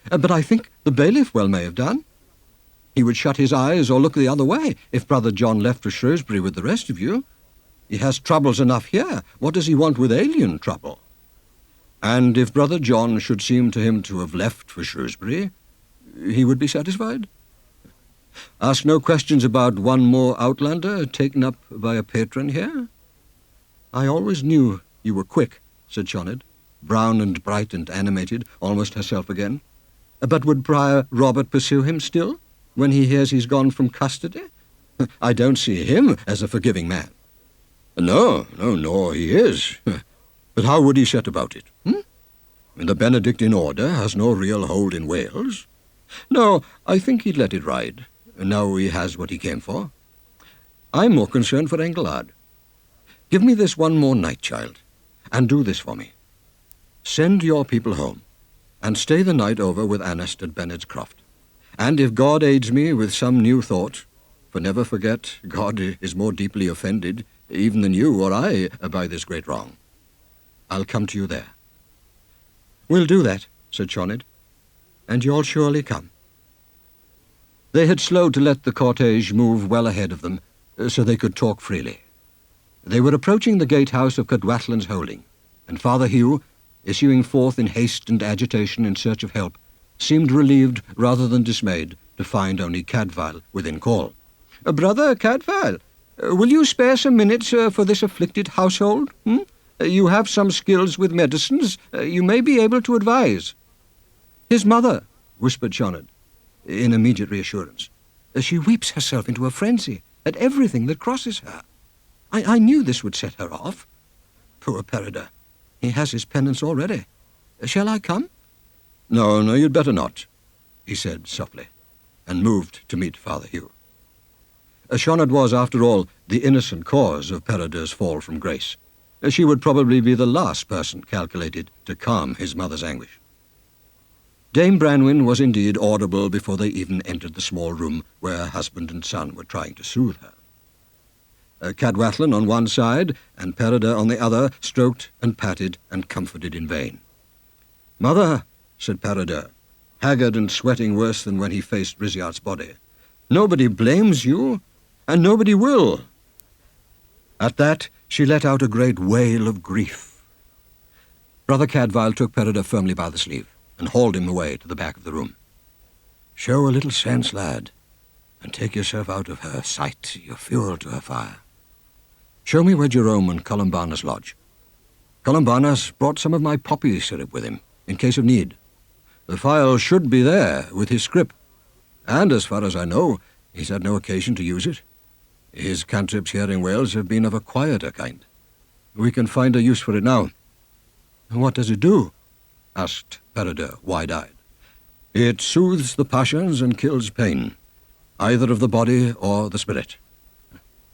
But I think the bailiff well may have done. He would shut his eyes or look the other way if Brother John left for Shrewsbury with the rest of you. He has troubles enough here. What does he want with alien trouble? And if Brother John should seem to him to have left for Shrewsbury, he would be satisfied? Ask no questions about one more outlander taken up by a patron here? I always knew you were quick, said Sioned, brown and bright and animated, almost herself again. But would Prior Robert pursue him still, when he hears he's gone from custody? I don't see him as a forgiving man. No, nor he is. But how would he set about it? The Benedictine order has no real hold in Wales. No, I think he'd let it ride, now he has what he came for. I'm more concerned for Engelard. Give me this one more night, child, and do this for me. Send your people home, and stay the night over with Anest at Bennett's Croft. And if God aids me with some new thought, for never forget, God is more deeply offended, even than you or I, by this great wrong, I'll come to you there. We'll do that, said Sioned, and you'll surely come. They had slowed to let the cortege move well ahead of them, so they could talk freely. They were approaching the gatehouse of Cadwatlan's holding, and Father Hugh, issuing forth in haste and agitation in search of help, seemed relieved rather than dismayed to find only Cadfael within call. Brother Cadfael, will you spare some minutes for this afflicted household? You have some skills with medicines. You may be able to advise. His mother, whispered Sioned, in immediate reassurance. She weeps herself into a frenzy at everything that crosses her. I knew this would set her off. Poor Peredur. He has his penance already. Shall I come? No, you'd better not, he said softly, and moved to meet Father Hugh. Sioned was, after all, the innocent cause of Peredur's fall from grace. She would probably be the last person calculated to calm his mother's anguish. Dame Branwen was indeed audible before they even entered the small room where husband and son were trying to soothe her. Cadwatlan on one side and Peredur on the other stroked and patted and comforted in vain. Mother, said Peredur, haggard and sweating worse than when he faced Riziart's body, nobody blames you, and nobody will. At that, she let out a great wail of grief. Brother Cadfael took Peredur firmly by the sleeve and hauled him away to the back of the room. Show a little sense, lad, and take yourself out of her sight, you're fuel to her fire. Show me where Jerome and Columbanus lodge. Columbanus brought some of my poppy syrup with him, in case of need. The phial should be there, with his scrip, and as far as I know, he's had no occasion to use it. His cantrips here in Wales have been of a quieter kind. We can find a use for it now. What does it do? Asked Peredur, wide-eyed. It soothes the passions and kills pain, either of the body or the spirit.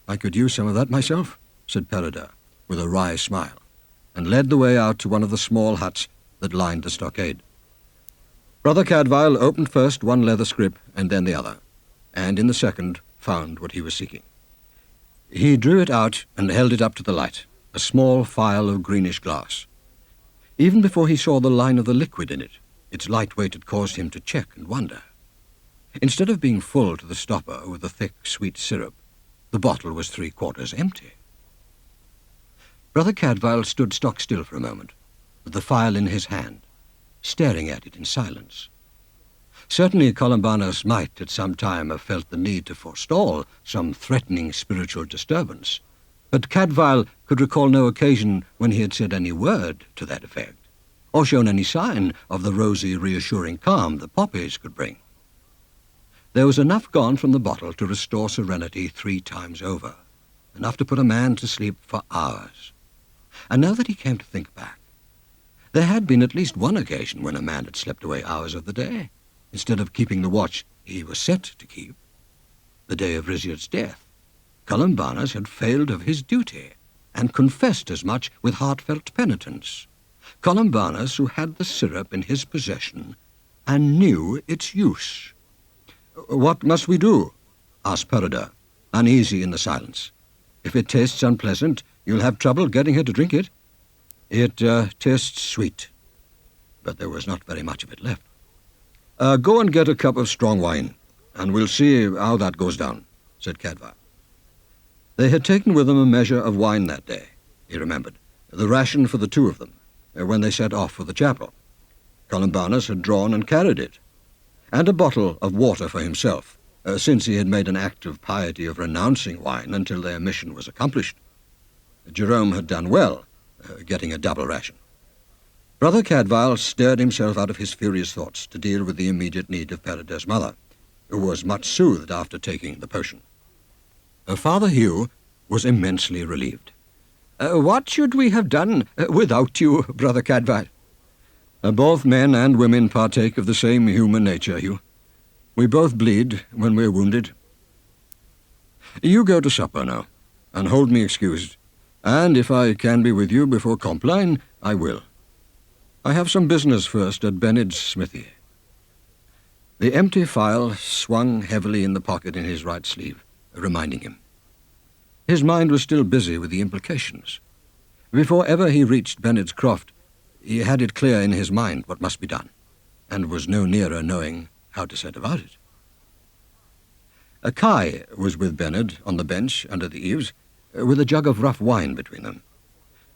I could use some of that myself, said Peredur, with a wry smile, and led the way out to one of the small huts that lined the stockade. Brother Cadfael opened first one leather scrip and then the other, and in the second found what he was seeking. He drew it out and held it up to the light, a small phial of greenish glass. Even before he saw the line of the liquid in it, its light weight had caused him to check and wonder. Instead of being full to the stopper with the thick, sweet syrup, the bottle was 3/4 empty. Brother Cadfael stood stock still for a moment, with the phial in his hand, staring at it in silence. Certainly Columbanus might at some time have felt the need to forestall some threatening spiritual disturbance, but Cadfael could recall no occasion when he had said any word to that effect, or shown any sign of the rosy, reassuring calm the poppies could bring. There was enough gone from the bottle to restore serenity 3 times over, enough to put a man to sleep for hours. And now that he came to think back, there had been at least one occasion when a man had slept away hours of the day, instead of keeping the watch he was set to keep. The day of Riziart's death, Columbanus had failed of his duty, and confessed as much with heartfelt penitence. Columbanus, who had the syrup in his possession, and knew its use. What must we do? Asked Peredur, uneasy in the silence. If it tastes unpleasant, you'll have trouble getting her to drink it. It tastes sweet, but there was not very much of it left. Go and get a cup of strong wine, and we'll see how that goes down, said Cadfael. They had taken with them a measure of wine that day, he remembered, the ration for the two of them, when they set off for the chapel. Columbanus had drawn and carried it, and a bottle of water for himself, since he had made an act of piety of renouncing wine until their mission was accomplished. Jerome had done well, getting a double ration. Brother Cadfael stirred himself out of his furious thoughts to deal with the immediate need of Peredur's mother, who was much soothed after taking the potion. Father Hugh was immensely relieved. What should we have done without you, Brother Cadfael? Both men and women partake of the same human nature, Hugh. We both bleed when we're wounded. You go to supper now, and hold me excused, and if I can be with you before Compline, I will. I have some business first at Bennett's smithy. The empty phial swung heavily in the pocket in his right sleeve, reminding him. His mind was still busy with the implications. Before ever he reached Bennett's croft, he had it clear in his mind what must be done, and was no nearer knowing how to set about it. Kai was with Bennett on the bench under the eaves, with a jug of rough wine between them.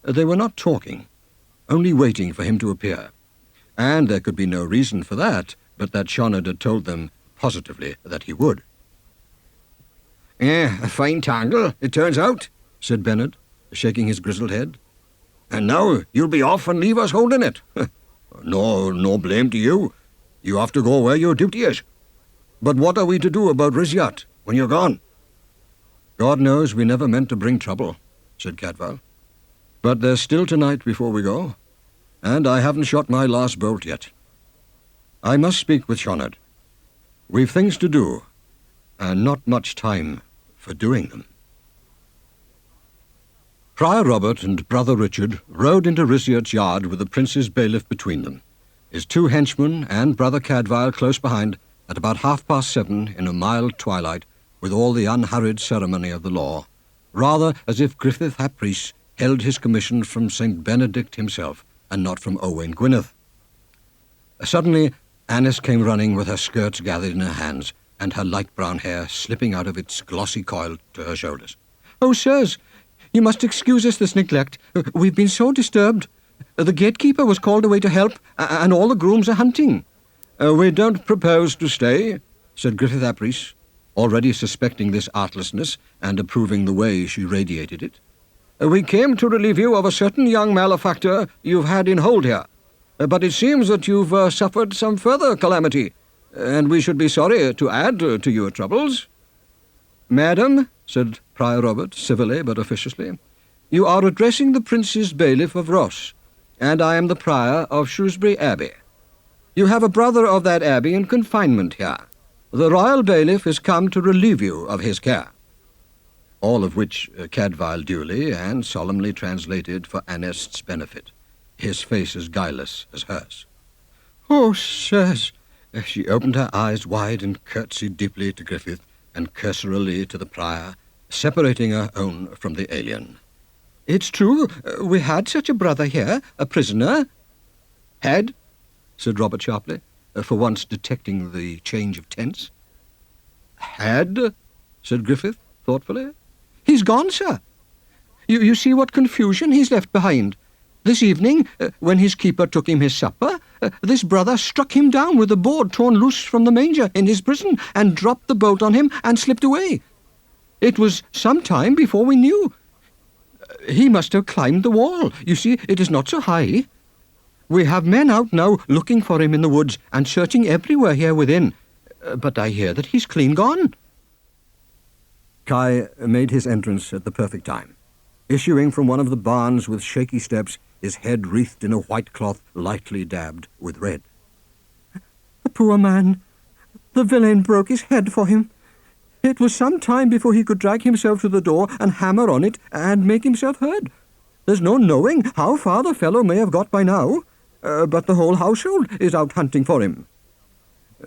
They were not talking, only waiting for him to appear, and there could be no reason for that but that Shonard had told them positively that he would. A fine tangle, it turns out, said Bennett, shaking his grizzled head. And now you'll be off and leave us holding it. No blame to you. You have to go where your duty is. But what are we to do about Rizyat when you're gone? God knows we never meant to bring trouble, said Cadfael. But there's still tonight before we go, and I haven't shot my last bolt yet. I must speak with Shonard. We've things to do, and not much time for doing them. Prior Robert and Brother Richard rode into Rizyat's yard with the prince's bailiff between them, his two henchmen and Brother Cadfael close behind, at about 7:30 in a mild twilight, with all the unhurried ceremony of the law, rather as if Griffith ap Rhys held his commission from St. Benedict himself, and not from Owain Gwynedd. Suddenly, Annis came running with her skirts gathered in her hands, and her light brown hair slipping out of its glossy coil to her shoulders. "Oh, sirs, you must excuse us this neglect. We've been so disturbed. The gatekeeper was called away to help, and all the grooms are hunting." "We don't propose to stay," said Griffith ap Rhys, already suspecting this artlessness and approving the way she radiated it. "We came to relieve you of a certain young malefactor you've had in hold here. But it seems that you've suffered some further calamity, and we should be sorry to add to your troubles." "Madam," said Prior Robert, civilly but officiously, "you are addressing the Prince's bailiff of Ross, and I am the Prior of Shrewsbury Abbey. You have a brother of that abbey in confinement here. The royal bailiff is come to relieve you of his care." All of which Cadfael duly and solemnly translated for Annest's benefit, his face as guileless as hers. "Oh, sirs!" She opened her eyes wide and curtsied deeply to Griffith and cursorily to the prior, separating her own from the alien. "It's true, we had such a brother here, a prisoner." "Had?" said Robert sharply, for once detecting the change of tense. "Had?" said Griffith thoughtfully. "He's gone, sir. You see what confusion he's left behind. This evening, when his keeper took him his supper, this brother struck him down with a board torn loose from the manger in his prison and dropped the bolt on him and slipped away. It was some time before we knew. He must have climbed the wall. You see, it is not so high. We have men out now looking for him in the woods and searching everywhere here within, but I hear that he's clean gone." Kai made his entrance at the perfect time, issuing from one of the barns with shaky steps, his head wreathed in a white cloth lightly dabbed with red. "The poor man! The villain broke his head for him. It was some time before he could drag himself to the door and hammer on it and make himself heard. There's no knowing how far the fellow may have got by now, but the whole household is out hunting for him."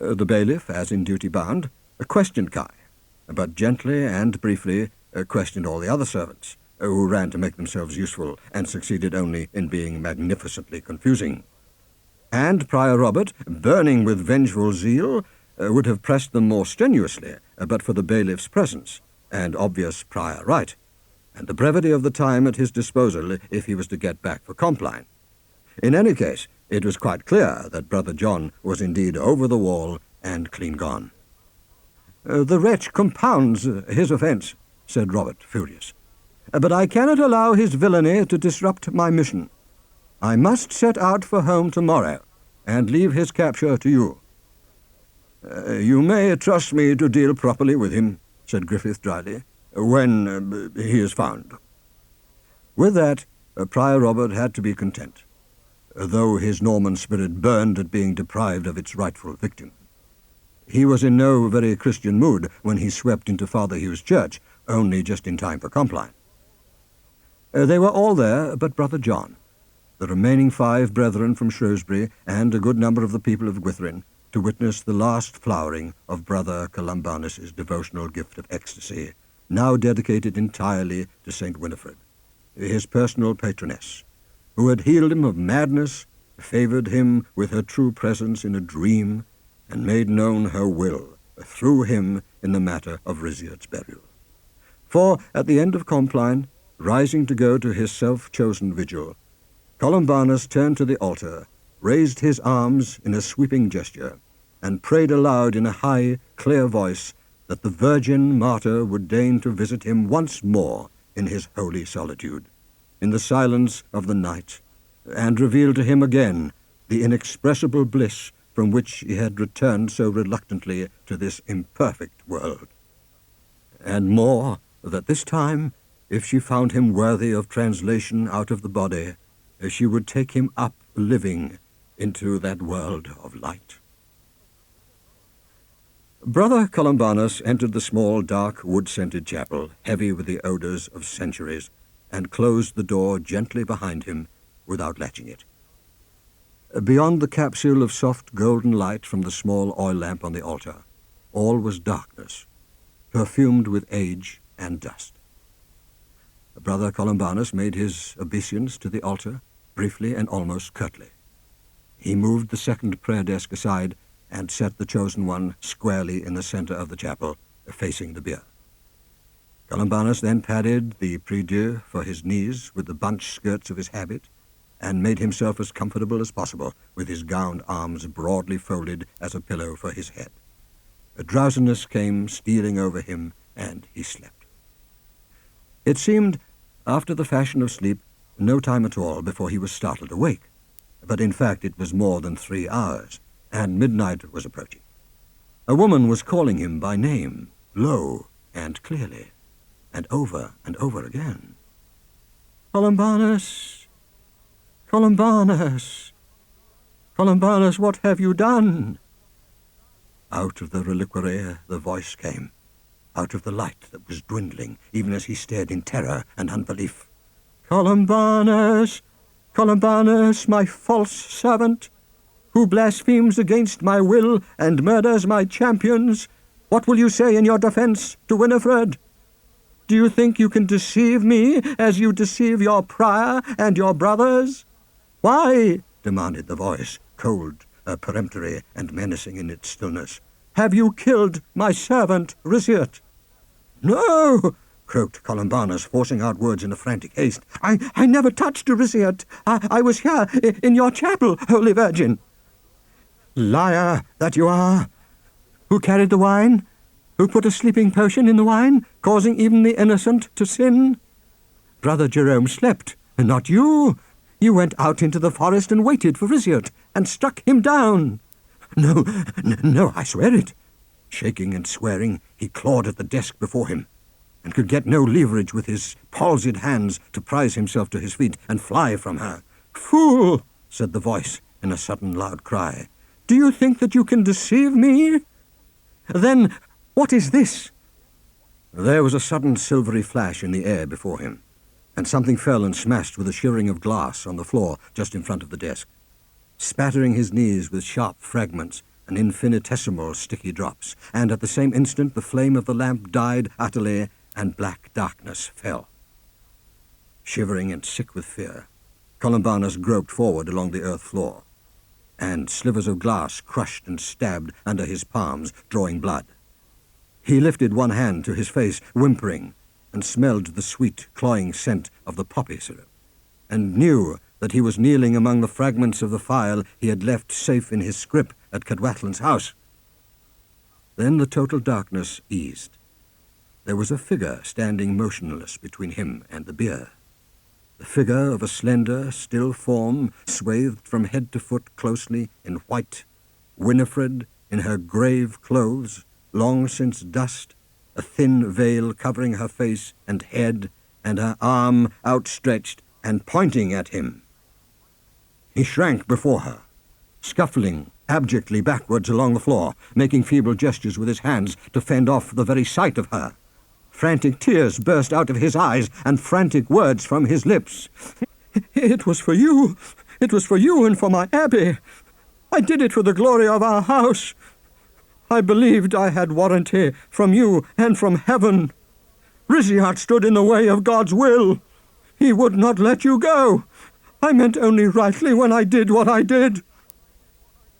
The bailiff, as in duty bound, questioned Kai, but gently and briefly questioned all the other servants, who ran to make themselves useful and succeeded only in being magnificently confusing. And Prior Robert, burning with vengeful zeal, would have pressed them more strenuously, but for the bailiff's presence and obvious prior right, and the brevity of the time at his disposal if he was to get back for Compline. In any case, it was quite clear that Brother John was indeed over the wall and clean gone. "The wretch compounds his offence," said Robert, furious. "But I cannot allow his villainy to disrupt my mission. I must set out for home tomorrow, and leave his capture to you." "You may trust me to deal properly with him," said Griffith dryly, "when he is found." With that, Prior Robert had to be content, though his Norman spirit burned at being deprived of its rightful victim. He was in no very Christian mood when he swept into Father Hugh's church, only just in time for Compline. They were all there but Brother John, the remaining 5 brethren from Shrewsbury, and a good number of the people of Gwytherin, to witness the last flowering of Brother Columbanus's devotional gift of ecstasy, now dedicated entirely to St. Winifred, his personal patroness, who had healed him of madness, favored him with her true presence in a dream, and made known her will through him in the matter of Riziard's burial. For at the end of Compline, rising to go to his self-chosen vigil, Columbanus turned to the altar, raised his arms in a sweeping gesture, and prayed aloud in a high, clear voice that the virgin martyr would deign to visit him once more in his holy solitude, in the silence of the night, and reveal to him again the inexpressible bliss from which he had returned so reluctantly to this imperfect world. And more, that this time, if she found him worthy of translation out of the body, she would take him up living into that world of light. Brother Columbanus entered the small, dark, wood-scented chapel, heavy with the odors of centuries, and closed the door gently behind him without latching it. Beyond the capsule of soft golden light from the small oil lamp on the altar, all was darkness, perfumed with age and dust. Brother Columbanus made his obeisance to the altar, briefly and almost curtly. He moved the second prayer desk aside and set the chosen one squarely in the center of the chapel, facing the bier. Columbanus then padded the prie-dieu for his knees with the bunched skirts of his habit, and made himself as comfortable as possible with his gowned arms broadly folded as a pillow for his head. A drowsiness came stealing over him, and he slept. It seemed, after the fashion of sleep, no time at all before he was startled awake, but in fact it was more than 3 hours, and midnight was approaching. A woman was calling him by name, low and clearly, and over again. "Columbanus! Columbanus! Columbanus, what have you done?" Out of the reliquary the voice came, out of the light that was dwindling, even as he stared in terror and unbelief. "Columbanus! Columbanus, my false servant, who blasphemes against my will and murders my champions, what will you say in your defense to Winifred? Do you think you can deceive me as you deceive your prior and your brothers? Why," demanded the voice, cold, peremptory, and menacing in its stillness, "have you killed my servant Riziard?" "No," croaked Columbanus, forcing out words in a frantic haste. I never touched Riziard. I was here in your chapel, Holy Virgin." "Liar that you are! Who carried the wine? Who put a sleeping potion in the wine, causing even the innocent to sin? Brother Jerome slept, and not you. You went out into the forest and waited for Riziard, and struck him down." No, I swear it." Shaking and swearing, he clawed at the desk before him, and could get no leverage with his palsied hands to prise himself to his feet and fly from her. "Fool!" said the voice in a sudden loud cry. "Do you think that you can deceive me? Then what is this?" There was a sudden silvery flash in the air before him, and something fell and smashed with a shivering of glass on the floor just in front of the desk. Spattering his knees with sharp fragments, an infinitesimal sticky drops, and at the same instant the flame of the lamp died utterly, and black darkness fell. Shivering and sick with fear, Columbanus groped forward along the earth floor, and slivers of glass crushed and stabbed under his palms, drawing blood. He lifted one hand to his face, whimpering, and smelled the sweet, cloying scent of the poppy syrup, and knew that he was kneeling among the fragments of the phial he had left safe in his scrip at Cadfael's house. Then the total darkness eased. There was a figure standing motionless between him and the bier. The figure of a slender, still form, swathed from head to foot closely in white, Winifred in her grave clothes, long since dust, a thin veil covering her face and head, and her arm outstretched and pointing at him. He shrank before her, scuffling abjectly backwards along the floor, making feeble gestures with his hands to fend off the very sight of her. Frantic tears burst out of his eyes, and frantic words from his lips. "It was for you. It was for you and for my Abbey. I did it for the glory of our house. I believed I had warranty from you and from heaven. Riziart stood in the way of God's will. He would not let you go. I meant only rightly when I did what I did."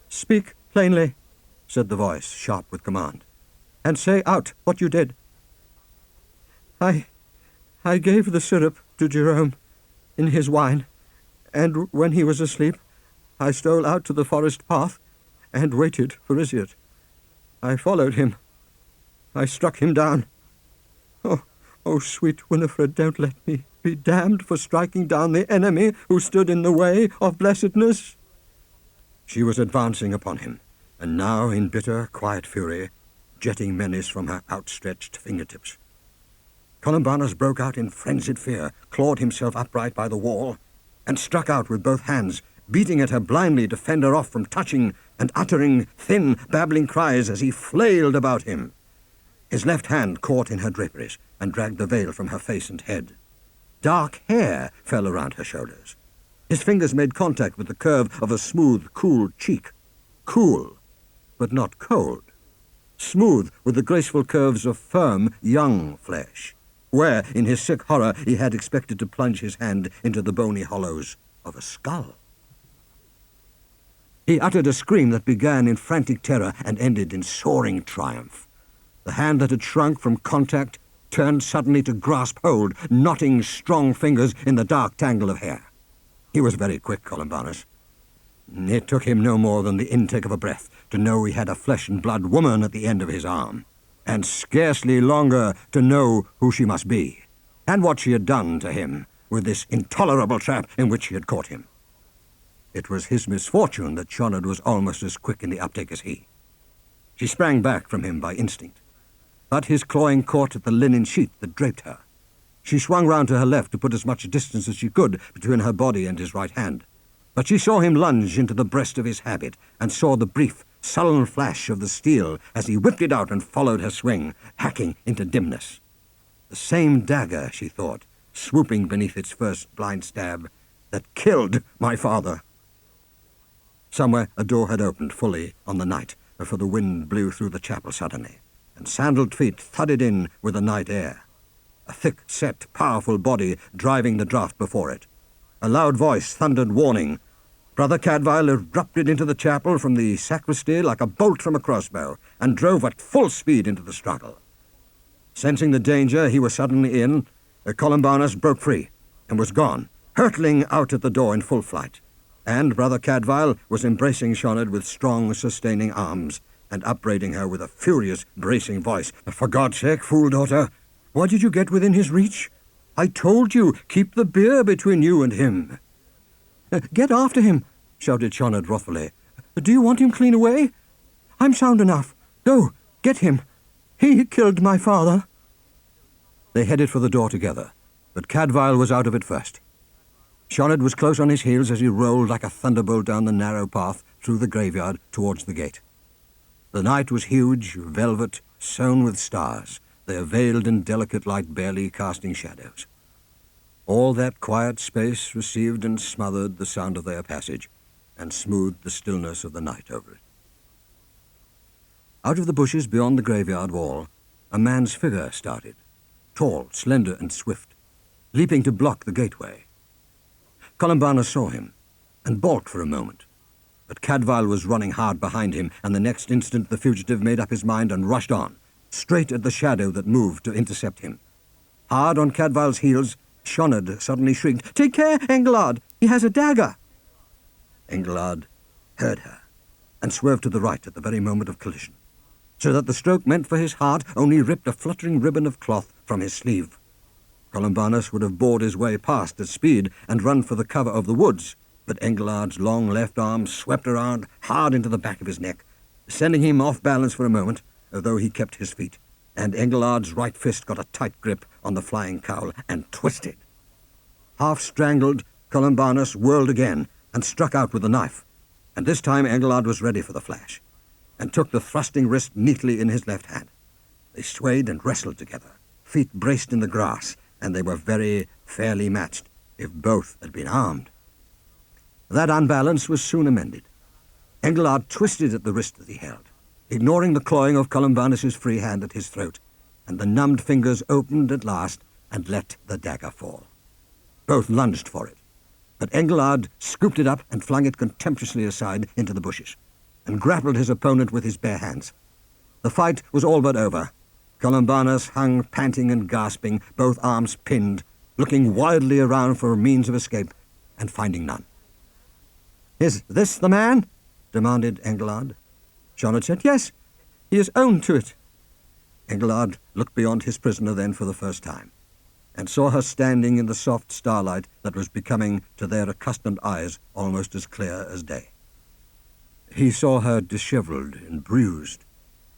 "Speak plainly," said the voice, sharp with command, "and say out what you did." I gave the syrup to Jerome in his wine, and when he was asleep, I stole out to the forest path and waited for Riziart. I followed him. I struck him down. Oh, sweet Winifred, don't let me be damned for striking down the enemy who stood in the way of blessedness." She was advancing upon him, and now in bitter, quiet fury, jetting menace from her outstretched fingertips. Columbanus broke out in frenzied fear, clawed himself upright by the wall, and struck out with both hands, beating at her blindly to fend her off from touching and uttering thin, babbling cries as he flailed about him. His left hand caught in her draperies and dragged the veil from her face and head. Dark hair fell around her shoulders. His fingers made contact with the curve of a smooth, cool cheek. Cool, but not cold. Smooth with the graceful curves of firm, young flesh, where, in his sick horror, he had expected to plunge his hand into the bony hollows of a skull. He uttered a scream that began in frantic terror and ended in soaring triumph. The hand that had shrunk from contact turned suddenly to grasp hold, knotting strong fingers in the dark tangle of hair. He was very quick, Columbanus. It took him no more than the intake of a breath to know he had a flesh-and-blood woman at the end of his arm, and scarcely longer to know who she must be, and what she had done to him with this intolerable trap in which she had caught him. It was his misfortune that Shonard was almost as quick in the uptake as he. She sprang back from him by instinct, but his clawing caught at the linen sheet that draped her. She swung round to her left to put as much distance as she could between her body and his right hand, but she saw him lunge into the breast of his habit and saw the brief, sullen flash of the steel as he whipped it out and followed her swing, hacking into dimness. The same dagger, she thought, swooping beneath its first blind stab, that killed my father. Somewhere a door had opened fully on the night, for the wind blew through the chapel suddenly, and sandaled feet thudded in with the night air. A thick-set, powerful body driving the draught before it. A loud voice thundered warning. Brother Cadfael erupted into the chapel from the sacristy like a bolt from a crossbow, and drove at full speed into the struggle. Sensing the danger he was suddenly in, Columbanus broke free, and was gone, hurtling out at the door in full flight. And Brother Cadfael was embracing Shonard with strong, sustaining arms, and upbraiding her with a furious, bracing voice. "For God's sake, fool daughter, why did you get within his reach? I told you, keep the beer between you and him." "Get after him," shouted Shonard wrathfully. "Do you want him clean away? I'm sound enough. Go, get him. He killed my father." They headed for the door together, but Cadfael was out of it first. Shonard was close on his heels as he rolled like a thunderbolt down the narrow path through the graveyard towards the gate. The night was huge, velvet, sown with stars, their veiled and delicate light barely casting shadows. All that quiet space received and smothered the sound of their passage, and smoothed the stillness of the night over it. Out of the bushes beyond the graveyard wall, a man's figure started, tall, slender, and swift, leaping to block the gateway. Columbanus saw him, and balked for a moment. But Cadfael was running hard behind him, and the next instant the fugitive made up his mind and rushed on, straight at the shadow that moved to intercept him. Hard on Cadfael's heels, Shoned suddenly shrieked, "Take care, Engelard! He has a dagger!" Engelard heard her, and swerved to the right at the very moment of collision, so that the stroke meant for his heart only ripped a fluttering ribbon of cloth from his sleeve. Columbanus would have bored his way past at speed and run for the cover of the woods, but Engelard's long left arm swept around hard into the back of his neck, sending him off balance for a moment, although he kept his feet, and Engelard's right fist got a tight grip on the flying cowl and twisted. Half strangled, Columbanus whirled again and struck out with the knife, and this time Engelard was ready for the flash, and took the thrusting wrist neatly in his left hand. They swayed and wrestled together, feet braced in the grass, and they were very fairly matched, if both had been armed. That unbalance was soon amended. Engelard twisted at the wrist that he held, ignoring the clawing of Columbanus's free hand at his throat, and the numbed fingers opened at last and let the dagger fall. Both lunged for it, but Engelard scooped it up and flung it contemptuously aside into the bushes, and grappled his opponent with his bare hands. The fight was all but over. Columbanus hung panting and gasping, both arms pinned, looking wildly around for a means of escape, and finding none. "Is this the man?" demanded Engelard. Shoned said, "Yes, he has owned to it." Engelard looked beyond his prisoner then for the first time, and saw her standing in the soft starlight that was becoming to their accustomed eyes almost as clear as day. He saw her dishevelled and bruised,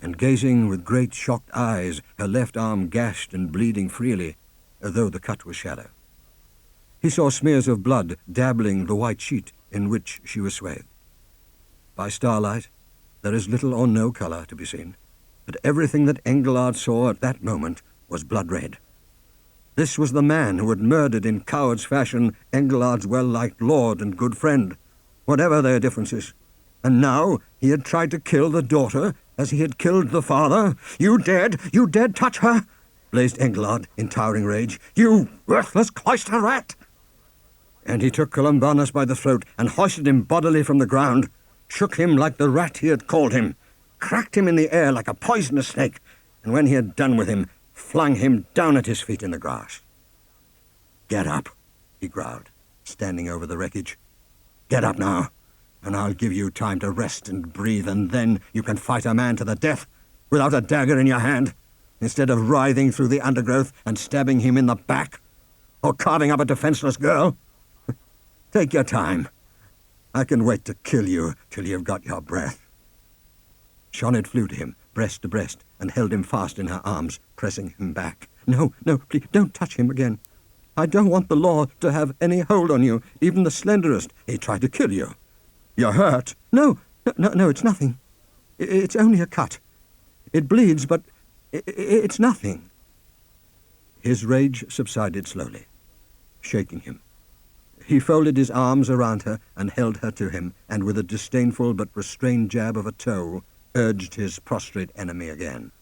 and gazing with great shocked eyes, her left arm gashed and bleeding freely, though the cut was shallow. He saw smears of blood dabbling the white sheet in which she was swathed. By starlight, there is little or no colour to be seen, but everything that Engelard saw at that moment was blood-red. This was the man who had murdered in coward's fashion Engelard's well-liked lord and good friend, whatever their differences. And now he had tried to kill the daughter as he had killed the father. "You dared! You dared touch her!" blazed Engelard in towering rage. "You worthless cloister rat!" And he took Columbanus by the throat and hoisted him bodily from the ground, shook him like the rat he had called him, cracked him in the air like a poisonous snake, and when he had done with him, flung him down at his feet in the grass. "Get up," he growled, standing over the wreckage. "Get up now, and I'll give you time to rest and breathe, and then you can fight a man to the death without a dagger in your hand, instead of writhing through the undergrowth and stabbing him in the back, or carving up a defenseless girl. Take your time. I can wait to kill you till you've got your breath." Shoned flew to him, breast to breast, and held him fast in her arms, pressing him back. No, please, don't touch him again. I don't want the law to have any hold on you, even the slenderest. He tried to kill you. You're hurt." No, it's nothing. It's only a cut. It bleeds, but it's nothing." His rage subsided slowly, shaking him. He folded his arms around her and held her to him, and with a disdainful but restrained jab of a toe, urged his prostrate enemy again.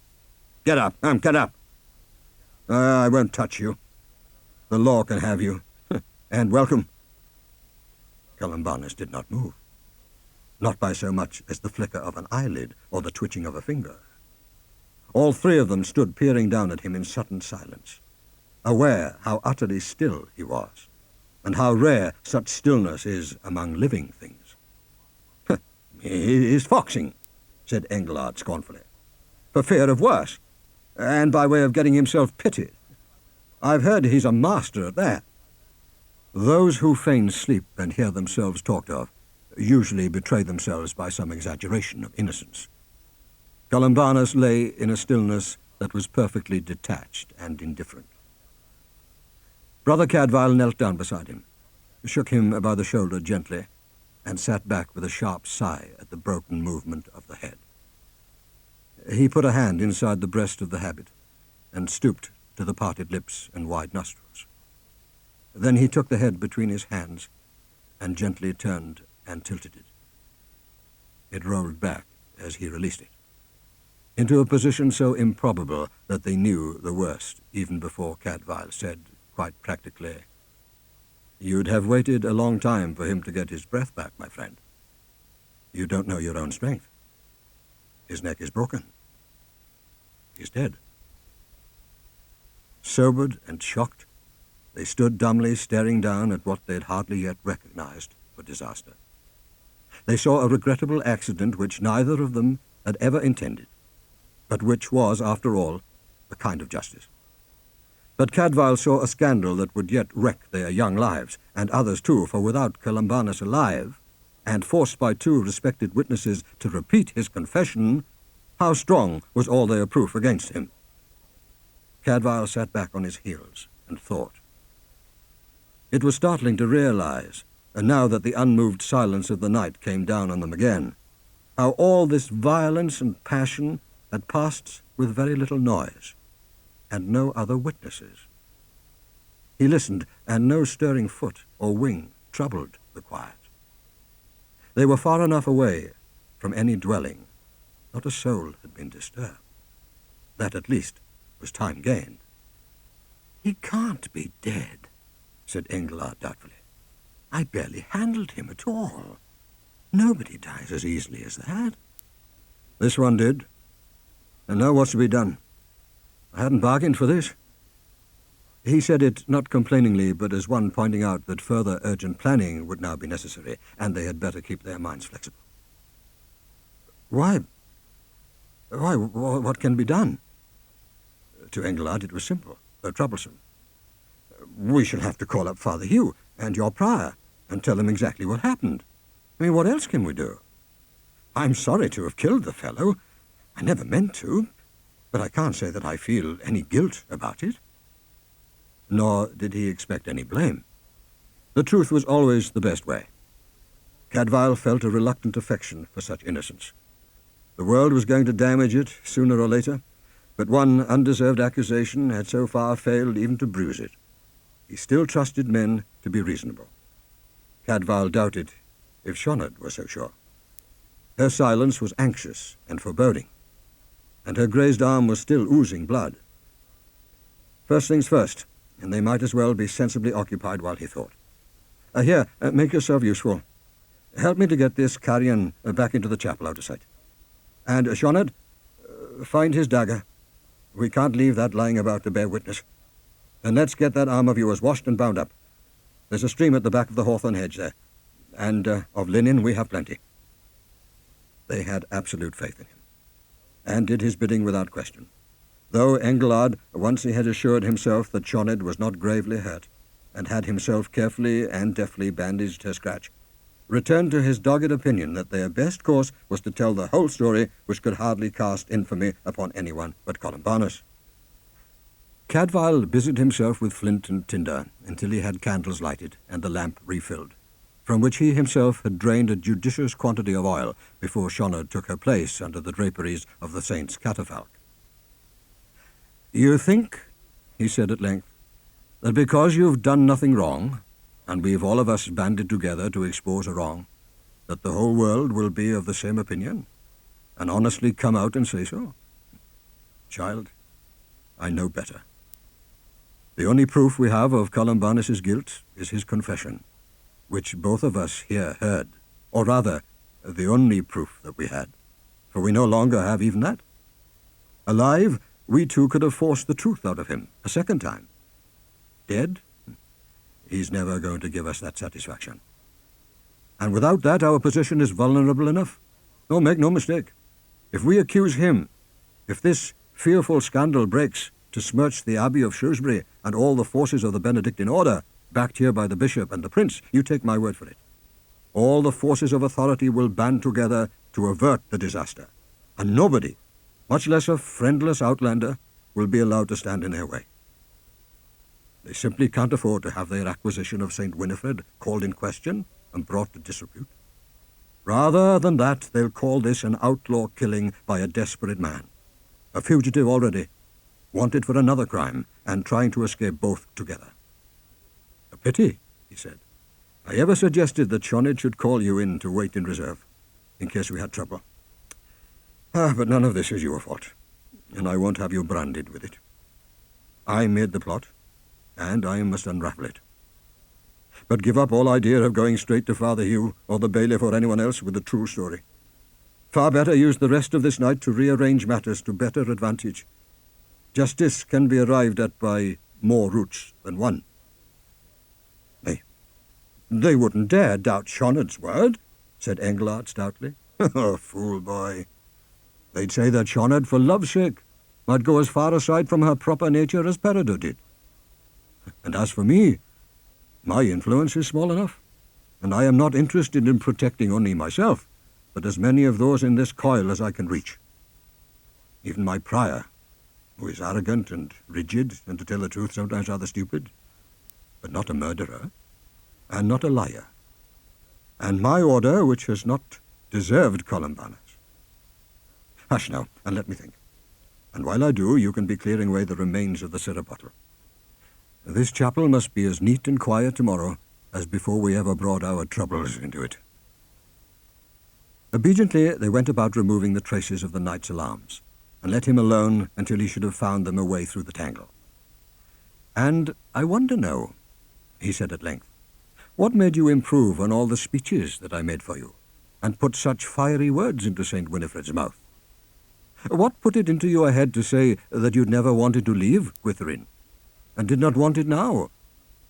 "Get up, get up. I won't touch you. The law can have you, and welcome." Columbanus did not move, not by so much as the flicker of an eyelid or the twitching of a finger. All three of them stood peering down at him in sudden silence, aware how utterly still he was, and how rare such stillness is among living things. "He is foxing," said Engelard scornfully, "for fear of worse, and by way of getting himself pitied. I've heard he's a master at that." Those who feign sleep and hear themselves talked of usually betray themselves by some exaggeration of innocence. Columbanus lay in a stillness that was perfectly detached and indifferent. Brother Cadfael knelt down beside him, shook him by the shoulder gently, and sat back with a sharp sigh at the broken movement of the head. He put a hand inside the breast of the habit and stooped to the parted lips and wide nostrils. Then he took the head between his hands and gently turned and tilted it. It rolled back as he released it. into a position so improbable that they knew the worst, even before Cadfael said, quite practically, "You'd have waited a long time for him to get his breath back, my friend. You don't know your own strength. His neck is broken. He's dead." Sobered and shocked, they stood dumbly staring down at what they'd hardly yet recognized for disaster. They saw a regrettable accident which neither of them had ever intended, but which was, after all, a kind of justice. But Cadfael saw a scandal that would yet wreck their young lives, and others too, for without Columbanus alive, and forced by two respected witnesses to repeat his confession, how strong was all their proof against him? Cadfael sat back on his heels and thought. It was startling to realize, and now that the unmoved silence of the night came down on them again, how all this violence and passion had passed with very little noise, and no other witnesses. He listened, and no stirring foot or wing troubled the quiet. They were far enough away from any dwelling. Not a soul had been disturbed. That, at least, was time gained. "He can't be dead," said Engelard doubtfully. "I barely handled him at all. Nobody dies as easily as that." "This one did. And now what's to be done? I hadn't bargained for this." He said it not complainingly, but as one pointing out that further urgent planning would now be necessary, and they had better keep their minds flexible. Why, what can be done?" To Engelard it was simple, though troublesome. "We shall have to call up Father Hugh and your prior and tell them exactly what happened. I mean, what else can we do? I'm sorry to have killed the fellow. I never meant to, but I can't say that I feel any guilt about it." Nor did he expect any blame. The truth was always the best way. Cadfael felt a reluctant affection for such innocence. The world was going to damage it sooner or later, but one undeserved accusation had so far failed even to bruise it. He still trusted men to be reasonable. Cadfael doubted if Shoned were so sure. Her silence was anxious and foreboding, and her grazed arm was still oozing blood. First things first, and they might as well be sensibly occupied while he thought. Here, make yourself useful. Help me to get this carrion back into the chapel out of sight. And, Shoned, find his dagger. We can't leave that lying about to bear witness. And let's get that arm of yours washed and bound up. There's a stream at the back of the hawthorn hedge there, and of linen we have plenty." They had absolute faith in him, and did his bidding without question, though Engelard, once he had assured himself that Shoned was not gravely hurt, and had himself carefully and deftly bandaged her scratch, returned to his dogged opinion that their best course was to tell the whole story, which could hardly cast infamy upon anyone but Columbanus. Cadfael busied himself with flint and tinder until he had candles lighted and the lamp refilled, from which he himself had drained a judicious quantity of oil before Shoned took her place under the draperies of the saint's catafalque. "You think," he said at length, "that because you've done nothing wrong, and we've all of us banded together to expose a wrong, that the whole world will be of the same opinion, and honestly come out and say so? Child, I know better. The only proof we have of Columbanus's guilt is his confession, which both of us here heard, or rather, the only proof that we had, for we no longer have even that. Alive, we too could have forced the truth out of him a second time. Dead? He's never going to give us that satisfaction. And without that, our position is vulnerable enough. No, make no mistake. If we accuse him, if this fearful scandal breaks to smirch the Abbey of Shrewsbury and all the forces of the Benedictine order, backed here by the bishop and the prince, you take my word for it. All the forces of authority will band together to avert the disaster, and nobody, much less a friendless outlander, will be allowed to stand in their way. They simply can't afford to have their acquisition of St. Winifred called in question and brought to disrepute. Rather than that, they'll call this an outlaw killing by a desperate man, a fugitive already, wanted for another crime, and trying to escape both together. A pity, he said. I ever suggested that Shoned should call you in to wait in reserve, in case we had trouble. But none of this is your fault, and I won't have you branded with it. I made the plot, and I must unravel it. But give up all idea of going straight to Father Hugh or the bailiff or anyone else with the true story. Far better use the rest of this night to rearrange matters to better advantage. Justice can be arrived at by more routes than one. They wouldn't dare doubt Shonard's word, said Englard stoutly. Fool boy. They'd say that Shonard, for love's sake, might go as far aside from her proper nature as Peredur did. And as for me, my influence is small enough, and I am not interested in protecting only myself, but as many of those in this coil as I can reach. Even my prior, who is arrogant and rigid, and to tell the truth sometimes rather stupid, but not a murderer, and not a liar, and my order, which has not deserved Columbanus. Hush now, and let me think. And while I do, you can be clearing away the remains of the syrup bottle. This chapel must be as neat and quiet tomorrow as before we ever brought our troubles into it. Obediently, they went about removing the traces of the night's alarms, and let him alone until he should have found them away through the tangle. And I wonder now, he said at length, what made you improve on all the speeches that I made for you, and put such fiery words into St. Winifred's mouth? What put it into your head to say that you'd never wanted to leave Gwytherin, and did not want it now?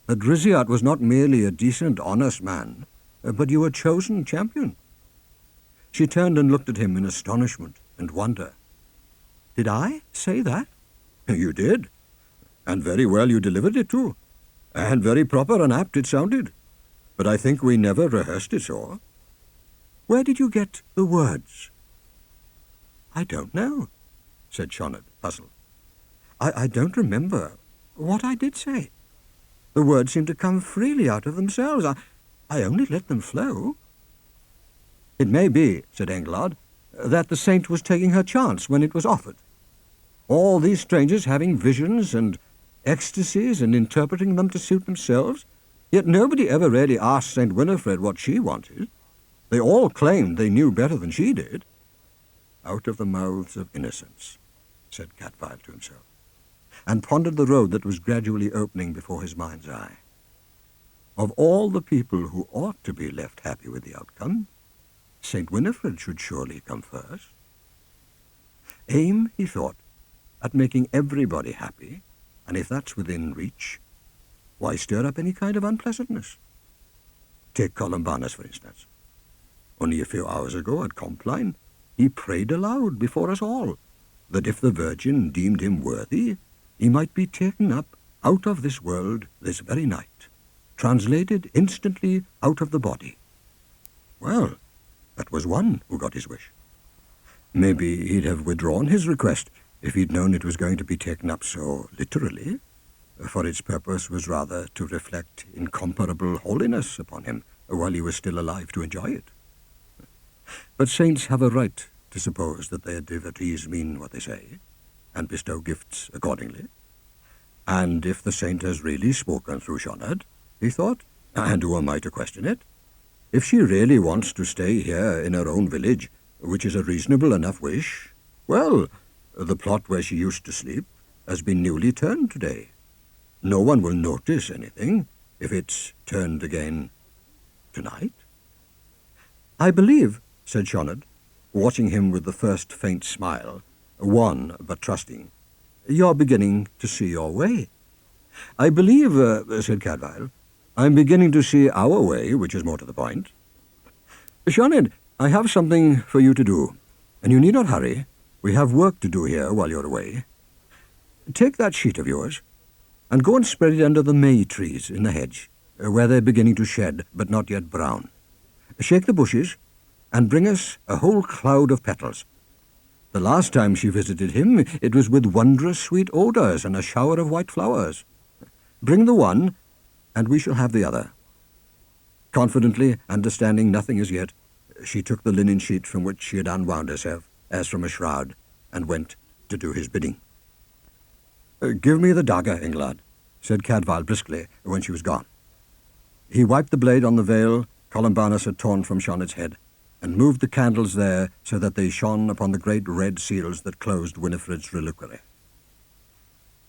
That Riziart was not merely a decent, honest man, but you a chosen champion? She turned and looked at him in astonishment and wonder. Did I say that? You did, and very well you delivered it too, and very proper and apt it sounded. But I think we never rehearsed it so. Where did you get the words? I don't know, said Shonard, puzzled. I don't remember what I did say. The words seemed to come freely out of themselves. I only let them flow. It may be, said Englard, that the saint was taking her chance when it was offered. All these strangers having visions and ecstasies and interpreting them to suit themselves, yet nobody ever really asked St. Winifred what she wanted. They all claimed they knew better than she did. Out of the mouths of innocence, said Cadfael to himself, and pondered the road that was gradually opening before his mind's eye. Of all the people who ought to be left happy with the outcome, St. Winifred should surely come first. Aim, he thought, at making everybody happy, and if that's within reach, why stir up any kind of unpleasantness? Take Columbanus, for instance. Only a few hours ago at Compline, he prayed aloud before us all that if the Virgin deemed him worthy, he might be taken up out of this world this very night, translated instantly out of the body. Well, that was one who got his wish. Maybe he'd have withdrawn his request if he'd known it was going to be taken up so literally, for its purpose was rather to reflect incomparable holiness upon him while he was still alive to enjoy it. But saints have a right to suppose that their devotees mean what they say, and bestow gifts accordingly. And if the saint has really spoken through Shonard, he thought, and who am I to question it? If she really wants to stay here in her own village, which is a reasonable enough wish, well, the plot where she used to sleep has been newly turned today. No one will notice anything if it's turned again tonight. I believe, said Shonard, watching him with the first faint smile, wan but trusting, you're beginning to see your way. I believe, said Cadfael, I'm beginning to see our way, which is more to the point. Shonard, I have something for you to do, and you need not hurry. We have work to do here while you're away. Take that sheet of yours, and go and spread it under the may trees in the hedge, where they're beginning to shed, but not yet brown. Shake the bushes, and bring us a whole cloud of petals. The last time she visited him, it was with wondrous sweet odours and a shower of white flowers. Bring the one, and we shall have the other. Confidently, understanding nothing as yet, she took the linen sheet from which she had unwound herself, as from a shroud, and went to do his bidding. Give me the dagger, Englard, said Cadfael briskly when she was gone. He wiped the blade on the veil Columbanus had torn from Shonard's head, and moved the candles there so that they shone upon the great red seals that closed Winifred's reliquary.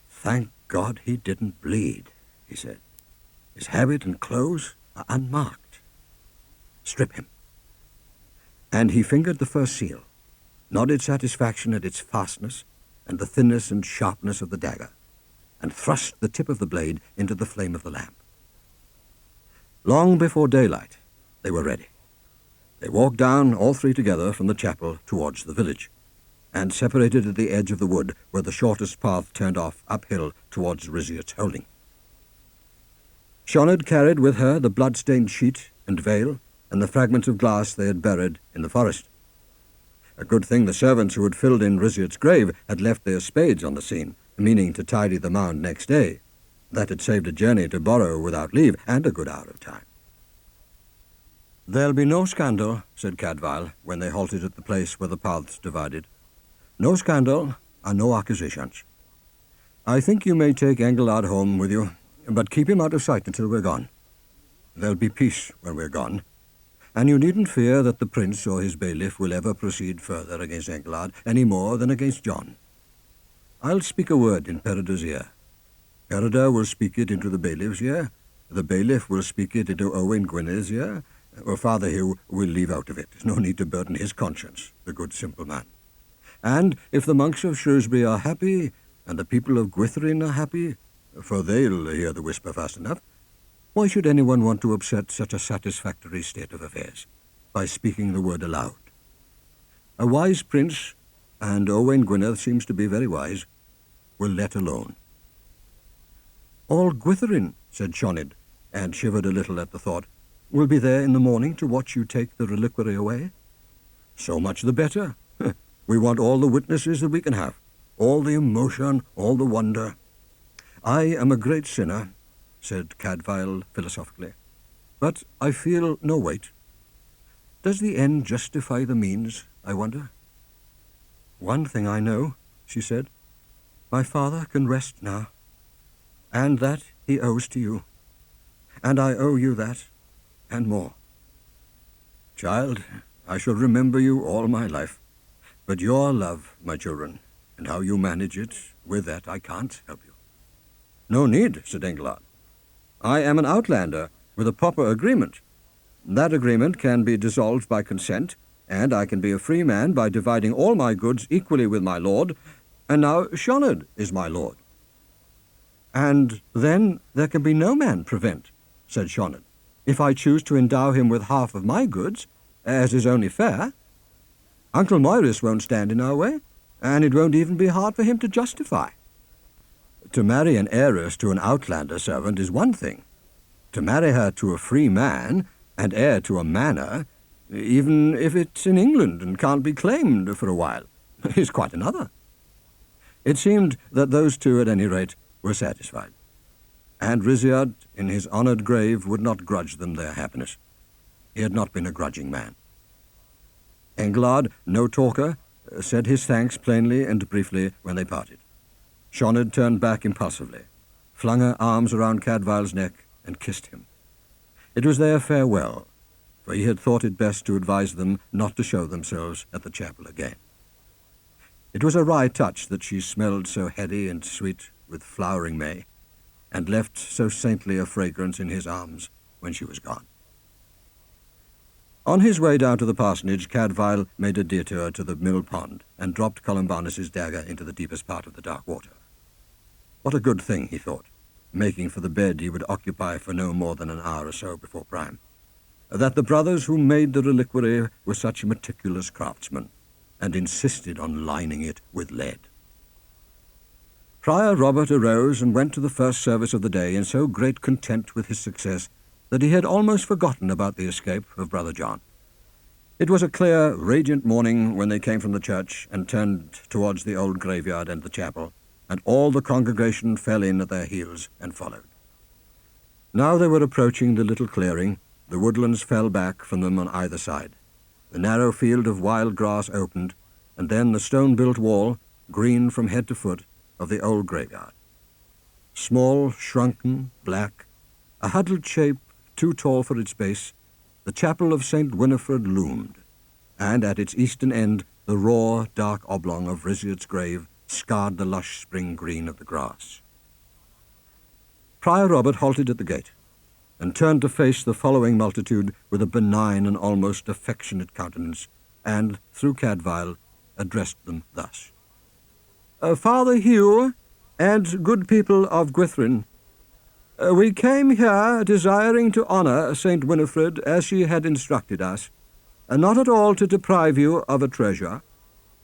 "Thank God he didn't bleed," he said. "His habit and clothes are unmarked. Strip him." And he fingered the first seal, nodded satisfaction at its fastness and the thinness and sharpness of the dagger, and thrust the tip of the blade into the flame of the lamp. Long before daylight, they were ready. They walked down, all three together, from the chapel towards the village, and separated at the edge of the wood where the shortest path turned off uphill towards Riziot's holding. Sioned carried with her the blood-stained sheet and veil and the fragments of glass they had buried in the forest. A good thing the servants who had filled in Riziot's grave had left their spades on the scene, meaning to tidy the mound next day. That had saved a journey to borrow without leave, and a good hour of time. "There'll be no scandal," said Cadfael, when they halted at the place where the paths divided. "No scandal and no accusations. I think you may take Engelard home with you, but keep him out of sight until we're gone. There'll be peace when we're gone, and you needn't fear that the prince or his bailiff will ever proceed further against Engelard any more than against John. I'll speak a word in Peredur's ear. Peredur will speak it into the bailiff's ear. The bailiff will speak it into Owain Gwyned's ear. Or Father Hugh will leave out of it. There's no need to burden his conscience, the good simple man. And if the monks of Shrewsbury are happy, and the people of Gwytherin are happy, for they'll hear the whisper fast enough, why should anyone want to upset such a satisfactory state of affairs by speaking the word aloud? A wise prince, and Owain Gwynedd seems to be very wise, will let alone." "All Gwytherin," said Sioned, and shivered a little at the thought, "will be there in the morning to watch you take the reliquary away? So much the better. We want all the witnesses that we can have, all the emotion, all the wonder. I am a great sinner," said Cadfael philosophically, "but I feel no weight. Does the end justify the means, I wonder?" "One thing I know," she said. "My father can rest now, and that he owes to you, and I owe you that, and more." "Child, I shall remember you all my life. But your love, my children, and how you manage it, with that I can't help you." "No need," said Engelard. "I am an outlander with a proper agreement. That agreement can be dissolved by consent, and I can be a free man by dividing all my goods equally with my lord, and now Sioned is my lord." "And then there can be no man prevent," said Sioned, "if I choose to endow him with half of my goods, as is only fair. Uncle Moiris won't stand in our way, and it won't even be hard for him to justify. To marry an heiress to an outlander servant is one thing. To marry her to a free man and heir to a manor, even if it's in England and can't be claimed for a while, is quite another." It seemed that those two, at any rate, were satisfied, and Riziot, in his honoured grave, would not grudge them their happiness. He had not been a grudging man. Engelard, no talker, said his thanks plainly and briefly when they parted. Sioned turned back impulsively, flung her arms around Cadfael's neck, and kissed him. It was their farewell, for he had thought it best to advise them not to show themselves at the chapel again. It was a wry touch that she smelled so heady and sweet with flowering May, and left so saintly a fragrance in his arms when she was gone. On his way down to the parsonage, Cadfael made a detour to the mill pond and dropped Columbanus's dagger into the deepest part of the dark water. What a good thing, he thought, making for the bed he would occupy for no more than an hour or so before prime, that the brothers who made the reliquary were such meticulous craftsmen, and insisted on lining it with lead. Prior Robert arose and went to the first service of the day in so great content with his success that he had almost forgotten about the escape of Brother John. It was a clear, radiant morning when they came from the church and turned towards the old graveyard and the chapel, and all the congregation fell in at their heels and followed. Now they were approaching the little clearing. The woodlands fell back from them on either side. The narrow field of wild grass opened, and then the stone-built wall, green from head to foot, of the old graveyard. Small, shrunken, black, a huddled shape too tall for its base, the chapel of St. Winifred loomed, and at its eastern end the raw, dark oblong of Rizyard's grave scarred the lush spring green of the grass. Prior Robert halted at the gate and turned to face the following multitude with a benign and almost affectionate countenance, and, through Cadfael, addressed them thus. Father Hugh, and good people of Gwytherin, we came here desiring to honour St. Winifred as she had instructed us, and not at all to deprive you of a treasure,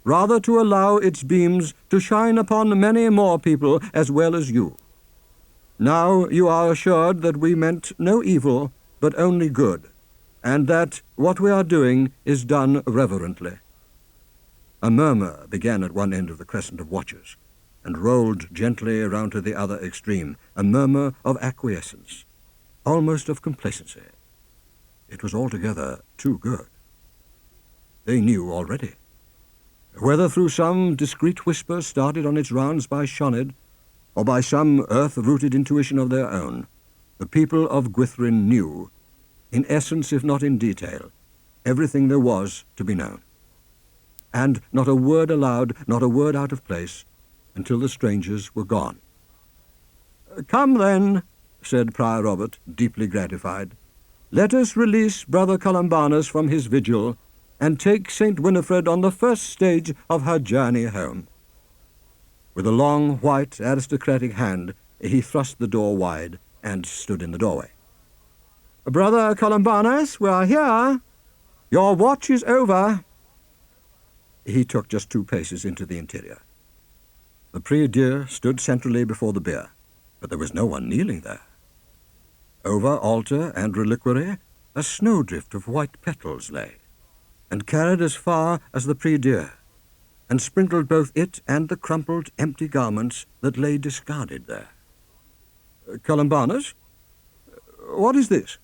rather to allow its beams to shine upon many more people as well as you. Now you are assured that we meant no evil, but only good, and that what we are doing is done reverently. A murmur began at one end of the crescent of watchers, and rolled gently around to the other extreme, a murmur of acquiescence, almost of complacency. It was altogether too good. They knew already. Whether through some discreet whisper started on its rounds by Sioned, or by some earth-rooted intuition of their own, the people of Gwytherin knew, in essence if not in detail, everything there was to be known. And not a word aloud, not a word out of place, until the strangers were gone. Come then, said Prior Robert, deeply gratified. Let us release Brother Columbanus from his vigil, and take St. Winifred on the first stage of her journey home. With a long, white, aristocratic hand, he thrust the door wide and stood in the doorway. Brother Columbanus, we are here. Your watch is over. He took just 2 paces into the interior. The prie-dieu stood centrally before the bier, but there was no one kneeling there. Over altar and reliquary, a snowdrift of white petals lay, and carried as far as the prie-dieu, and sprinkled both it and the crumpled, empty garments that lay discarded there. Columbanus, what is this?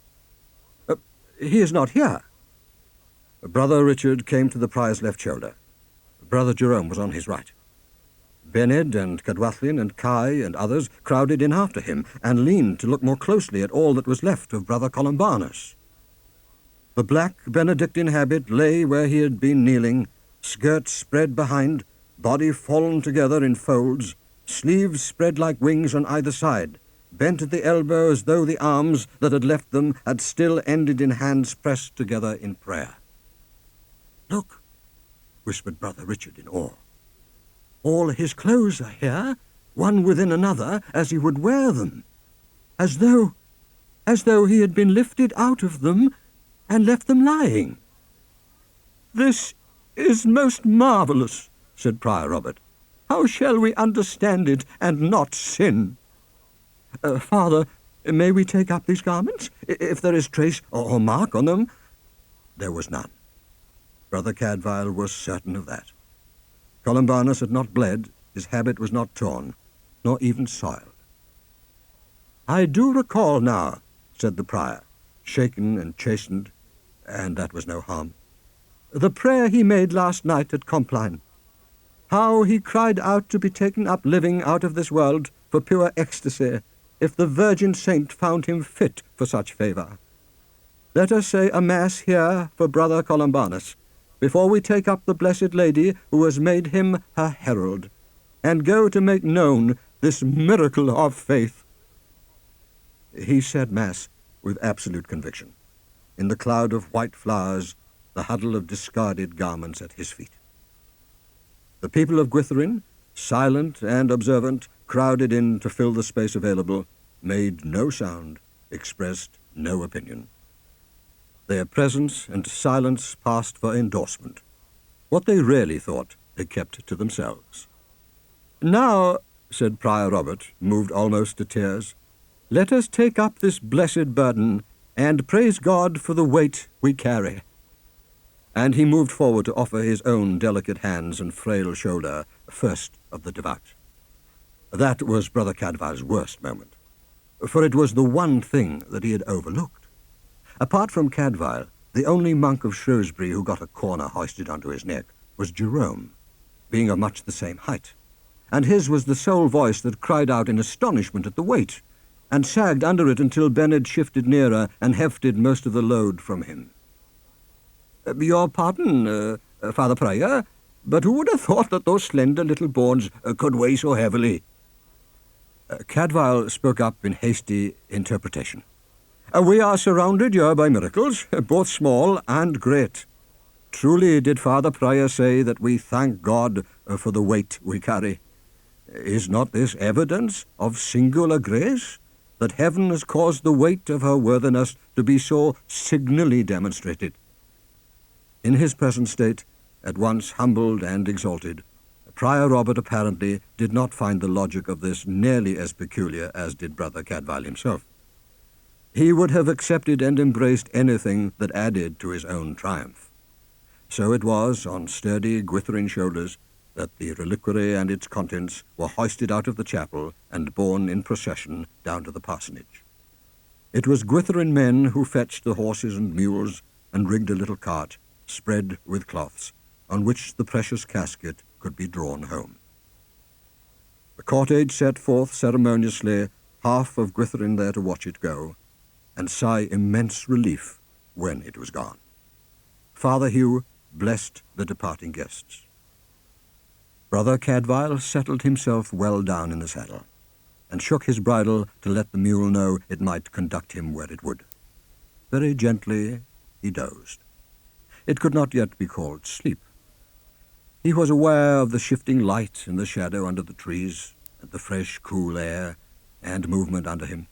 He is not here. Brother Richard came to the prior's left shoulder. Brother Jerome was on his right. Bened and Cadfael and Kai and others crowded in after him, and leaned to look more closely at all that was left of Brother Columbanus. The black Benedictine habit lay where he had been kneeling, skirts spread behind, body fallen together in folds, sleeves spread like wings on either side, bent at the elbow as though the arms that had left them had still ended in hands pressed together in prayer. Look, whispered Brother Richard in awe. All his clothes are here, one within another, as he would wear them, as though he had been lifted out of them and left them lying. This is most marvellous, said Prior Robert. How shall we understand it and not sin? Father, may we take up these garments, if there is trace or mark on them? There was none. Brother Cadfael was certain of that. Columbanus had not bled, his habit was not torn, nor even soiled. I do recall now, said the prior, shaken and chastened, and that was no harm, the prayer he made last night at Compline. How he cried out to be taken up living out of this world for pure ecstasy, if the virgin saint found him fit for such favour. Let us say a mass here for Brother Columbanus, before we take up the Blessed Lady who has made him her herald, and go to make known this miracle of faith. He said Mass with absolute conviction, in the cloud of white flowers, the huddle of discarded garments at his feet. The people of Gwytherin, silent and observant, crowded in to fill the space available, made no sound, expressed no opinion. Their presence and silence passed for endorsement. What they really thought they kept to themselves. Now, said Prior Robert, moved almost to tears, let us take up this blessed burden and praise God for the weight we carry. And he moved forward to offer his own delicate hands and frail shoulder, first of the devout. That was Brother Cadfael's worst moment, for it was the one thing that he had overlooked. Apart from Cadfael, the only monk of Shrewsbury who got a corner hoisted onto his neck was Jerome, being of much the same height, and his was the sole voice that cried out in astonishment at the weight, and sagged under it until Bened shifted nearer and hefted most of the load from him. Your pardon, Father Prior, but who would have thought that those slender little bones could weigh so heavily? Cadfael spoke up in hasty interpretation. We are surrounded here by miracles, both small and great. Truly did Father Prior say that we thank God for the weight we carry. Is not this evidence of singular grace, that heaven has caused the weight of her worthiness to be so signally demonstrated? In his present state, at once humbled and exalted, Prior Robert apparently did not find the logic of this nearly as peculiar as did Brother Cadfael himself. He would have accepted and embraced anything that added to his own triumph. So it was, on sturdy Gwytherin shoulders, that the reliquary and its contents were hoisted out of the chapel and borne in procession down to the parsonage. It was Gwytherin men who fetched the horses and mules and rigged a little cart, spread with cloths, on which the precious casket could be drawn home. The cortege set forth ceremoniously, half of Gwytherin there to watch it go, and sigh immense relief when it was gone. Father Hugh blessed the departing guests. Brother Cadfael settled himself well down in the saddle, and shook his bridle to let the mule know it might conduct him where it would. Very gently he dozed. It could not yet be called sleep. He was aware of the shifting light and the shadow under the trees, and the fresh, cool air and movement under him,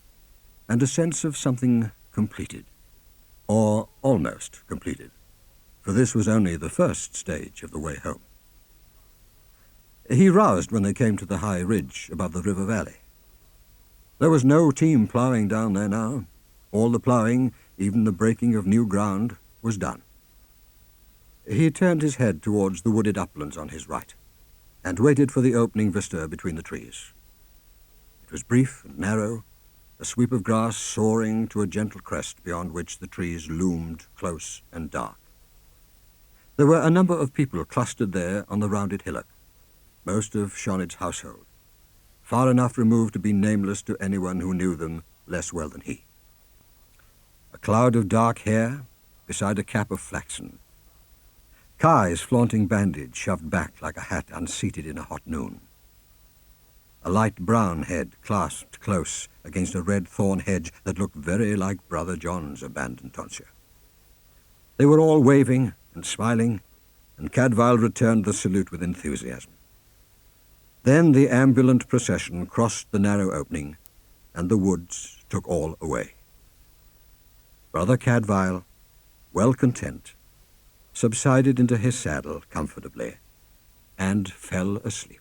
and a sense of something completed, or almost completed, for this was only the first stage of the way home. He roused when they came to the high ridge above the river valley. There was no team ploughing down there now. All the ploughing, even the breaking of new ground, was done. He turned his head towards the wooded uplands on his right, and waited for the opening vista between the trees. It was brief and narrow, a sweep of grass soaring to a gentle crest beyond which the trees loomed close and dark. There were a number of people clustered there on the rounded hillock, most of Shonnett's household, far enough removed to be nameless to anyone who knew them less well than he. A cloud of dark hair beside a cap of flaxen. Kai's flaunting bandage shoved back like a hat unseated in a hot noon. A light brown head clasped close against a red thorn hedge that looked very like Brother John's abandoned tonsure. They were all waving and smiling, and Cadfael returned the salute with enthusiasm. Then the ambulant procession crossed the narrow opening, and the woods took all away. Brother Cadfael, well content, subsided into his saddle comfortably, and fell asleep.